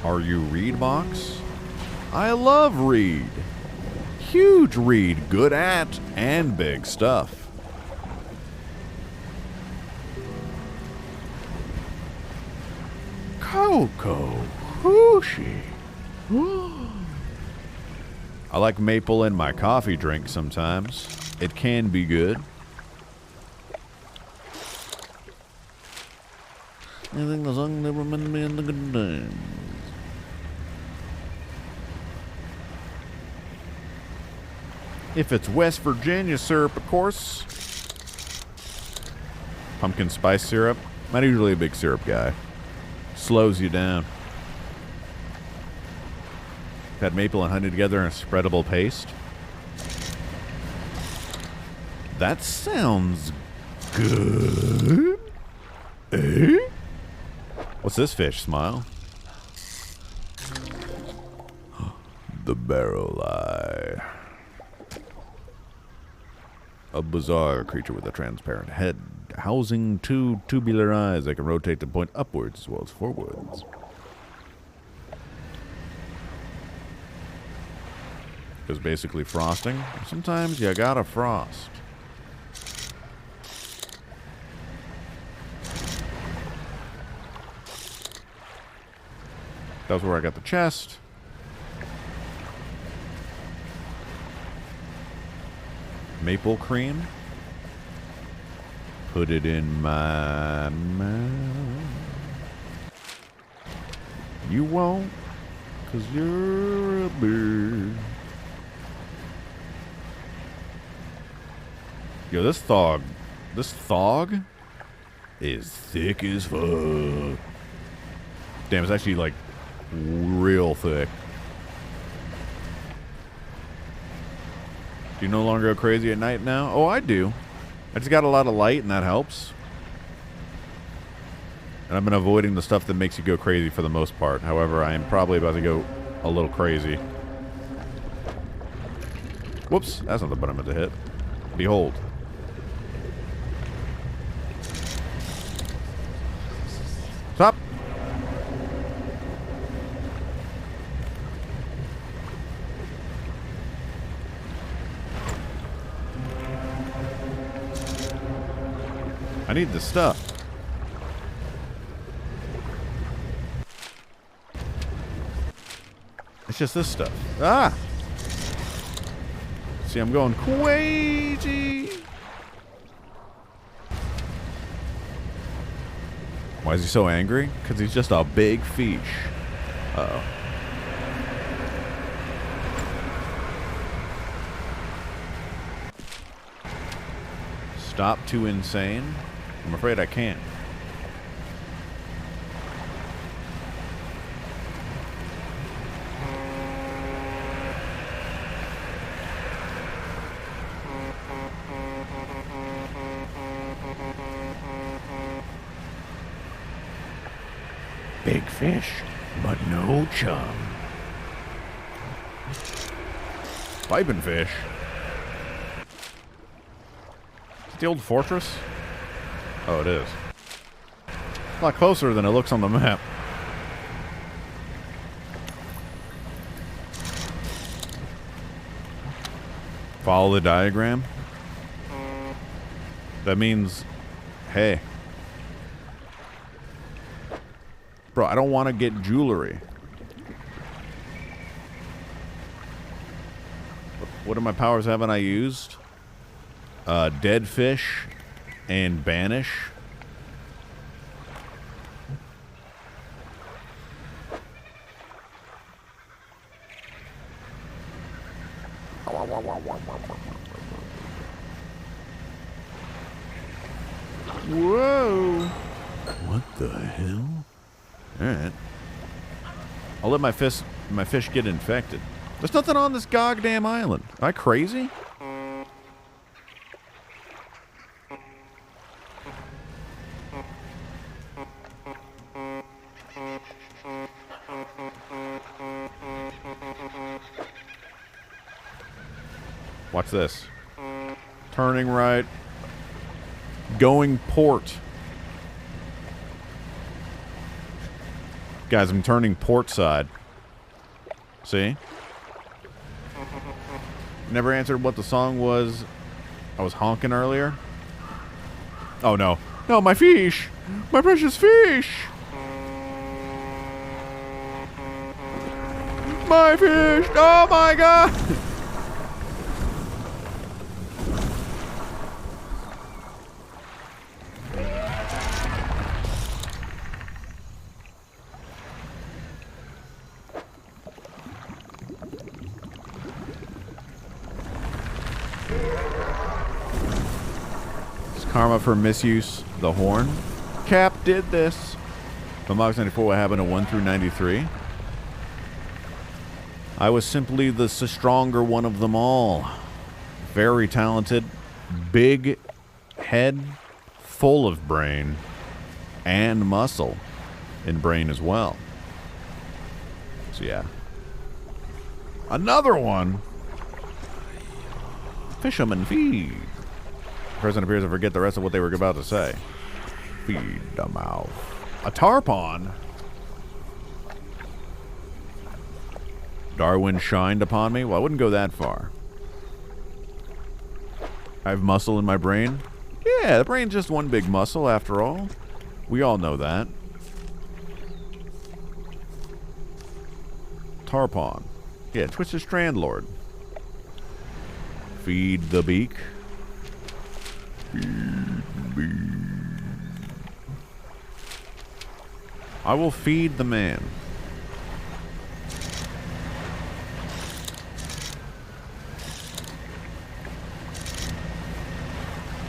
S1: Are you Reed box? I love Reed. Huge Reed, good at and big stuff. Cocoa Hoochie. I like maple in my coffee drink sometimes. It can be good. I think the song never meant me in the good times. If it's West Virginia syrup, of course. Pumpkin spice syrup. Not usually a big syrup guy. Slows you down. Got maple and honey together in a spreadable paste. That sounds good. Eh? What's this fish, Smile? The barrel eye. A bizarre creature with a transparent head, housing two tubular eyes that can rotate to point upwards as well as forwards. It's basically frosting. Sometimes you gotta frost. That's where I got the chest. Maple cream. Put it in my mouth. You won't, 'cause you're a bird. Yo, this thog is thick as fuck. Damn, it's actually like real thick. Do you no longer go crazy at night now? Oh, I do. I just got a lot of light and that helps. And I've been avoiding the stuff that makes you go crazy for the most part. However, I am probably about to go a little crazy. Whoops, that's not the button I meant to hit. Behold. Stop. I need the stuff. It's just this stuff. Ah! See, I'm going crazy. Why is he so angry? Because he's just a big fish. Uh-oh. Stop too insane? I'm afraid I can't.
S2: Big fish, but no chum.
S1: Piping fish. Is it the old fortress? Oh, it is. A lot closer than it looks on the map. Follow the diagram. That means, hey. Bro, I don't want to get jewelry. What of my powers haven't I used? Dead fish and banish. Whoa!
S2: What the hell?
S1: Alright. I'll let my fish get infected. There's nothing on this goddamn island. Am I crazy? Watch this. Turning right. Going port. Guys, I'm turning port side. See? Never answered what the song was. I was honking earlier. Oh, no. No, my fish! My precious fish! My fish! Oh, my God! Karma for misuse. The horn. Cap did this. From Box 94, what happened to 1 through 93? I was simply the stronger one of them all. Very talented. Big head. Full of brain. And muscle. In brain as well. So yeah. Another one. Fisherman feed. Person appears to forget the rest of what they were about to say. Feed the mouth. A tarpon? Darwin shined upon me? Well, I wouldn't go that far. I have muscle in my brain? Yeah, the brain's just one big muscle after all. We all know that. Tarpon. Yeah, Twisted Strandlord. Feed the beak. I will feed the man.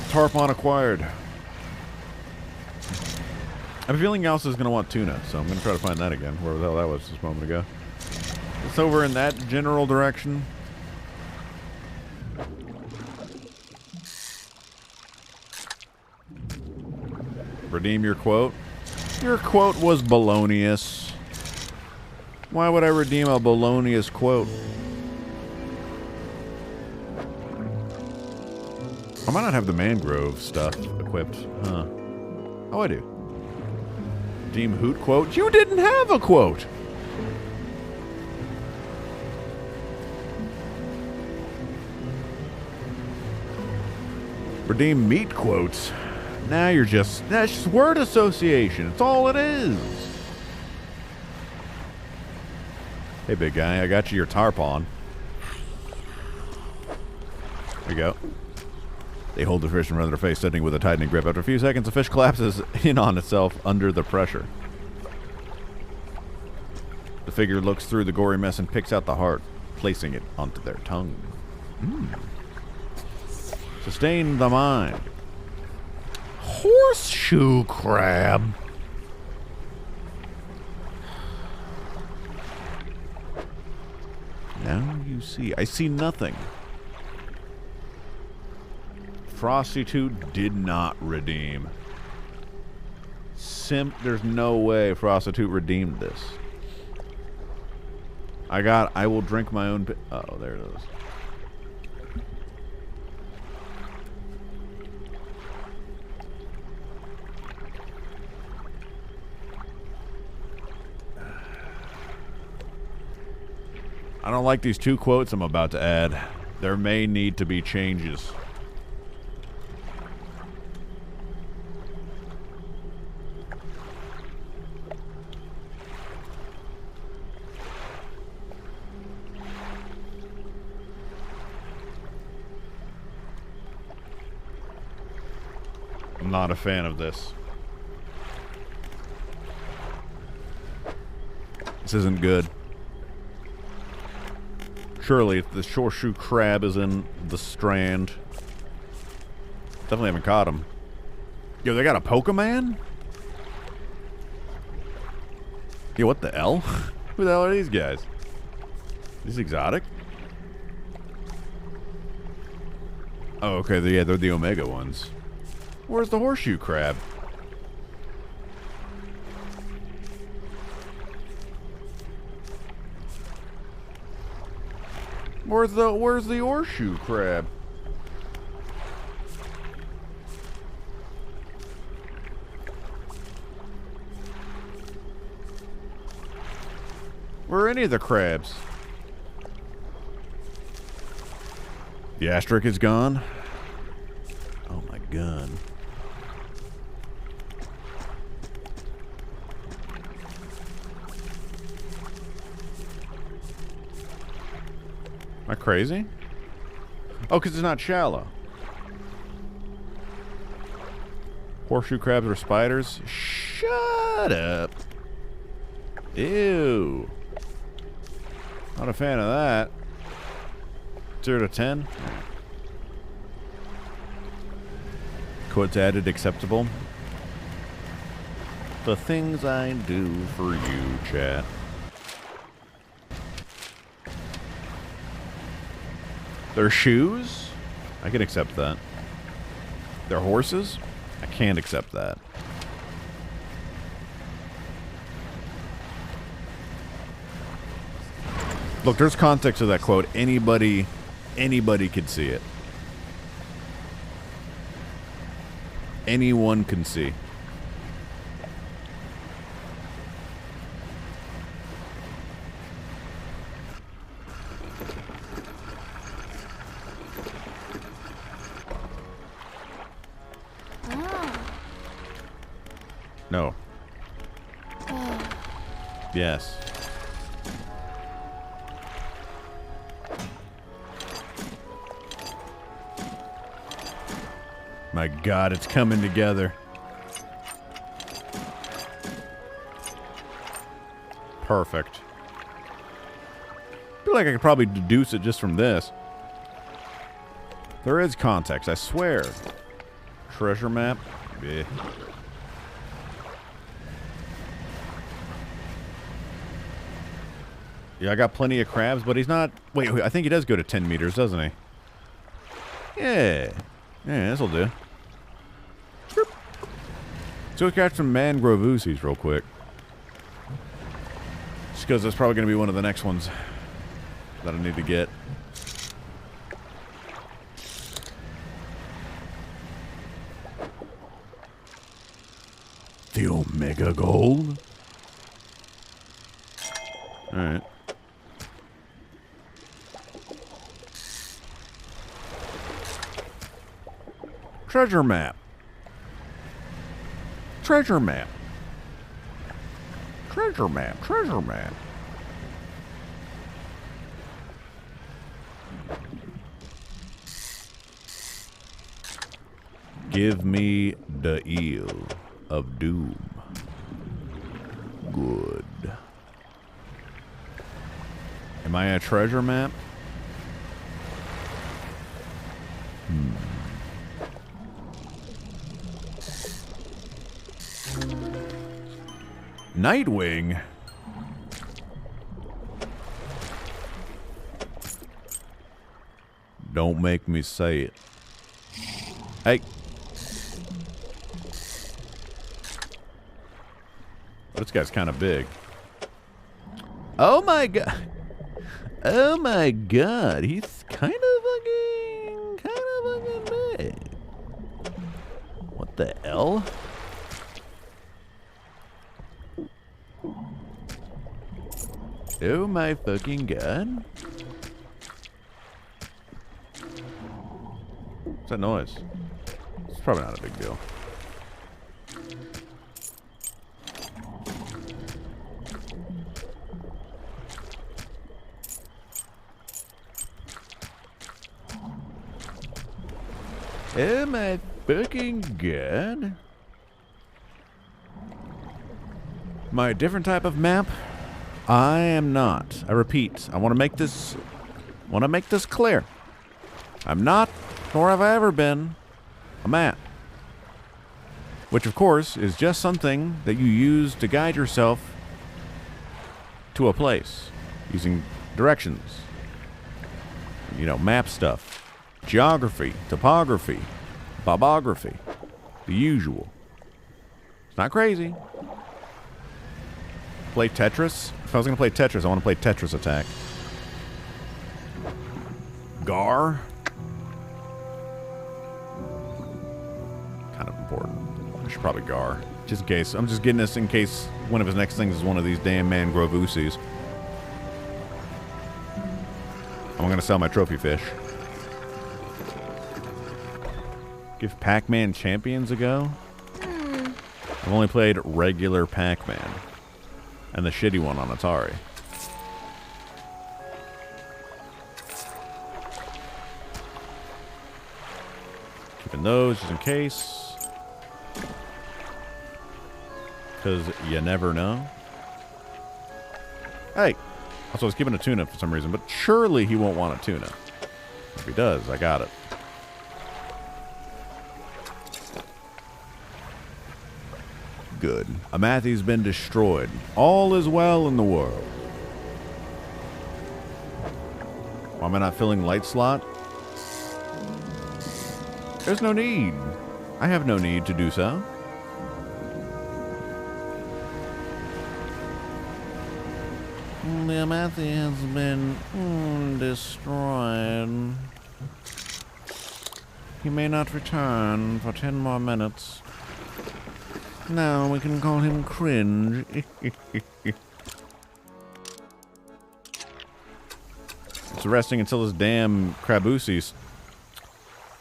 S1: Tarpon acquired. I have a feeling Alice is going to want tuna, so I'm going to try to find that again, wherever the hell that was just a moment ago. It's over in that general direction. Redeem your quote. Your quote was balonious. Why would I redeem a balonious quote? I might not have the mangrove stuff equipped. Huh. Oh, I do. Redeem hoot quote. You didn't have a quote! Redeem meat quotes. Now you're just... That's just word association. It's all it is. Hey, big guy. I got you your tarpon. There you go. They hold the fish in front of their face, sitting with a tightening grip. After a few seconds, the fish collapses in on itself under the pressure. The figure looks through the gory mess and picks out the heart, placing it onto their tongue. Sustain the mind. Horseshoe crab. Now you see. I see nothing. Prostitute did not redeem. There's no way Prostitute redeemed this. I will drink my own... Uh-oh, there it is. I don't like these two quotes I'm about to add. There may need to be changes. I'm not a fan of this. This isn't good. Surely, if the horseshoe crab is in the strand. Definitely haven't caught him. Yo, they got a Pokemon? Yo, what the hell? Who the hell are these guys? These exotic? Oh, okay, yeah, they're the Omega ones. Where's the horseshoe crab? Where's the horseshoe crab? Where are any of the crabs? The asterisk is gone. Oh my god. Am I crazy? Oh, because it's not shallow. Horseshoe crabs or spiders? Shut up. Ew. Not a fan of that. 0 to 10. Quotes added acceptable. The things I do for you, chat. Their shoes? I can accept that. Their horses? I can't accept that. Look, there's context to that quote. Anybody could see it. Anyone can see. No. Yes. My God, it's coming together. Perfect. I feel like I could probably deduce it just from this. There is context, I swear. Treasure map? Yeah. Yeah, I got plenty of crabs, but he's not... Wait, I think he does go to 10 meters, doesn't he? Yeah. Yeah, this'll do. Let's go catch some mangrove oozies real quick. Just because that's probably going to be one of the next ones that I need to get. The Omega Gold? Alright. Treasure map. Treasure map. Treasure map. Treasure map. Give me the eel of doom. Good. Am I a treasure map? Nightwing? Don't make me say it. Hey. This guy's kind of big. Oh my god. Oh my god. He's kind of fucking big. What the hell? Oh my fucking god. What's that noise? It's probably not a big deal. Oh my fucking god. Am I a different type of map? I am not. I repeat, I want to make this clear. I'm not, nor have I ever been, a map. Which, of course, is just something that you use to guide yourself to a place. Using directions. You know, map stuff. Geography, topography, bobography. The usual. It's not crazy. Play Tetris? If I was going to play Tetris, I want to play Tetris Attack. Gar. Kind of important. I should probably Gar. Just in case. I'm just getting this in case one of his next things is one of these damn mangrove oosies. I'm going to sell my trophy fish. Give Pac-Man Champions a go? I've only played regular Pac-Man. And the shitty one on Atari. Keeping those just in case. Because you never know. Hey! Also, I was keeping a tuna for some reason, but surely he won't want a tuna. If he does, I got it. Good. Amathi's been destroyed. All is well in the world. Why am I not filling light slot? There's no need. I have no need to do so. The Amathi has been destroyed. He may not return for 10 more minutes. Now we can call him Cringe. It's resting until his damn Craboosies.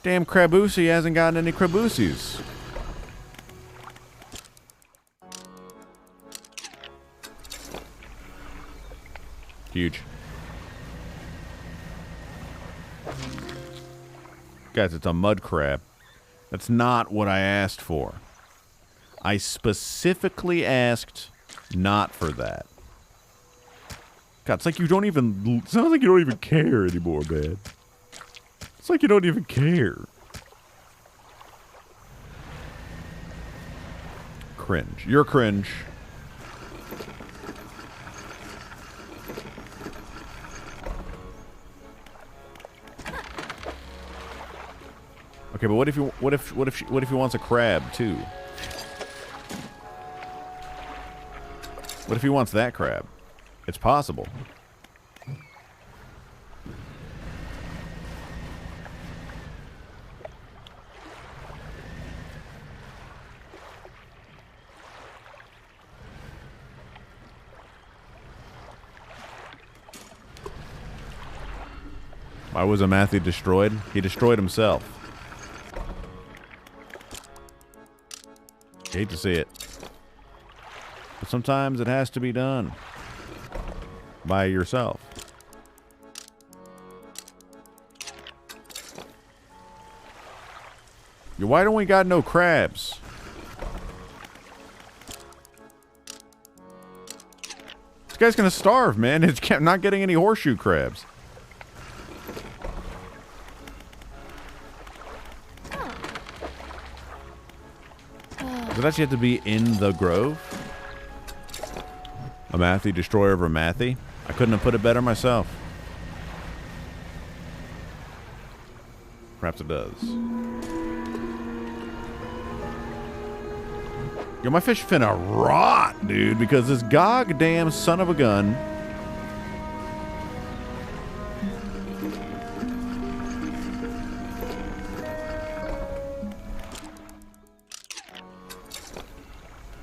S1: Damn Craboosie hasn't gotten any Craboosies. Huge. Guys, it's a mud crab. That's not what I asked for. I specifically asked not for that. God, it's like you don't even... Sounds like you don't even care anymore, man. It's like you don't even care. Cringe. You're cringe. Okay, but what if he wants a crab too? What if he wants that crab? It's possible. Why was Amathi destroyed? He destroyed himself. Hate to see it. But sometimes it has to be done. By yourself. Why don't we got no crabs? This guy's gonna starve, man. It's not getting any horseshoe crabs. Does it actually have to be in the grove? Amathi, destroyer of Amathi? I couldn't have put it better myself. Perhaps it does. Yo, my fish finna rot, dude, because this goddamn son of a gun.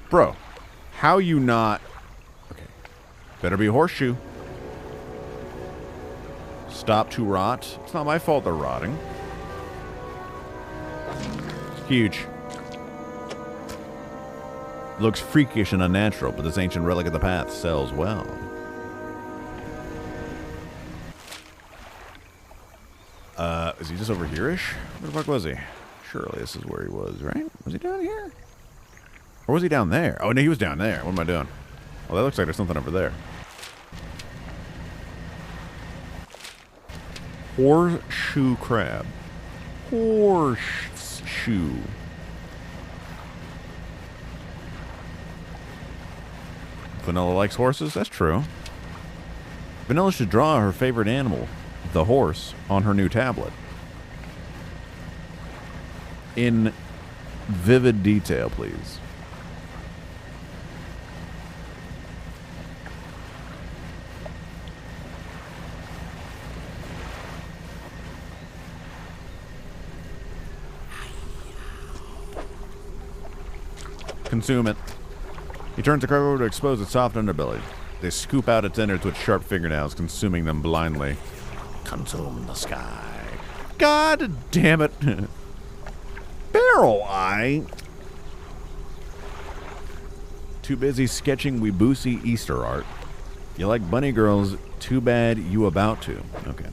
S1: Bro, how you not... Okay. Better be a horseshoe. Stop to rot. It's not my fault they're rotting. Huge. Looks freakish and unnatural, but this ancient relic of the path sells well. Is he just over here-ish? Where the fuck was he? Surely this is where he was, right? Was he down here? Or was he down there? Oh, no, he was down there. What am I doing? Well, that looks like there's something over there. Horseshoe crab. Horseshoe. Vanilla likes horses? That's true. Vanilla should draw her favorite animal, the horse, on her new tablet. In vivid detail, please. Consume it. He turns the cargo over to expose its soft underbelly. They scoop out its innards with sharp fingernails, consuming them blindly. Consume the sky. God damn it. Barrel Eye. Too busy sketching Weeboosie Easter art. You like bunny girls, too bad you about to. Okay.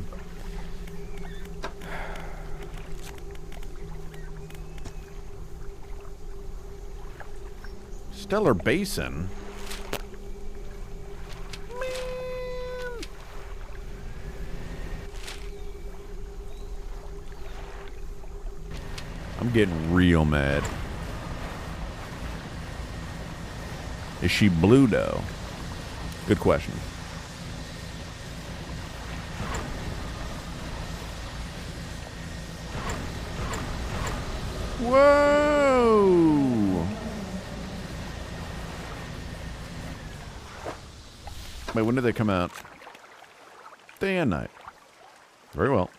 S1: Stellar Basin? Man. I'm getting real mad. Is she blue, though? Good question. Whoa! Wait, when did they come out? Day and night. Very well.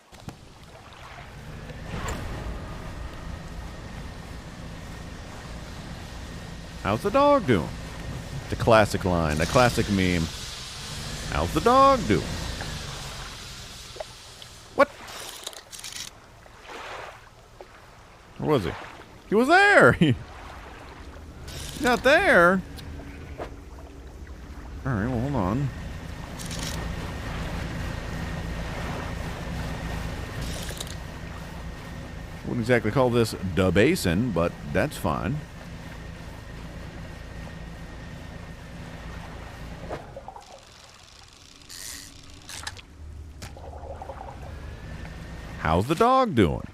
S1: How's the dog doing? The classic line, the classic meme. How's the dog doing? What? Where was he? He was there! He's not there! Alright, well, hold on. Wouldn't exactly call this the basin, but that's fine. How's the dog doing?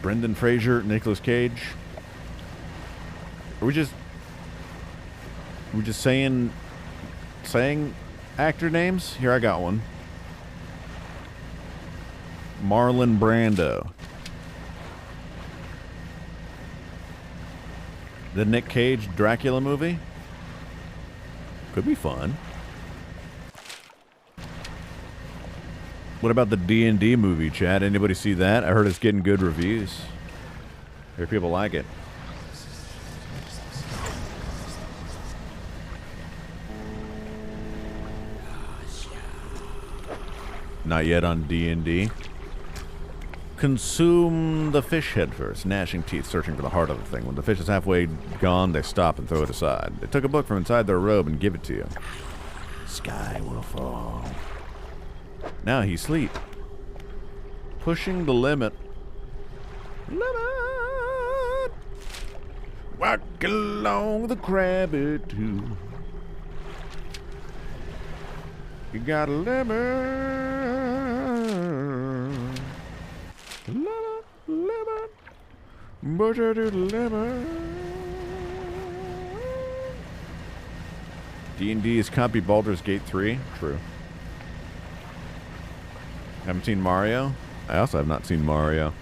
S1: Brendan Fraser, Nicolas Cage. Are we just saying actor names? Here, I got one. Marlon Brando. The Nick Cage Dracula movie? Could be fun. What about the D&D movie, Chad? Anybody see that? I heard it's getting good reviews. I hear people like it. Not yet on D&D. Consume the fish head first, gnashing teeth, searching for the heart of the thing. When the fish is halfway gone, they stop and throw it aside. They took a book from inside their robe and give it to you. Sky will fall. Now he sleep. Pushing the limit. Limit. Walk along the crabby too. You got a lemon. Lemon, lemon. Butter to lemon. D&D is copy Baldur's Gate 3. True. Haven't seen Mario? I also have not seen Mario.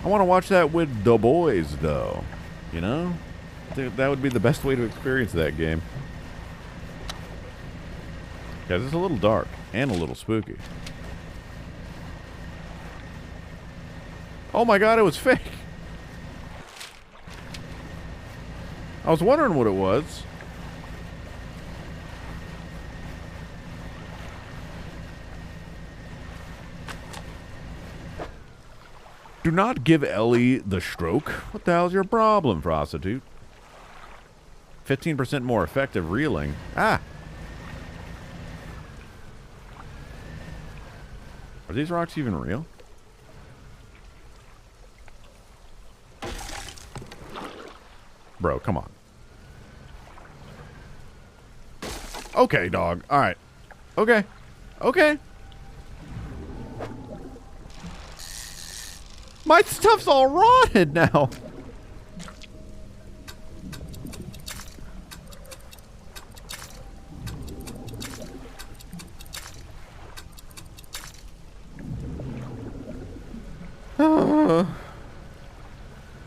S1: I want to watch that with the boys, though. You know? I think that would be the best way to experience that game. Because it's a little dark and a little spooky. Oh my god, it was fake! I was wondering what it was. Do not give Ellie the stroke. What the hell's your problem, prostitute? 15% more effective reeling. Ah! Are these rocks even real? Bro, come on. Okay, dog. Alright. Okay. Okay. My stuff's all rotted now.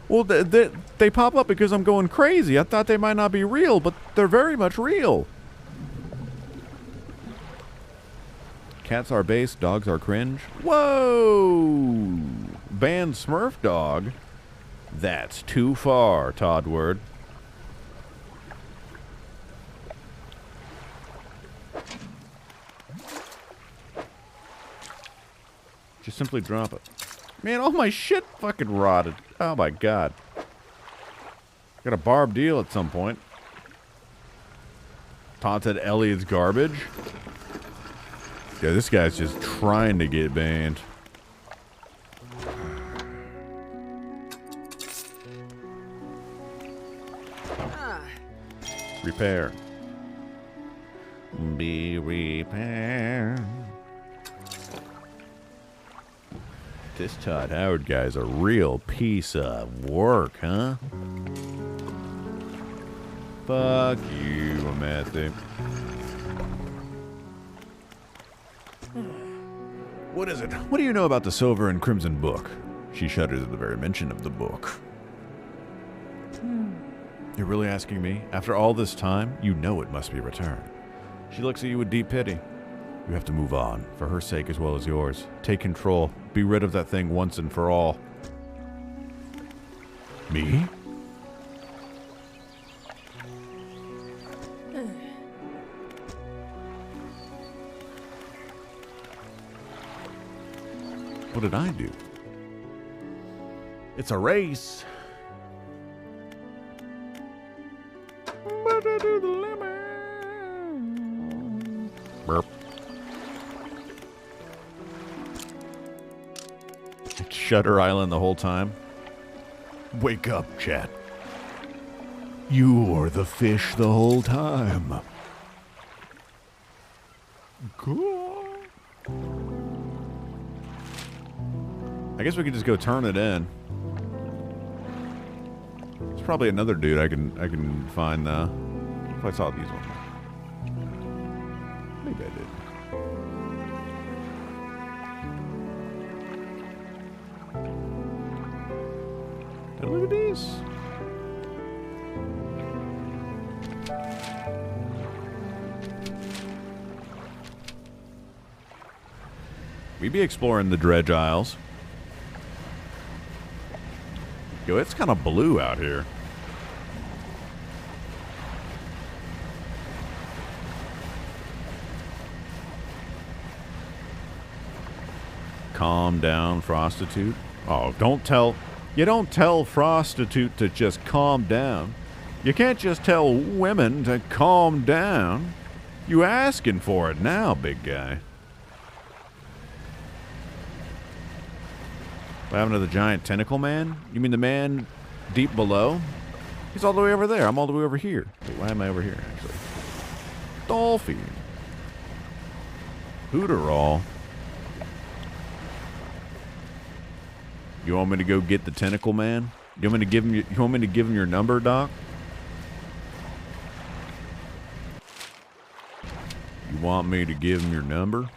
S1: Well, they pop up because I'm going crazy. I thought they might not be real, but they're very much real. Cats are base, dogs are cringe. Whoa! Ban Smurf dog? That's too far, Toddward. Just simply drop it. Man, all my shit fucking rotted. Oh my god. Got a barb deal at some point. Todd said Elliot's garbage. Yeah, this guy's just trying to get banned. Repair. Be repaired. This Todd Howard guy's a real piece of work, huh? Fuck you, Matthew. What is it? What do you know about the Silver and Crimson Book? She shudders at the very mention of the book. You're really asking me? After all this time, you know it must be returned. She looks at you with deep pity. You have to move on, for her sake as well as yours. Take control. Be rid of that thing once and for all. Me? What did I do? It's a race. Burp. It's Shutter Island the whole time. Wake up, chat. You were the fish the whole time. Cool. I guess we could just go turn it in. There's probably another dude I can find if I saw these ones. Maybe I did. Did I look at these? We be exploring the Dredge Isles. Yo, it's kind of blue out here. Calm down, prostitute. Oh, you don't tell prostitute to just calm down. You can't just tell women to calm down. You asking for it now, big guy. What happened to the giant tentacle man? You mean the man deep below? He's all the way over there. I'm all the way over here. Wait, why am I over here, actually? Dolphin. Hooterall. You want me to go get the tentacle man? You want me to give him your number, Doc? You want me to give him your number?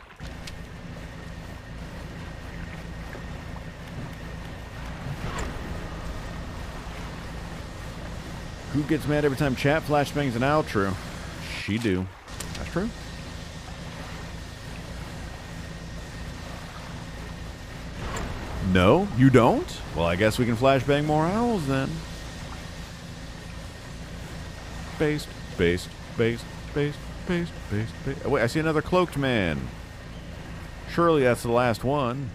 S1: Who gets mad every time chat flashbangs an outro? She do. That's true. No, you don't? Well, I guess we can flashbang more owls then. Based. Wait, I see another cloaked man. Surely that's the last one.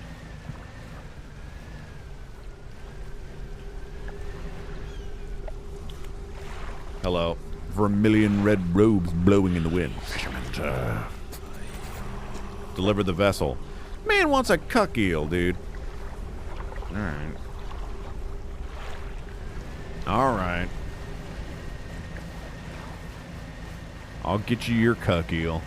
S1: Hello. Vermilion red robes blowing in the wind. Fisherman. Deliver the vessel. Man wants a cuck eel, dude. Alright. Alright. I'll get you your cuck eel.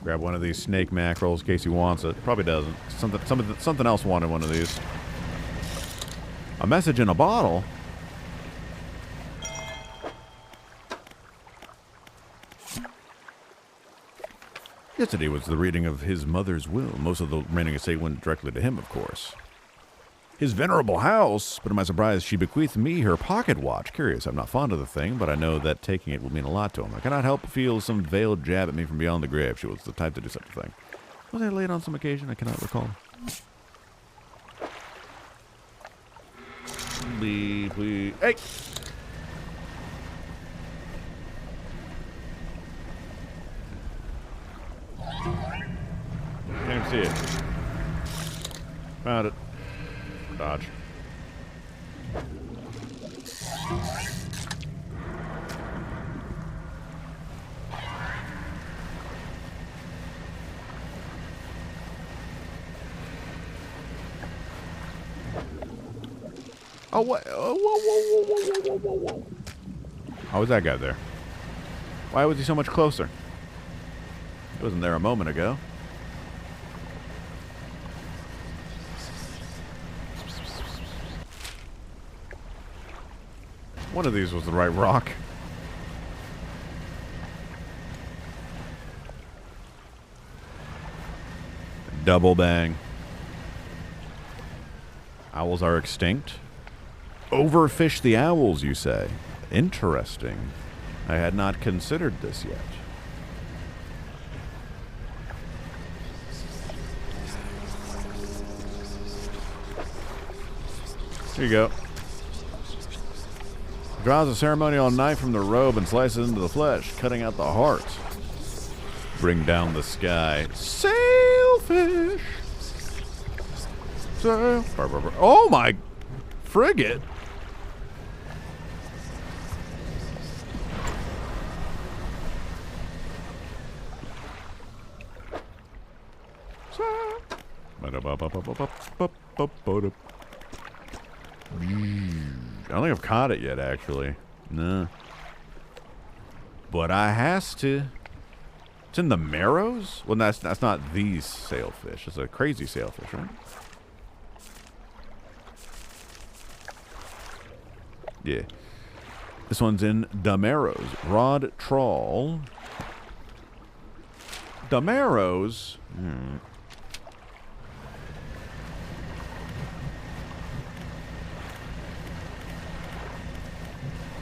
S1: Grab one of these snake mackerels in case he wants it. Probably doesn't. Something else wanted one of these. A message in a bottle? Yesterday was the reading of his mother's will. Most of the remaining estate went directly to him, of course. his venerable house, but to my surprise, she bequeathed me her pocket watch. Curious, I'm not fond of the thing, but I know that taking it will mean a lot to him. I cannot help but feel some veiled jab at me from beyond the grave. She was the type to do such a thing. Was I late on some occasion? I cannot recall. Please. Hey! Can't even see it. Found it. Dodge. Oh, what? Oh, whoa. How was that guy there? Why was he so much closer? He wasn't there a moment ago. One of these was the right rock. Double bang. Owls are extinct. Overfish the owls, you say? Interesting. I had not considered this yet. Here you go. Draws a ceremonial knife from the robe and slices into the flesh, cutting out the heart. Bring down the sky. Sailfish! Sail. Oh my frigate! I don't think I've caught it yet, actually. No. But I has to. It's in the Marrows? Well, that's not these sailfish. It's a crazy sailfish, right? Yeah. This one's in the Marrows. Rod trawl. The Marrows?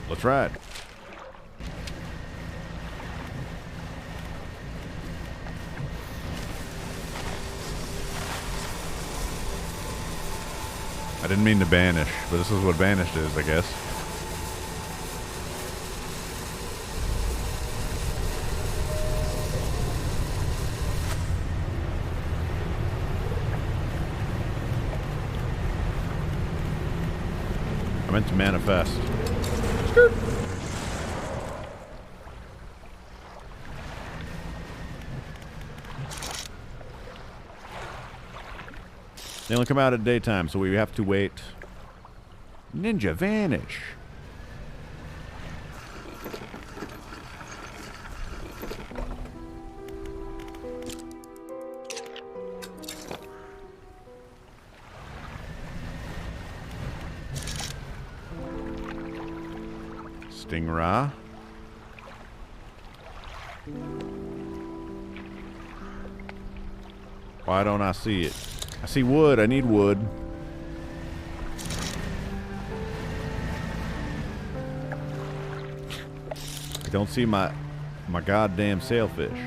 S1: Let's ride. I didn't mean to banish, but this is what banished is, I guess. I meant to manifest. Skirt. They only come out at daytime, so we have to wait. Ninja vanish. Stingray. Why don't I see it? I see wood. I need wood. I don't see my goddamn sailfish.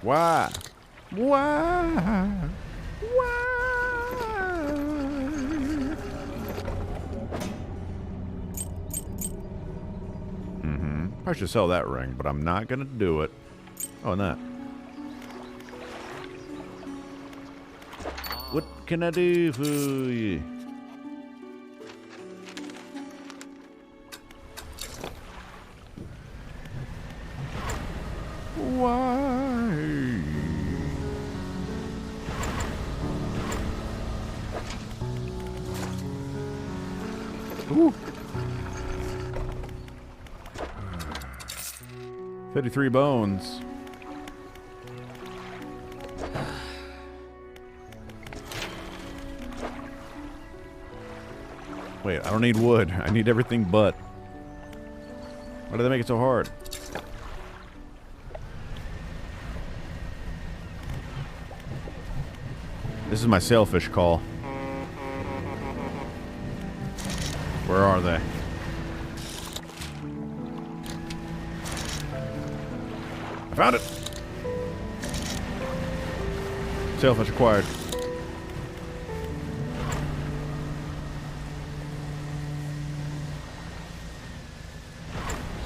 S1: Why? Why? Why? I should sell that ring, but I'm not gonna do it. Oh, and that. What can I do for you? Why? Ooh. 53 bones. Wait, I don't need wood. I need everything but. Why do they make it so hard? This is my sailfish call. Where are they? I found it! Sailfish acquired.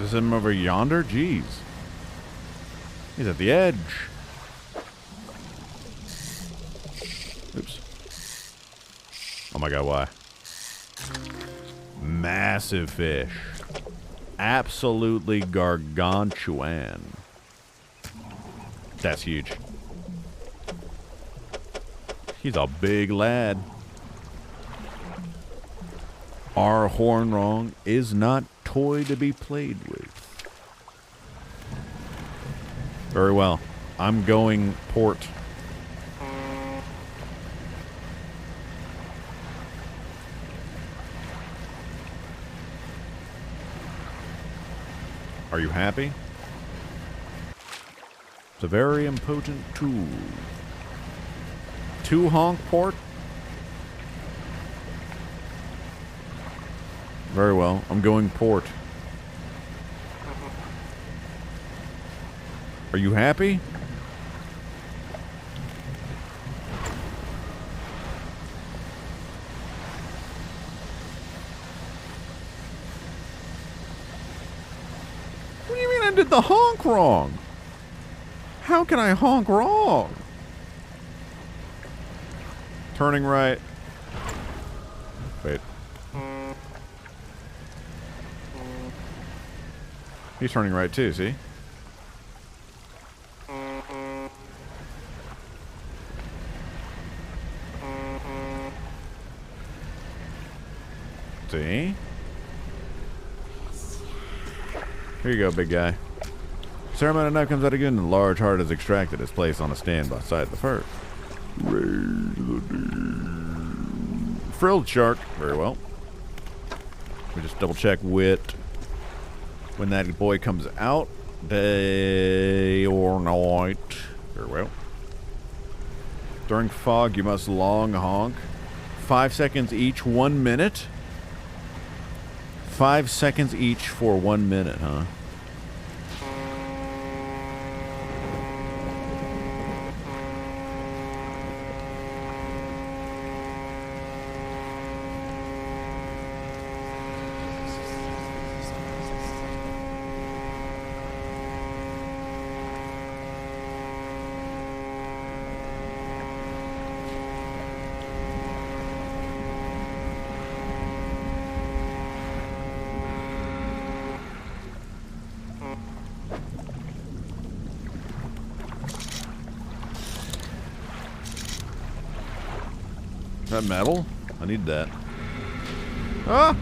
S1: Is him over yonder? Jeez. He's at the edge. Oops. Oh my god, why? Massive fish. Absolutely gargantuan. That's huge. He's a big lad. Our Hornrong is not toy to be played with. Very well. I'm going port. Are you happy? It's a very impotent tool. 2 honk port? Very well. I'm going port. Are you happy? What do you mean I did the honk wrong? How can I honk wrong? Turning right. Wait. He's turning right too, see? See? Here you go, big guy. Ceremony of knife comes out again, and the large heart is extracted. It's placed on a stand beside the first. Frilled shark. Very well. We just double check wit when that boy comes out. Day or night. Very well. During fog, you must long honk. 5 seconds each, 1 minute. 5 seconds each for 1 minute, huh? Is that metal? I need that. Ah!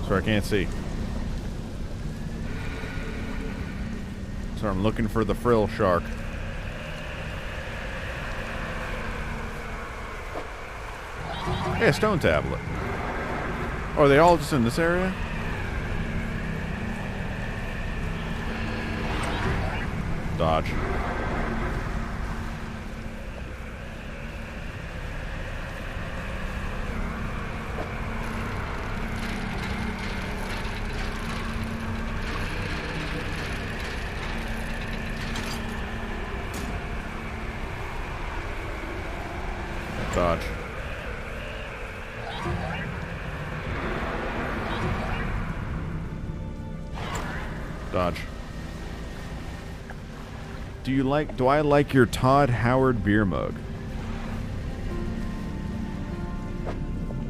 S1: Sorry, I can't see. So I'm looking for the frill shark. Hey, a stone tablet. Oh, are they all just in this area? Dodge. Dodge. Dodge. Do I like your Todd Howard beer mug?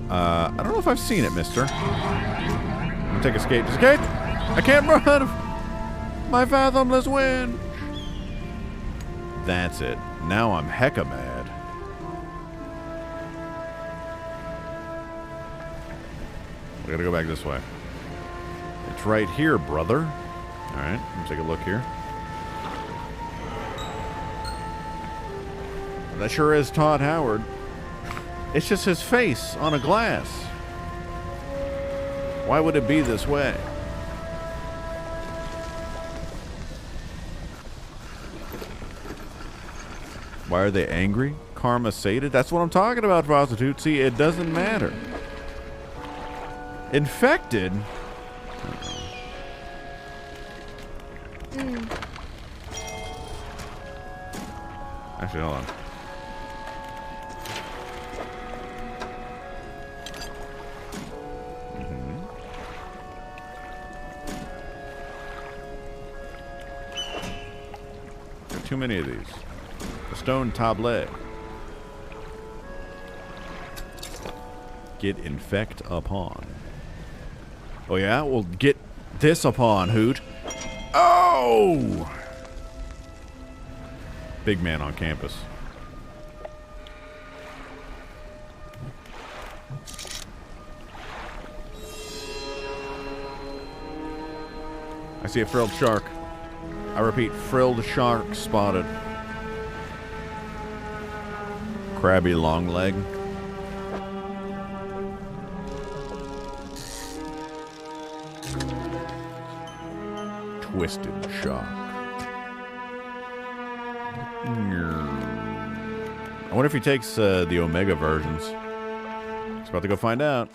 S1: I don't know if I've seen it, mister. I'm gonna take escape. Escape! I can't run! My fathomless wind! That's it. Now I'm hecka mad. We gotta go back this way. It's right here, brother. Alright, let me take a look here. That sure is Todd Howard. It's just his face on a glass. Why would it be this way? Why are they angry? Karma sated? That's what I'm talking about, prostitute. See, it doesn't matter. Infected? Actually, hold on. Too many of these. A stone tablet. Get infect upon. Oh yeah? Well, get this upon, Hoot. Oh! Big man on campus. I see a frilled shark. I repeat, frilled shark spotted. Crabby long leg. Twisted shark. I wonder if he takes the Omega versions. He's about to go find out.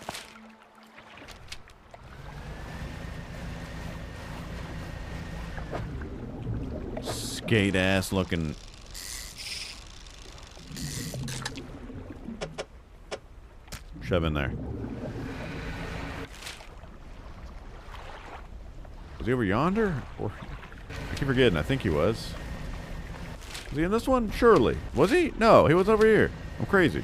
S1: Skate ass looking. Shove in there. Was he over yonder? Or I keep forgetting. I think he was. Was he in this one? Surely. Was he? No, he was over here. I'm crazy.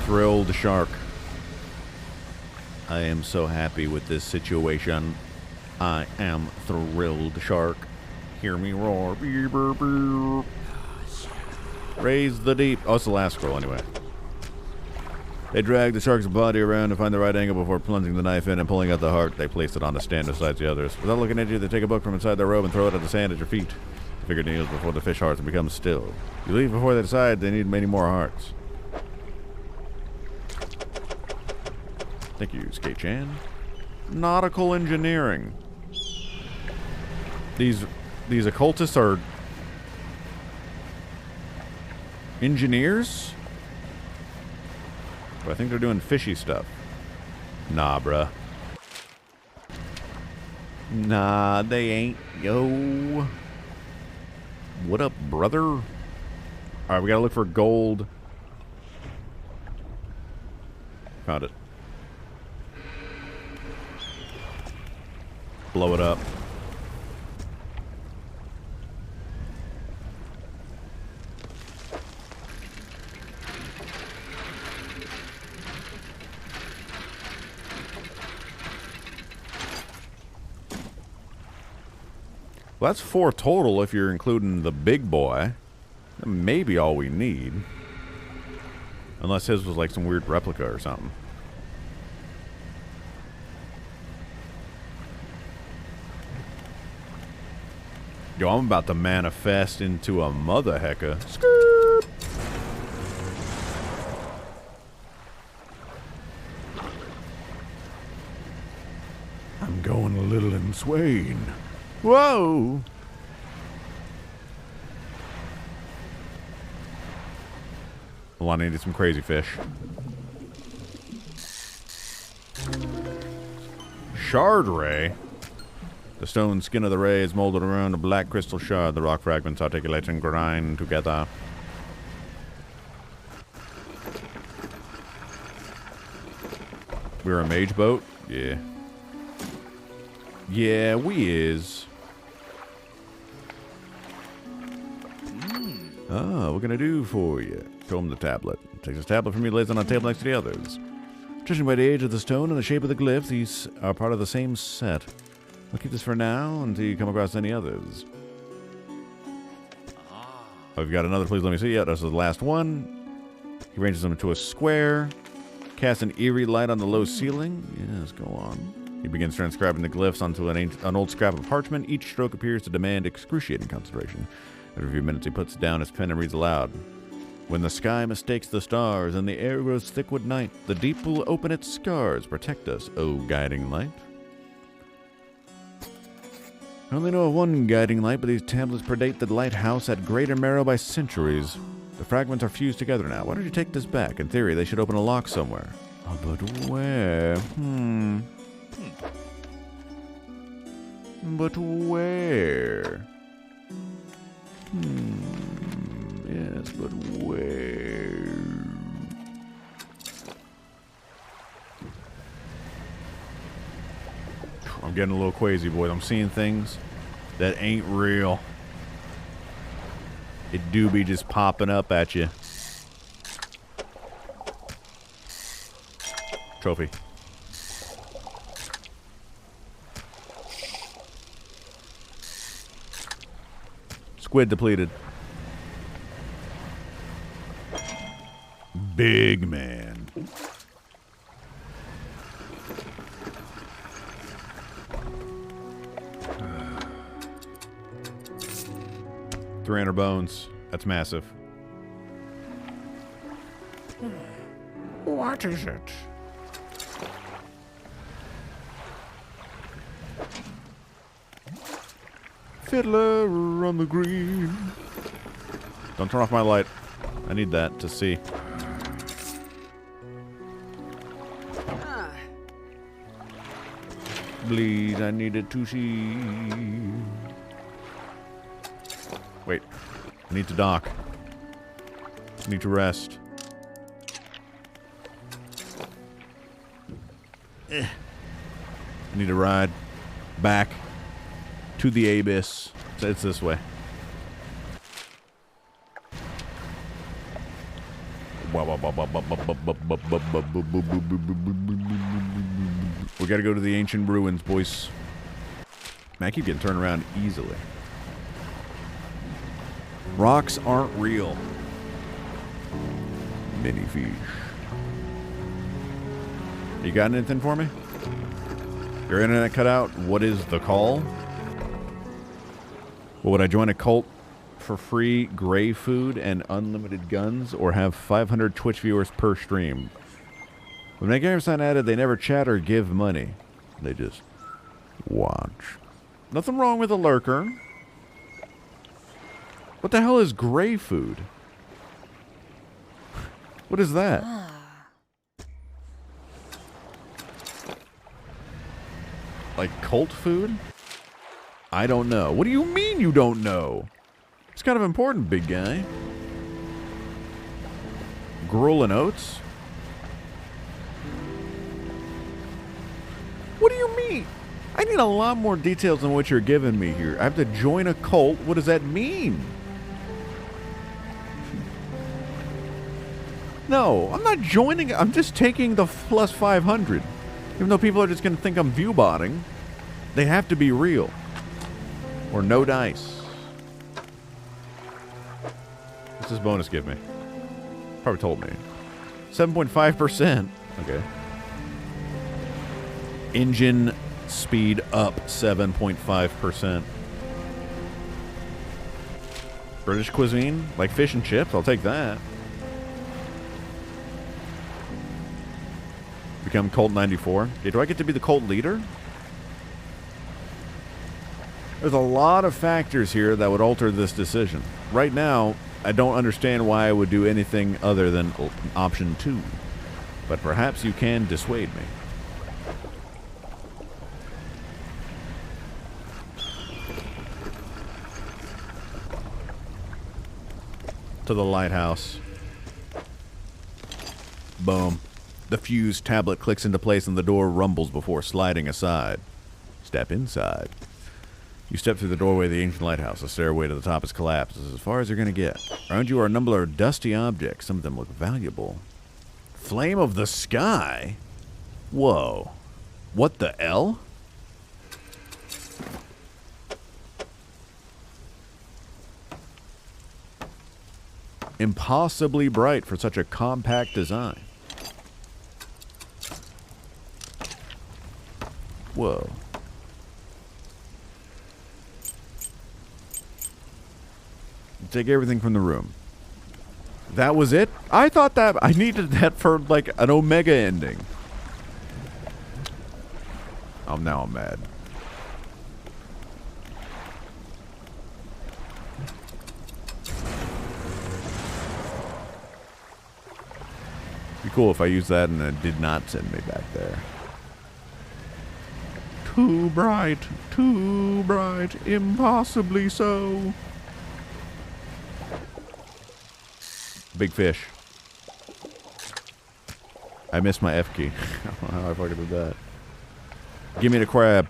S1: Thrilled shark. I am so happy with this situation. I am thrilled shark. Hear me roar. Beep, beep, beep. Raise the deep. Oh, it's the last scroll anyway. They drag the shark's body around to find the right angle before plunging the knife in and pulling out the heart. They place it on a stand beside the others. Without looking at you, they take a book from inside their robe and throw it at the sand at your feet. The figure kneels before the fish hearts and becomes still. You leave before they decide they need many more hearts. Thank you, Skate-chan. Nautical engineering. These occultists are engineers? But I think they're doing fishy stuff. Nah, bruh. Nah, they ain't. Yo. What up, brother? Alright, we gotta look for gold. Found it. Blow it up. Well, that's 4 total if you're including the big boy. That may be all we need. Unless his was like some weird replica or something. Yo, I'm about to manifest into a mother hecka. Skirt. I'm going a little insane. Whoa! Well, I needed some crazy fish. Shard ray. The stone skin of the ray is molded around a black crystal shard. The rock fragments articulate and grind together. We're a mage boat? Yeah. Yeah, we is. Ah, what can I do for you? Show him the tablet. Takes his tablet from you, lays it on a table next to the others. Judging by the age of the stone and the shape of the glyphs, these are part of the same set. I'll keep this for now until you come across any others. Oh, you've got another, please let me see. Yeah, that's the last one. He arranges them into a square. Casts an eerie light on the low ceiling. Yes, go on. He begins transcribing the glyphs onto an old scrap of parchment. Each stroke appears to demand excruciating concentration. After a few minutes, he puts down his pen and reads aloud. When the sky mistakes the stars and the air grows thick with night, the deep will open its scars. Protect us, O guiding light. I only know of one guiding light, but these tablets predate the lighthouse at Greater Marrow by centuries. The fragments are fused together now. Why don't you take this back? In theory, they should open a lock somewhere. Oh, but where? But where? Yes, but where? I'm getting a little crazy, boys. I'm seeing things that ain't real. It do be just popping up at you. Trophy. Squid depleted. Big man. $300 bones. That's massive.
S2: What is it?
S1: Fiddler on the green. Don't turn off my light. I need that to see. Please, I needed to see. Wait. I need to dock. I need to rest. I need to ride back to the abyss. So it's this way. We gotta go to the ancient ruins, boys. Man, I keep getting turned around easily. Rocks aren't real. Mini fish. You got anything for me? Your internet cut out. What is the call? Well, would I join a cult for free gray food and unlimited guns, or have 500 Twitch viewers per stream? When my game sign added, they never chat or give money. They just watch. Nothing wrong with a lurker. What the hell is gray food? What is that? Like cult food? I don't know. What do you mean you don't know? It's kind of important, big guy. Gruel and oats? What do you mean? I need a lot more details than what you're giving me here. I have to join a cult? What does that mean? No, I'm not joining. I'm just taking the plus 500. Even though people are just going to think I'm view-botting, they have to be real. Or no dice. What's this bonus give me? Probably told me. 7.5%. Okay. Engine speed up 7.5%. British cuisine? Like fish and chips? I'll take that. Become Cult 94. Yeah, do I get to be the cult leader? There's a lot of factors here that would alter this decision. Right now, I don't understand why I would do anything other than option 2. But perhaps you can dissuade me. To the lighthouse. Boom. The fused tablet clicks into place and the door rumbles before sliding aside. Step inside. You step through the doorway of the ancient lighthouse. The stairway to the top is collapsed. This is as far as you're going to get. Around you are a number of dusty objects. Some of them look valuable. Flame of the sky? Whoa. What the L? Impossibly bright for such a compact design. Whoa. Take everything from the room. That was it? I thought that I needed that for like an Omega ending. Now I'm mad. Be cool if I used that and it did not send me back there.
S2: Too bright, impossibly so.
S1: Big fish. I missed my F key. I don't know how I fucking did that. Give me the crab.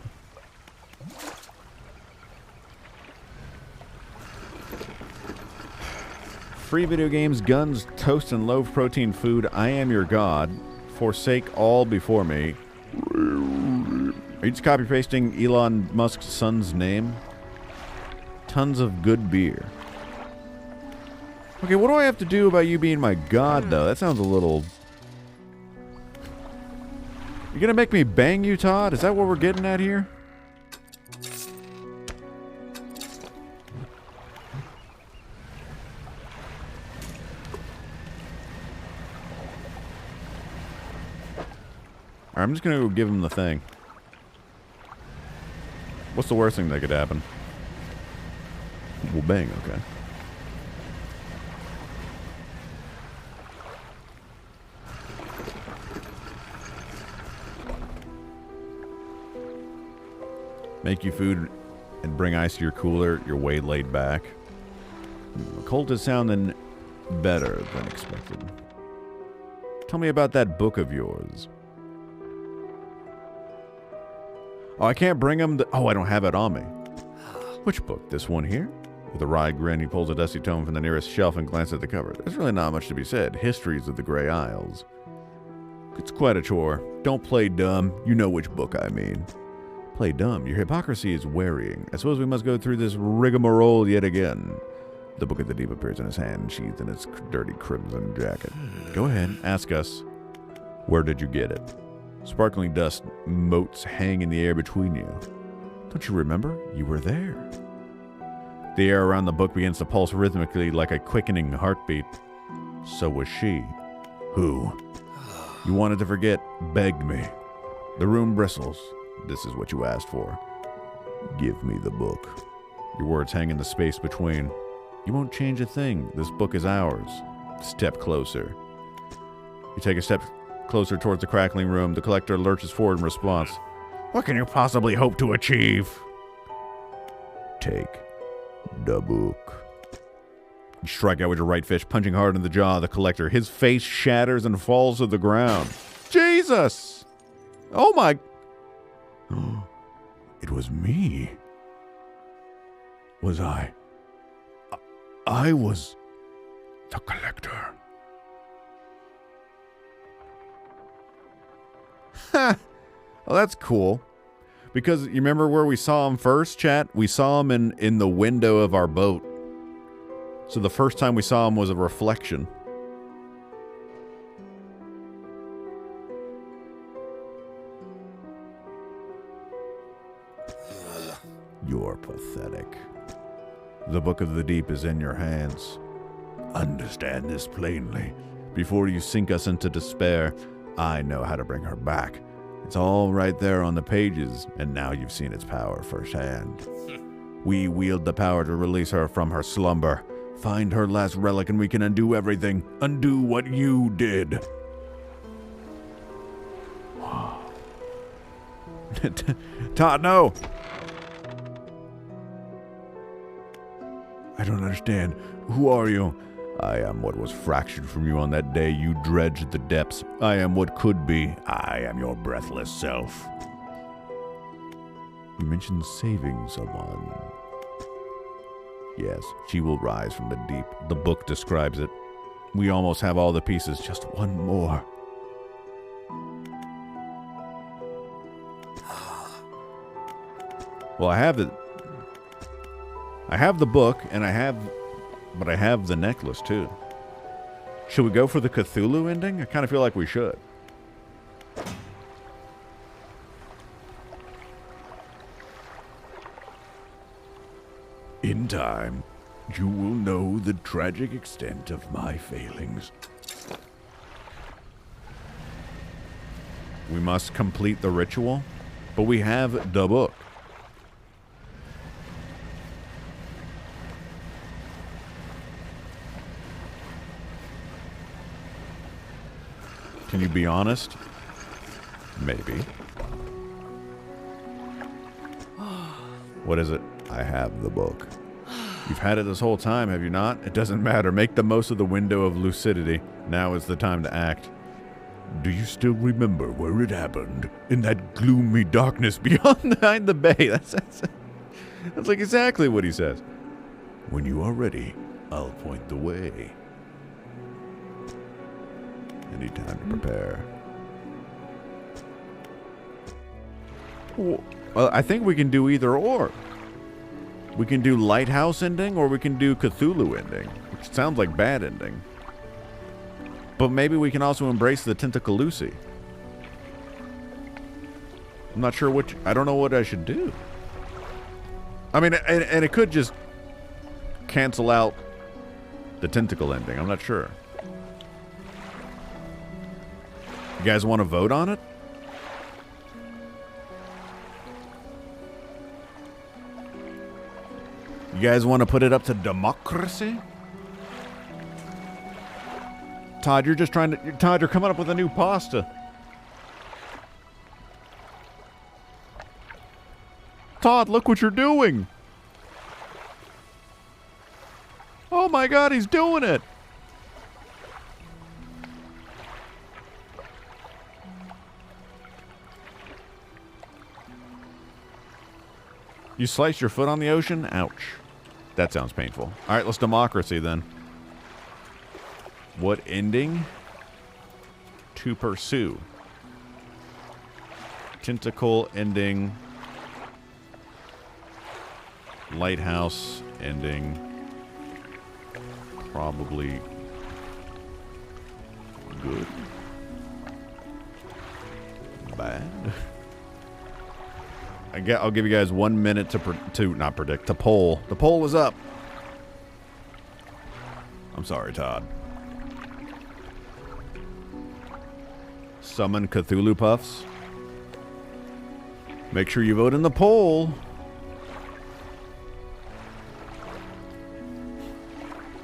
S1: Free video games, guns, toast, and low protein food. I am your god. Forsake all before me. Are you just copy pasting Elon Musk's son's name? Tons of good beer. Okay, what do I have to do about you being my god, though? That sounds a little... You gonna make me bang you, Todd? Is that what we're getting at here? Alright, I'm just gonna go give him the thing. What's the worst thing that could happen? Well, bang, okay. Make you food and bring ice to your cooler. You're way laid back. Cold is sounding better than expected. Tell me about that book of yours. Oh, I can't bring him. Oh, I don't have it on me. Which book? This one here? With a wry grin, he pulls a dusty tome from the nearest shelf and glances at the cover. There's really not much to be said. Histories of the Grey Isles. It's quite a chore. Don't play dumb. You know which book I mean. Play dumb. Your hypocrisy is wearying. I suppose we must go through this rigmarole yet again. The Book of the Deep appears in his hand, sheathed in its dirty crimson jacket. Go ahead, ask us. Where did you get it? Sparkling dust motes hang in the air between you. Don't you remember? You were there. The air around the book begins to pulse rhythmically like a quickening heartbeat. So was she. Who? You wanted to forget, begged me. The room bristles. This is what you asked for. Give me the book. Your words hang in the space between. You won't change a thing. This book is ours. Step closer. You take a step closer towards the crackling room. The collector lurches forward in response.
S2: What can you possibly hope to achieve?
S1: Take the book. You strike out with your right fist, punching hard in the jaw of the collector. His face shatters and falls to the ground. Jesus! Oh my... It was me. Was I? I was the collector. Ha! Well, that's cool. Because you remember where we saw him first, chat? We saw him in the window of our boat. So the first time we saw him was a reflection. You're pathetic. The Book of the Deep is in your hands. Understand this plainly. Before you sink us into despair, I know how to bring her back. It's all right there on the pages, and now you've seen its power firsthand. We wield the power to release her from her slumber. Find her last relic and we can undo everything. Undo what you did. Todd, no! I don't understand. Who are you? I am what was fractured from you on that day you dredged the depths. I am what could be. I am your breathless self. You mentioned saving someone. Yes, she will rise from the deep. The book describes it. We almost have all the pieces. Just one more. Well, I have the book, and I have the necklace too. Should we go for the Cthulhu ending? I kind of feel like we should. In time, you will know the tragic extent of my failings. We must complete the ritual, but we have the book. Can you be honest? Maybe. What is it? I have the book. You've had it this whole time, have you not? It doesn't matter. Make the most of the window of lucidity. Now is the time to act. Do you still remember where it happened? In that gloomy darkness behind the bay. That's like exactly what he says. When you are ready, I'll point the way. I need time to prepare. Well, I think we can do either or. We can do Lighthouse ending, or we can do Cthulhu ending, which sounds like bad ending. But maybe we can also embrace the Tentacle Lucy. I'm not sure which. I don't know what I should do. I mean, and it could just cancel out the tentacle ending. I'm not sure. You guys want to vote on it? You guys want to put it up to democracy? Todd, you're just trying to... Todd, you're coming up with a new pasta. Todd, look what you're doing. Oh my God, he's doing it. You sliced your foot on the ocean? Ouch. That sounds painful. All right, let's democracy then. What ending to pursue? Tentacle ending. Lighthouse ending. Probably good. Bad. I'll give you guys 1 minute to poll. The poll is up. I'm sorry, Todd. Summon Cthulhu Puffs. Make sure you vote in the poll.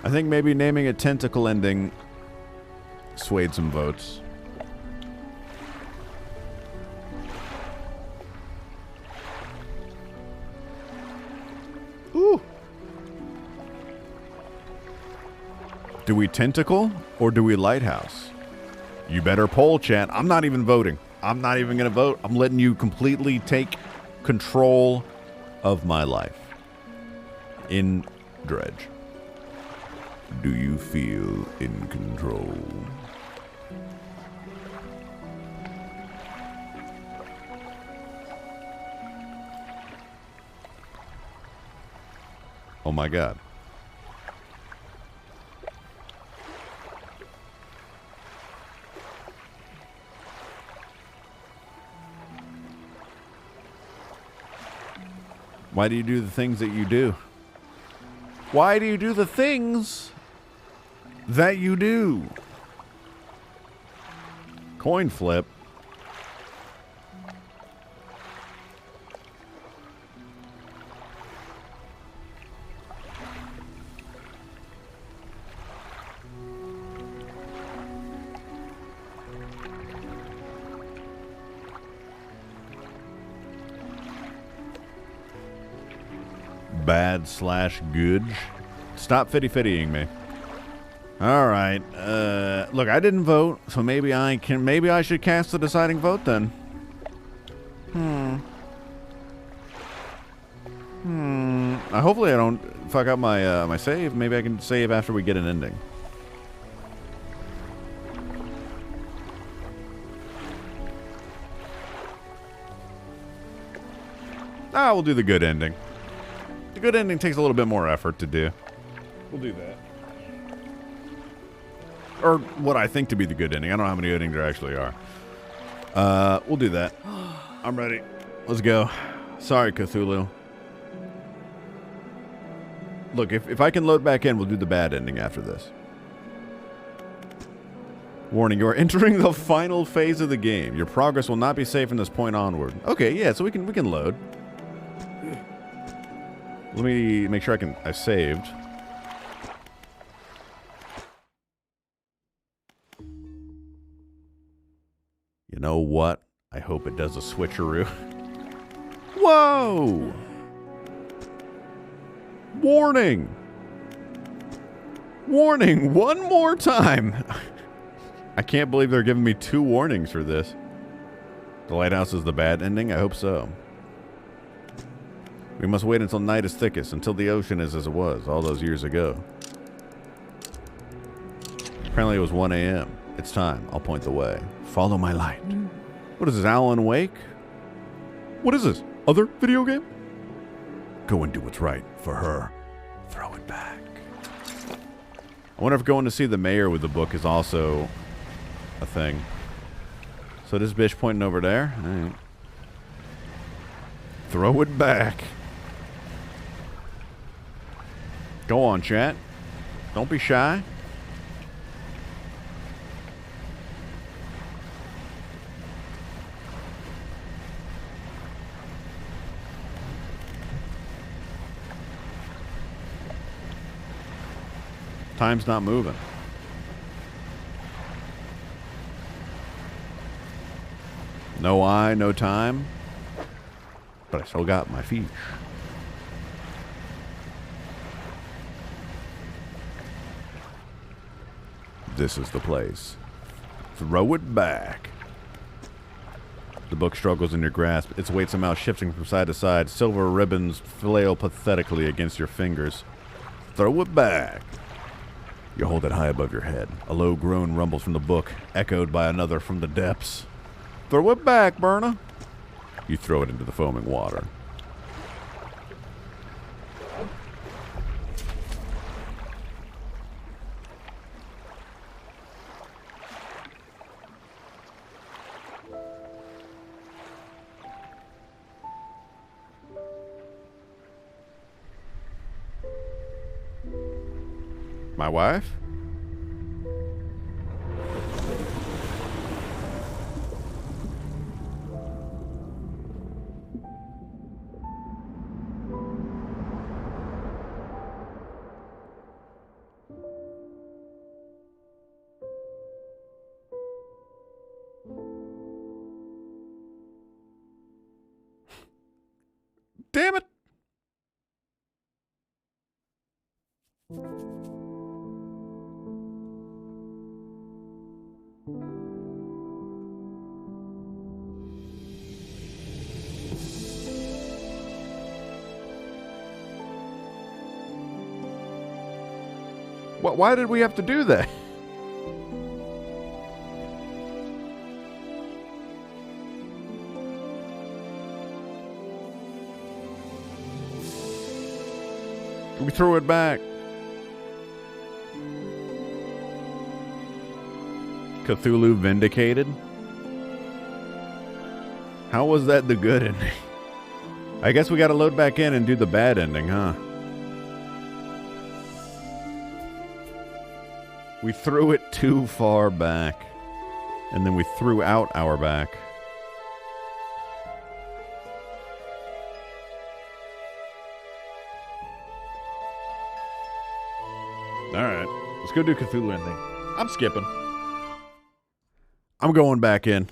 S1: I think maybe naming a tentacle ending swayed some votes. Ooh. Do we tentacle or do we lighthouse? You better poll, chat. I'm not even voting. I'm not even going to vote. I'm letting you completely take control of my life. In Dredge. Do you feel in control? Oh my God. Why do you do the things that you do? Why do you do the things that you do? Coin flip. Bad/good. Stop fitty-fittying me. All right. Look, I didn't vote, so maybe I should cast the deciding vote then. Hopefully I don't fuck up my my save. Maybe I can save after we get an ending. Ah, we'll do the good ending. The good ending takes a little bit more effort to do. We'll do that. Or what I think to be the good ending. I don't know how many endings there actually are. We'll do that. I'm ready. Let's go. Sorry, Cthulhu. Look, if I can load back in, we'll do the bad ending after this. Warning, you are entering the final phase of the game. Your progress will not be saved from this point onward. Okay, yeah, so we can load. Let me make sure I saved. You know what? I hope it does a switcheroo. Whoa! Warning! Warning! One more time! I can't believe they're giving me 2 warnings for this. The lighthouse is the bad ending? I hope so. We must wait until night is thickest, until the ocean is as it was all those years ago. Apparently it was 1 a.m. It's time. I'll point the way. Follow my light. What is this, Alan Wake? What is this? Other video game? Go and do what's right for her. Throw it back. I wonder if going to see the mayor with the book is also a thing. So this bitch pointing over there. All right. Throw it back. Go on, chat. Don't be shy. Time's not moving. No eye, no time. But I still got my fish. This is the place. Throw it back. The book struggles in your grasp. Its weight somehow shifting from side to side. Silver ribbons flail pathetically against your fingers. Throw it back. You hold it high above your head. A low groan rumbles from the book, echoed by another from the depths. Throw it back, Berna. You throw it into the foaming water. My wife? Damn it! Why did we have to do that? We threw it back. Cthulhu vindicated? How was that the good ending? I guess we gotta load back in and do the bad ending, huh? We threw it too far back. And then we threw out our back. Alright. Let's go do Cthulhu ending. I'm skipping. I'm going back in.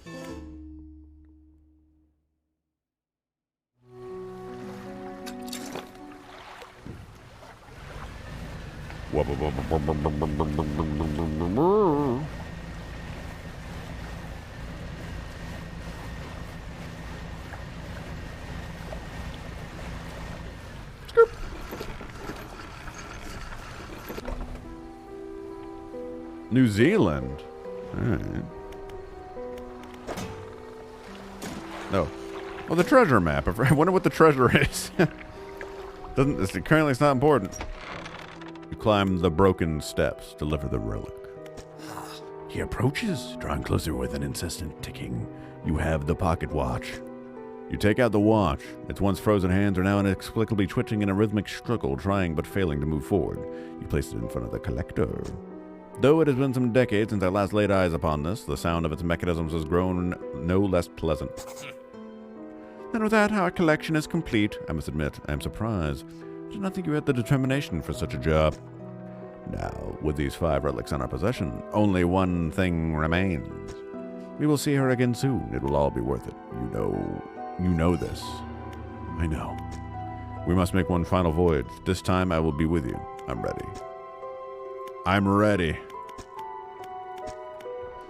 S1: New Zealand. Alright. No. Oh, the treasure map. I wonder what the treasure is. Currently, it's not important. You climb the broken steps, deliver the relic. He approaches, drawing closer with an insistent ticking. You have the pocket watch. You take out the watch. Its once frozen hands are now inexplicably twitching in a rhythmic struggle, trying but failing to move forward. You place it in front of the collector. Though it has been some decades since I last laid eyes upon this, the sound of its mechanisms has grown no less pleasant. And with that, our collection is complete. I must admit, I am surprised. I did not think you had the determination for such a job. Now, with these 5 relics in our possession, only one thing remains. We will see her again soon. It will all be worth it. You know this. I know. We must make one final voyage. This time I will be with you. I'm ready. I'm ready.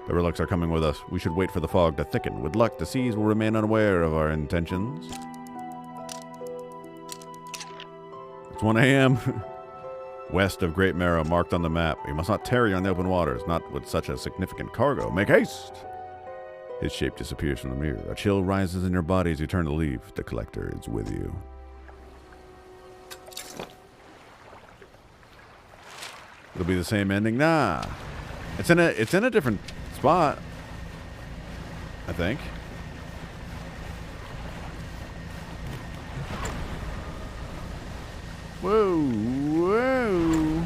S1: The relics are coming with us. We should wait for the fog to thicken. With luck, the seas will remain unaware of our intentions. It's 1 a.m. West of Great Marrow, marked on the map. We must not tarry on the open waters, not with such a significant cargo. Make haste! His shape disappears from the mirror. A chill rises in your body as you turn to leave. The collector is with you. It'll be the same ending? Nah. It's in a different spot, I think. Whoa, whoa.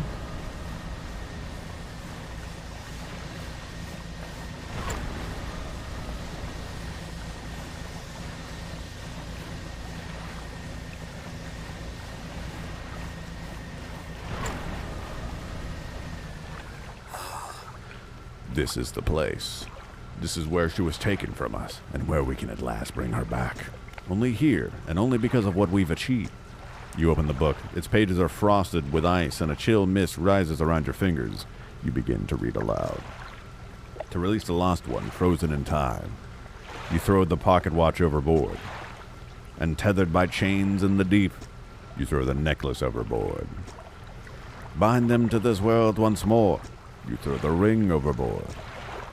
S1: This is the place. This is where she was taken from us, and where we can at last bring her back. Only here, and only because of what we've achieved. You open the book. Its pages are frosted with ice, and a chill mist rises around your fingers. You begin to read aloud. To release the lost one, frozen in time. You throw the pocket watch overboard. And tethered by chains in the deep, you throw the necklace overboard. Bind them to this world once more. You throw the ring overboard.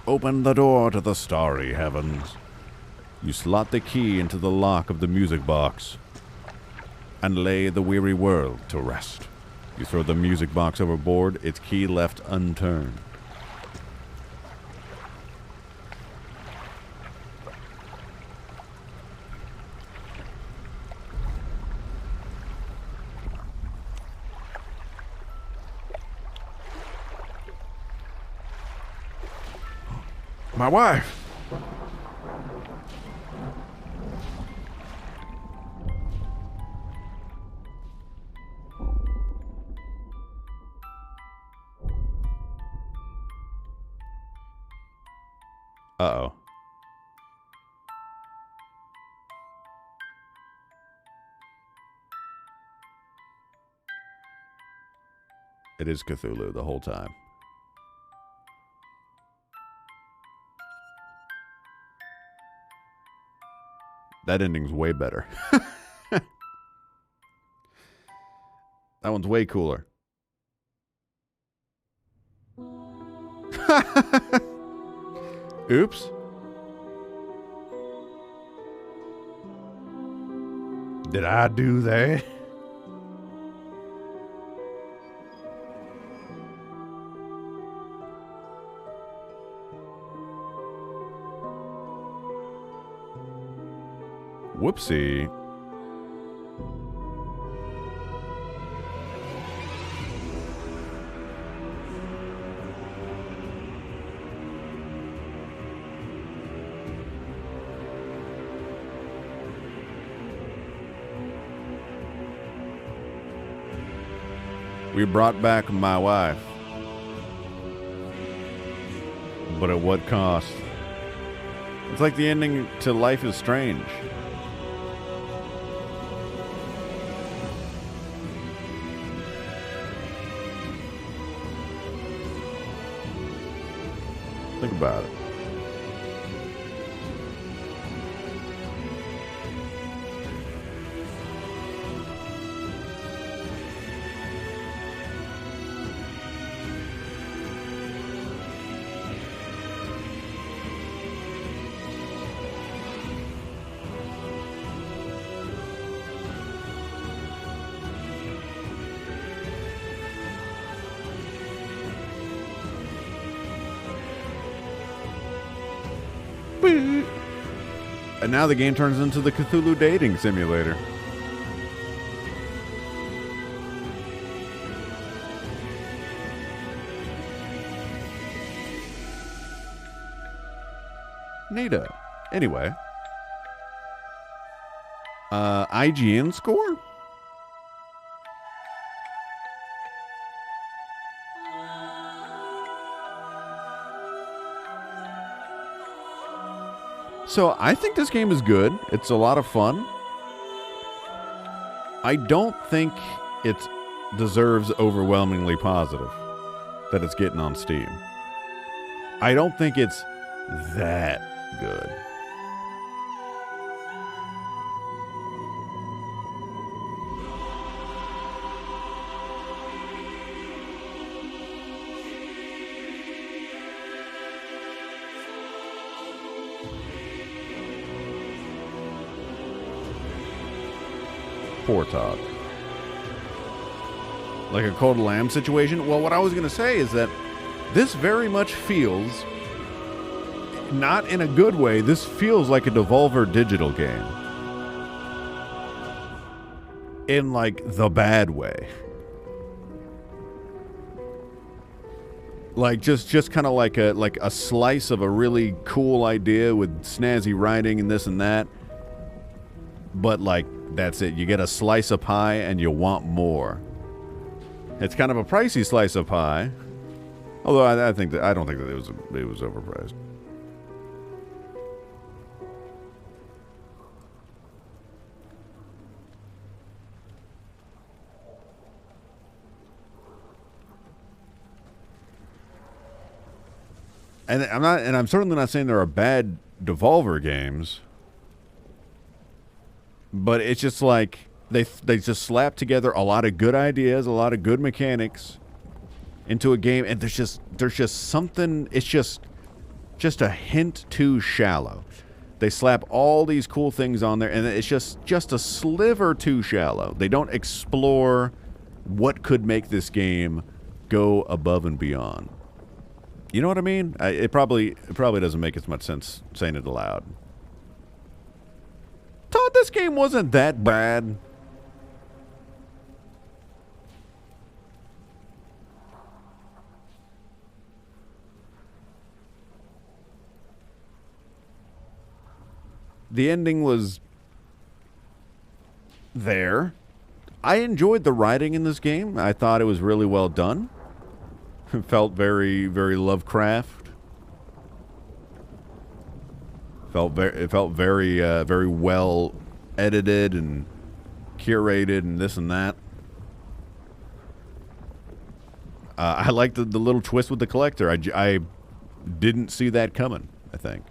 S1: Open the door to the starry heavens. You slot the key into the lock of the music box and lay the weary world to rest. You throw the music box overboard, its key left unturned.
S2: My wife!
S1: Uh-oh. It is Cthulhu the whole time. That ending's way better. That one's way cooler. Oops.
S2: Did I do that?
S1: Whoopsie. We brought back my wife. But at what cost? It's like the ending to Life is Strange. Think about it. And now the game turns into the Cthulhu dating simulator. Neato. Anyway. IGN score? So I think this game is good. It's a lot of fun. I don't think it deserves overwhelmingly positive that it's getting on Steam. I don't think it's that good. Poor Todd. Like a Cold Lamb situation? Well, what I was going to say is that this very much feels, not in a good way, this feels like a Devolver Digital game. In, like, the bad way. Like, just kind of like a slice of a really cool idea with snazzy writing and this and that. But, like, that's it. You get a slice of pie and you want more. It's kind of a pricey slice of pie. Although I don't think that it was overpriced. And I'm certainly not saying there are bad Devolver games. But it's just like they just slap together a lot of good ideas, a lot of good mechanics into a game, and there's just something. It's just a hint too shallow. They slap all these cool things on there, and it's just a sliver too shallow. They don't explore what could make this game go above and beyond. You know what I mean? It probably doesn't make as much sense saying it aloud. Todd, this game wasn't that bad. The ending was there. I enjoyed the writing in this game. I thought it was really well done. It felt very, very Lovecraft. It felt very, very well edited and curated and this and that. I liked the little twist with the collector. I didn't see that coming, I think.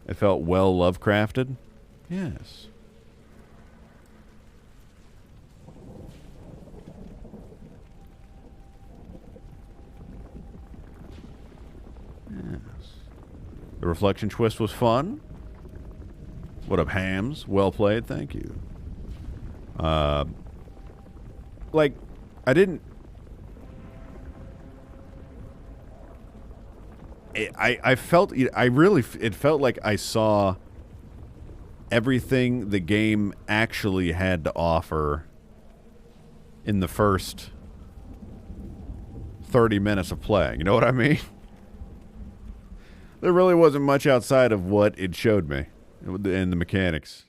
S1: It felt well Lovecrafted. Yes. Yes. The reflection twist was fun. What up, Hams? Well played, thank you. Like, I didn't... I felt... It felt like I saw everything the game actually had to offer in the first 30 minutes of playing. You know what I mean? There really wasn't much outside of what it showed me in the mechanics.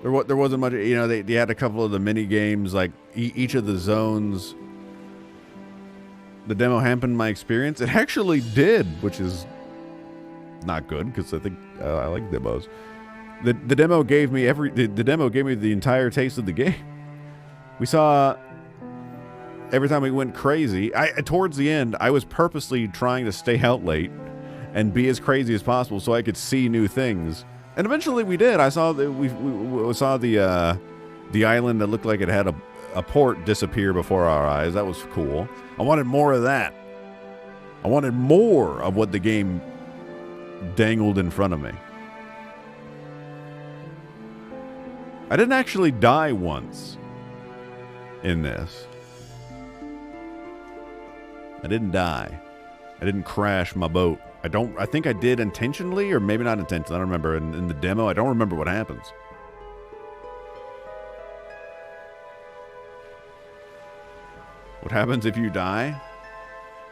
S1: There wasn't much, you know, they had a couple of the mini games, like each of the zones. The demo hampered my experience. It actually did, which is not good because I think I like demos. The demo gave me the demo gave me the entire taste of the game. We saw every time we went crazy. Towards the end, I was purposely trying to stay out late and be as crazy as possible so I could see new things. And eventually we did. I saw that we saw the island that looked like it had a port disappear before our eyes. That was cool. I wanted more of that. I wanted more of what the game dangled in front of me. I didn't actually die once in this. I didn't die. I didn't crash my boat. I think I did intentionally, or maybe not intentionally. I don't remember. In the demo, I don't remember what happens. What happens if you die?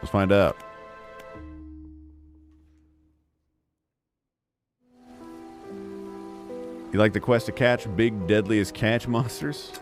S1: Let's find out. You like the quest to catch big, deadliest catch monsters?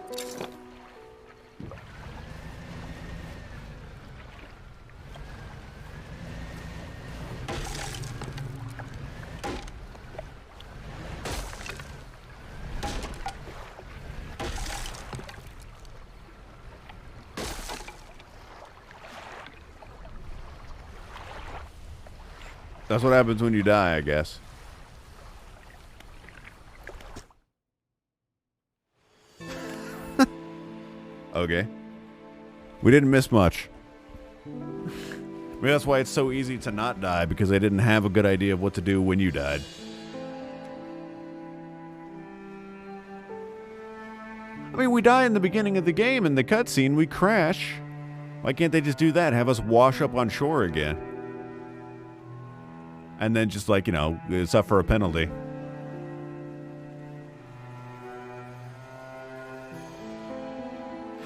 S1: That's what happens when you die, I guess. Okay. We didn't miss much. Maybe that's why it's so easy to not die, because they didn't have a good idea of what to do when you died. I mean, we die in the beginning of the game, in the cutscene, we crash. Why can't they just do that? Have us wash up on shore again? And then just, like, you know, suffer a penalty.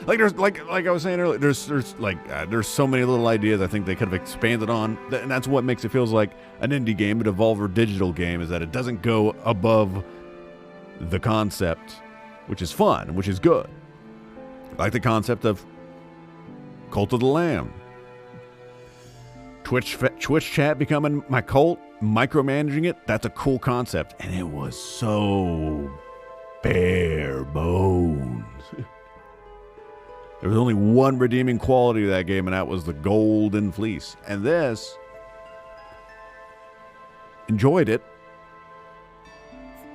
S1: Like, there's, like I was saying earlier, there's so many little ideas I think they could have expanded on, and that's what makes it feels like an indie game, a Devolver Digital game, is that it doesn't go above the concept, which is fun, which is good. Like the concept of Cult of the Lamb. Twitch chat becoming my cult, micromanaging it, that's a cool concept. And it was so bare bones. There was only one redeeming quality to that game, and that was the golden fleece. And this, enjoyed it.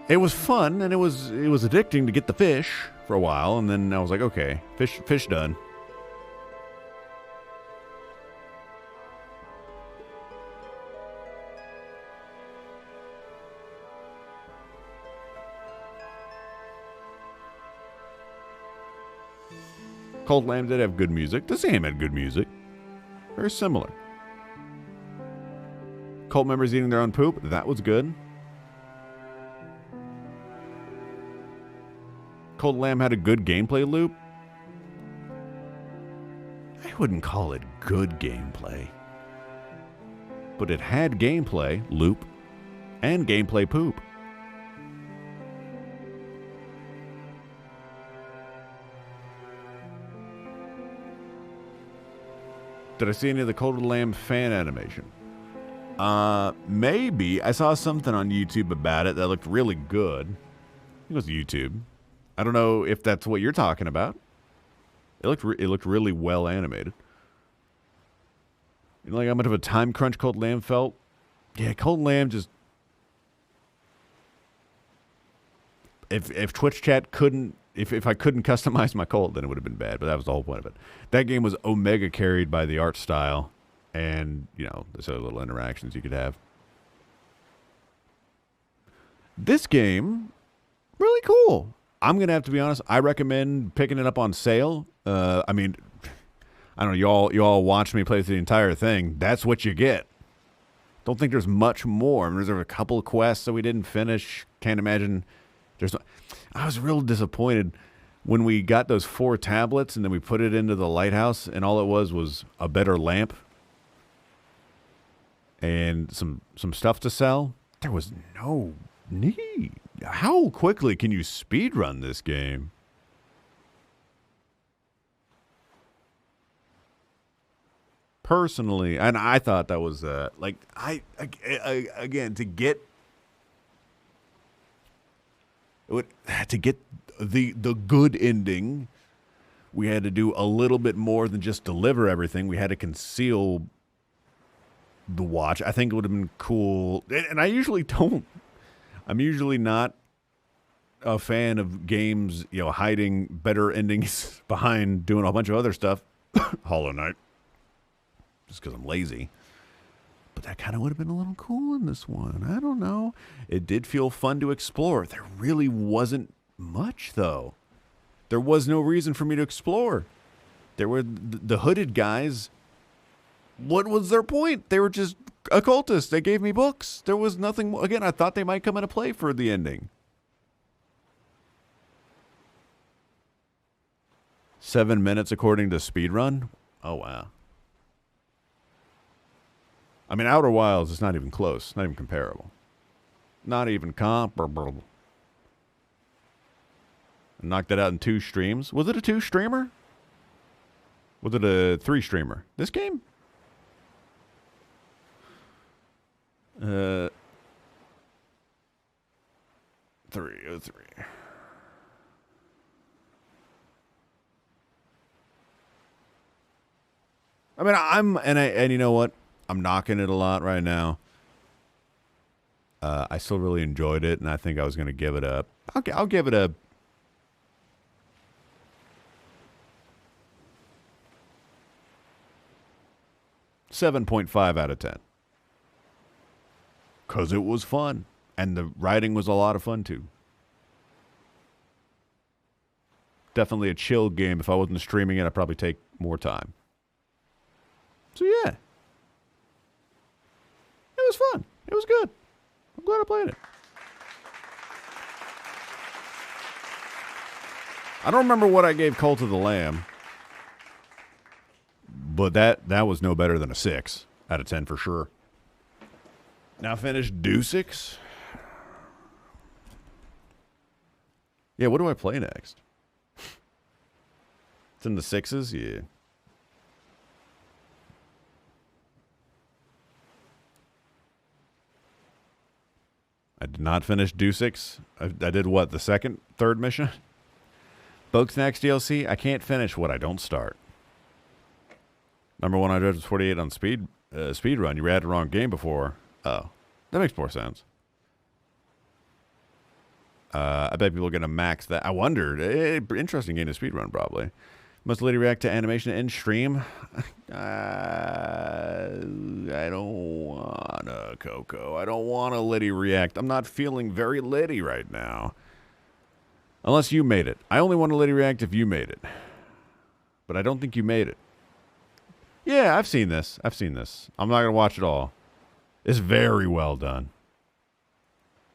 S1: It was fun, and it was addicting to get the fish for a while, and then I was like, okay, fish done. Cold Lamb did have good music. This game had good music. Very similar. Cult members eating their own poop. That was good. Cold Lamb had a good gameplay loop. I wouldn't call it good gameplay. But it had gameplay loop and gameplay poop. Did I see any of the Cult of the Lamb fan animation? Maybe. I saw something on YouTube about it that looked really good. I think it was YouTube. I don't know if that's what you're talking about. It looked really well animated. You know, like how much of a time crunch Cult of the Lamb felt? Yeah, Cult of the Lamb just... If Twitch chat couldn't... If I couldn't customize my cult, then it would have been bad. But that was the whole point of it. That game was omega carried by the art style. And, you know, there's other little interactions you could have. This game, really cool. I'm going to have to be honest. I recommend picking it up on sale. I mean, I don't know. You all watched me play through the entire thing. That's what you get. Don't think there's much more. I mean, there's a couple of quests that we didn't finish. Can't imagine. I was real disappointed when we got those 4 tablets and then we put it into the lighthouse and all it was a better lamp and some stuff to sell. There was no need. How quickly can you speedrun this game? Personally, and I thought that was like again to get the good ending, we had to do a little bit more than just deliver everything. We had to conceal the watch. I think it would have been cool. And I usually don't. I'm usually not a fan of games, you know, hiding better endings behind doing a bunch of other stuff. Hollow Knight. Just because I'm lazy. But that kind of would have been a little cool in this one. I don't know. It did feel fun to explore. There really wasn't much, though. There was no reason for me to explore. There were the hooded guys. What was their point? They were just occultists. They gave me books. There was nothing. Again, I thought they might come into play for the ending. 7 minutes according to speedrun? Oh, wow. I mean, Outer Wilds is not even close. Not even comparable. Not even comparable. I knocked it out in 2 streams. Was it a 2-streamer? Was it a 3-streamer? This game? 303. I mean, and you know what? I'm knocking it a lot right now. I still really enjoyed it, and I think I was going to give it a. I'll give it a. 7.5 out of 10. Because it was fun. And the writing was a lot of fun, too. Definitely a chill game. If I wasn't streaming it, I'd probably take more time. So, yeah. It was fun. It was good. I'm glad I played it. I don't remember what I gave Cult of the Lamb. But that was no better than a 6 out of 10 for sure. Now finished Deucix. Yeah, what do I play next? It's in the 6s? Yeah. I did not finish Deucix. I did what, the third mission? Bugsnax DLC? I can't finish what I don't start. Number 148 on speed run. You had the wrong game before. Oh, that makes more sense. I bet people are going to max that. I wondered. Interesting game to speed run, probably. Must Liddy react to animation in stream? I don't wanna, Coco. I don't want to Liddy react. I'm not feeling very Liddy right now. Unless you made it. I only want to Liddy react if you made it. But I don't think you made it. Yeah, I've seen this. I'm not going to watch it all. It's very well done.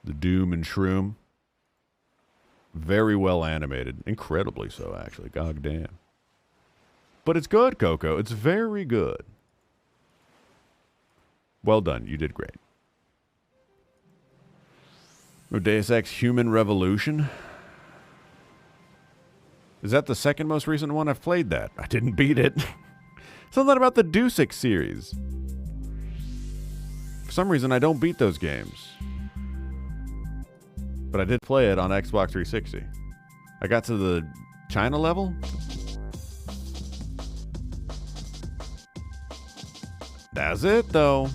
S1: The Doom and Shroom. Very well animated. Incredibly so, actually. God damn. But it's good, Coco. It's very good. Well done. You did great. Deus Ex Human Revolution. Is that the second most recent one? I've played that. I didn't beat it. Something about the Deucix series. For some reason, I don't beat those games. But I did play it on Xbox 360. I got to the China level. That's it, though.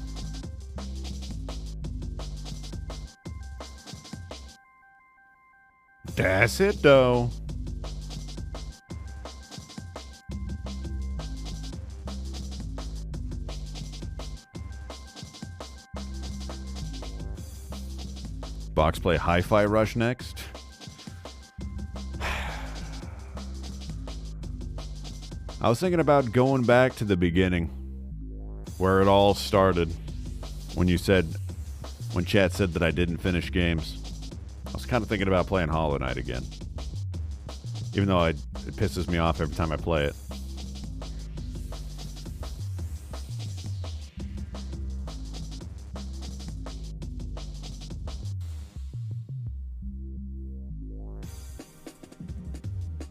S1: That's it, though. Box play Hi-Fi Rush next. I was thinking about going back to the beginning, where it all started, when chat said that I didn't finish games. I was kind of thinking about playing Hollow Knight again, even though it pisses me off every time I play it.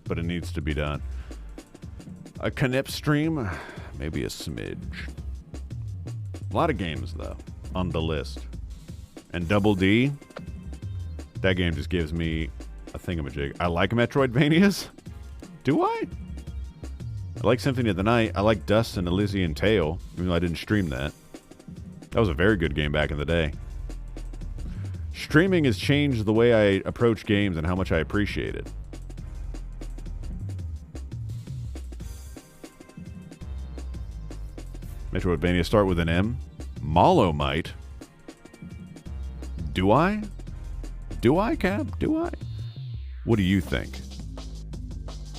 S1: But it needs to be done. A Knip stream, maybe a smidge. A lot of games, though, on the list. And Double D, that game just gives me a thingamajig. I like Metroidvanias. Do I? I like Symphony of the Night. I like Dust and Elysian Tale, even though I didn't stream that. That was a very good game back in the day. Streaming has changed the way I approach games and how much I appreciate it. Metroidvania start with an M. Molomite. Do I? Do I, Cap? Do I? What do you think?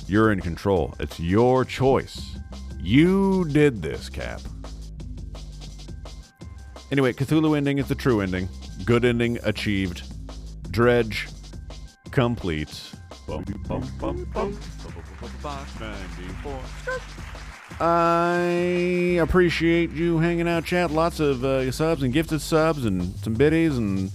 S1: You're in control. It's your choice. You did this, Cap. Anyway, Cthulhu ending is the true ending. Good ending achieved. Dredge complete. Bum, bum, bum, bum. I appreciate you hanging out, chat. Lots of subs and gifted subs and some biddies and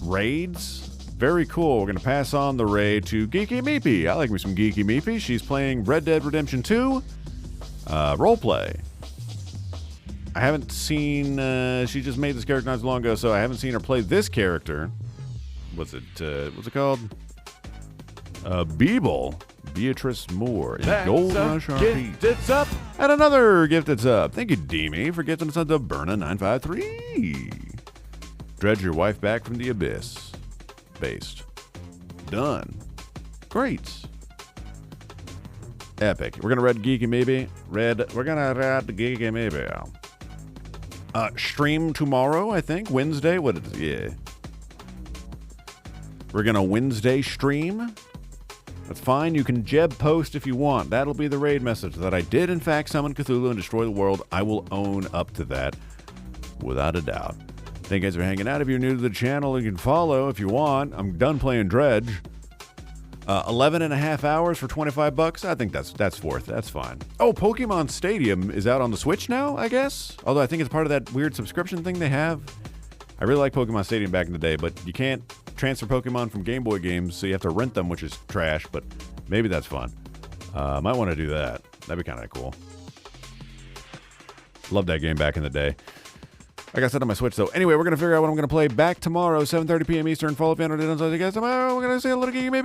S1: raids. Very cool. We're going to pass on the raid to Geeky Meepy. I like me some Geeky Meepy. She's playing Red Dead Redemption 2 roleplay. I haven't seen... she just made this character not too long ago, so I haven't seen her play this character. What's it called? Beeble. Beatrice Moore in Gold Rush RP. Gifted up. And another gifted sub. Thank you, Deemy, for gifting us up to Burna953. Dredge your wife back from the abyss. Based. Done. Great. Epic. We're gonna read Geeky Maybe. We're gonna read Geeky Maybe. Stream tomorrow, I think. Wednesday. What is it? Yeah. We're gonna Wednesday stream. That's fine. You can Jeb post if you want. That'll be the raid message that I did, in fact, summon Cthulhu and destroy the world. I will own up to that without a doubt. Thank you guys for hanging out. If you're new to the channel, you can follow if you want. I'm done playing Dredge. 11 and a half hours for $25. I think that's worth it. That's fine. Oh, Pokemon Stadium is out on the Switch now, I guess? Although I think it's part of that weird subscription thing they have. I really like Pokemon Stadium back in the day, but you can't transfer Pokemon from Game Boy games, so you have to rent them, which is trash, but maybe that's fun. Might want to do that. That'd be kind of cool. Loved that game back in the day. Like I said on my Switch, though. Anyway, we're going to figure out what I'm going to play back tomorrow, 7:30 p.m. Eastern. Follow if you haven't already done so. You guys tomorrow. We're going to say a little game maybe.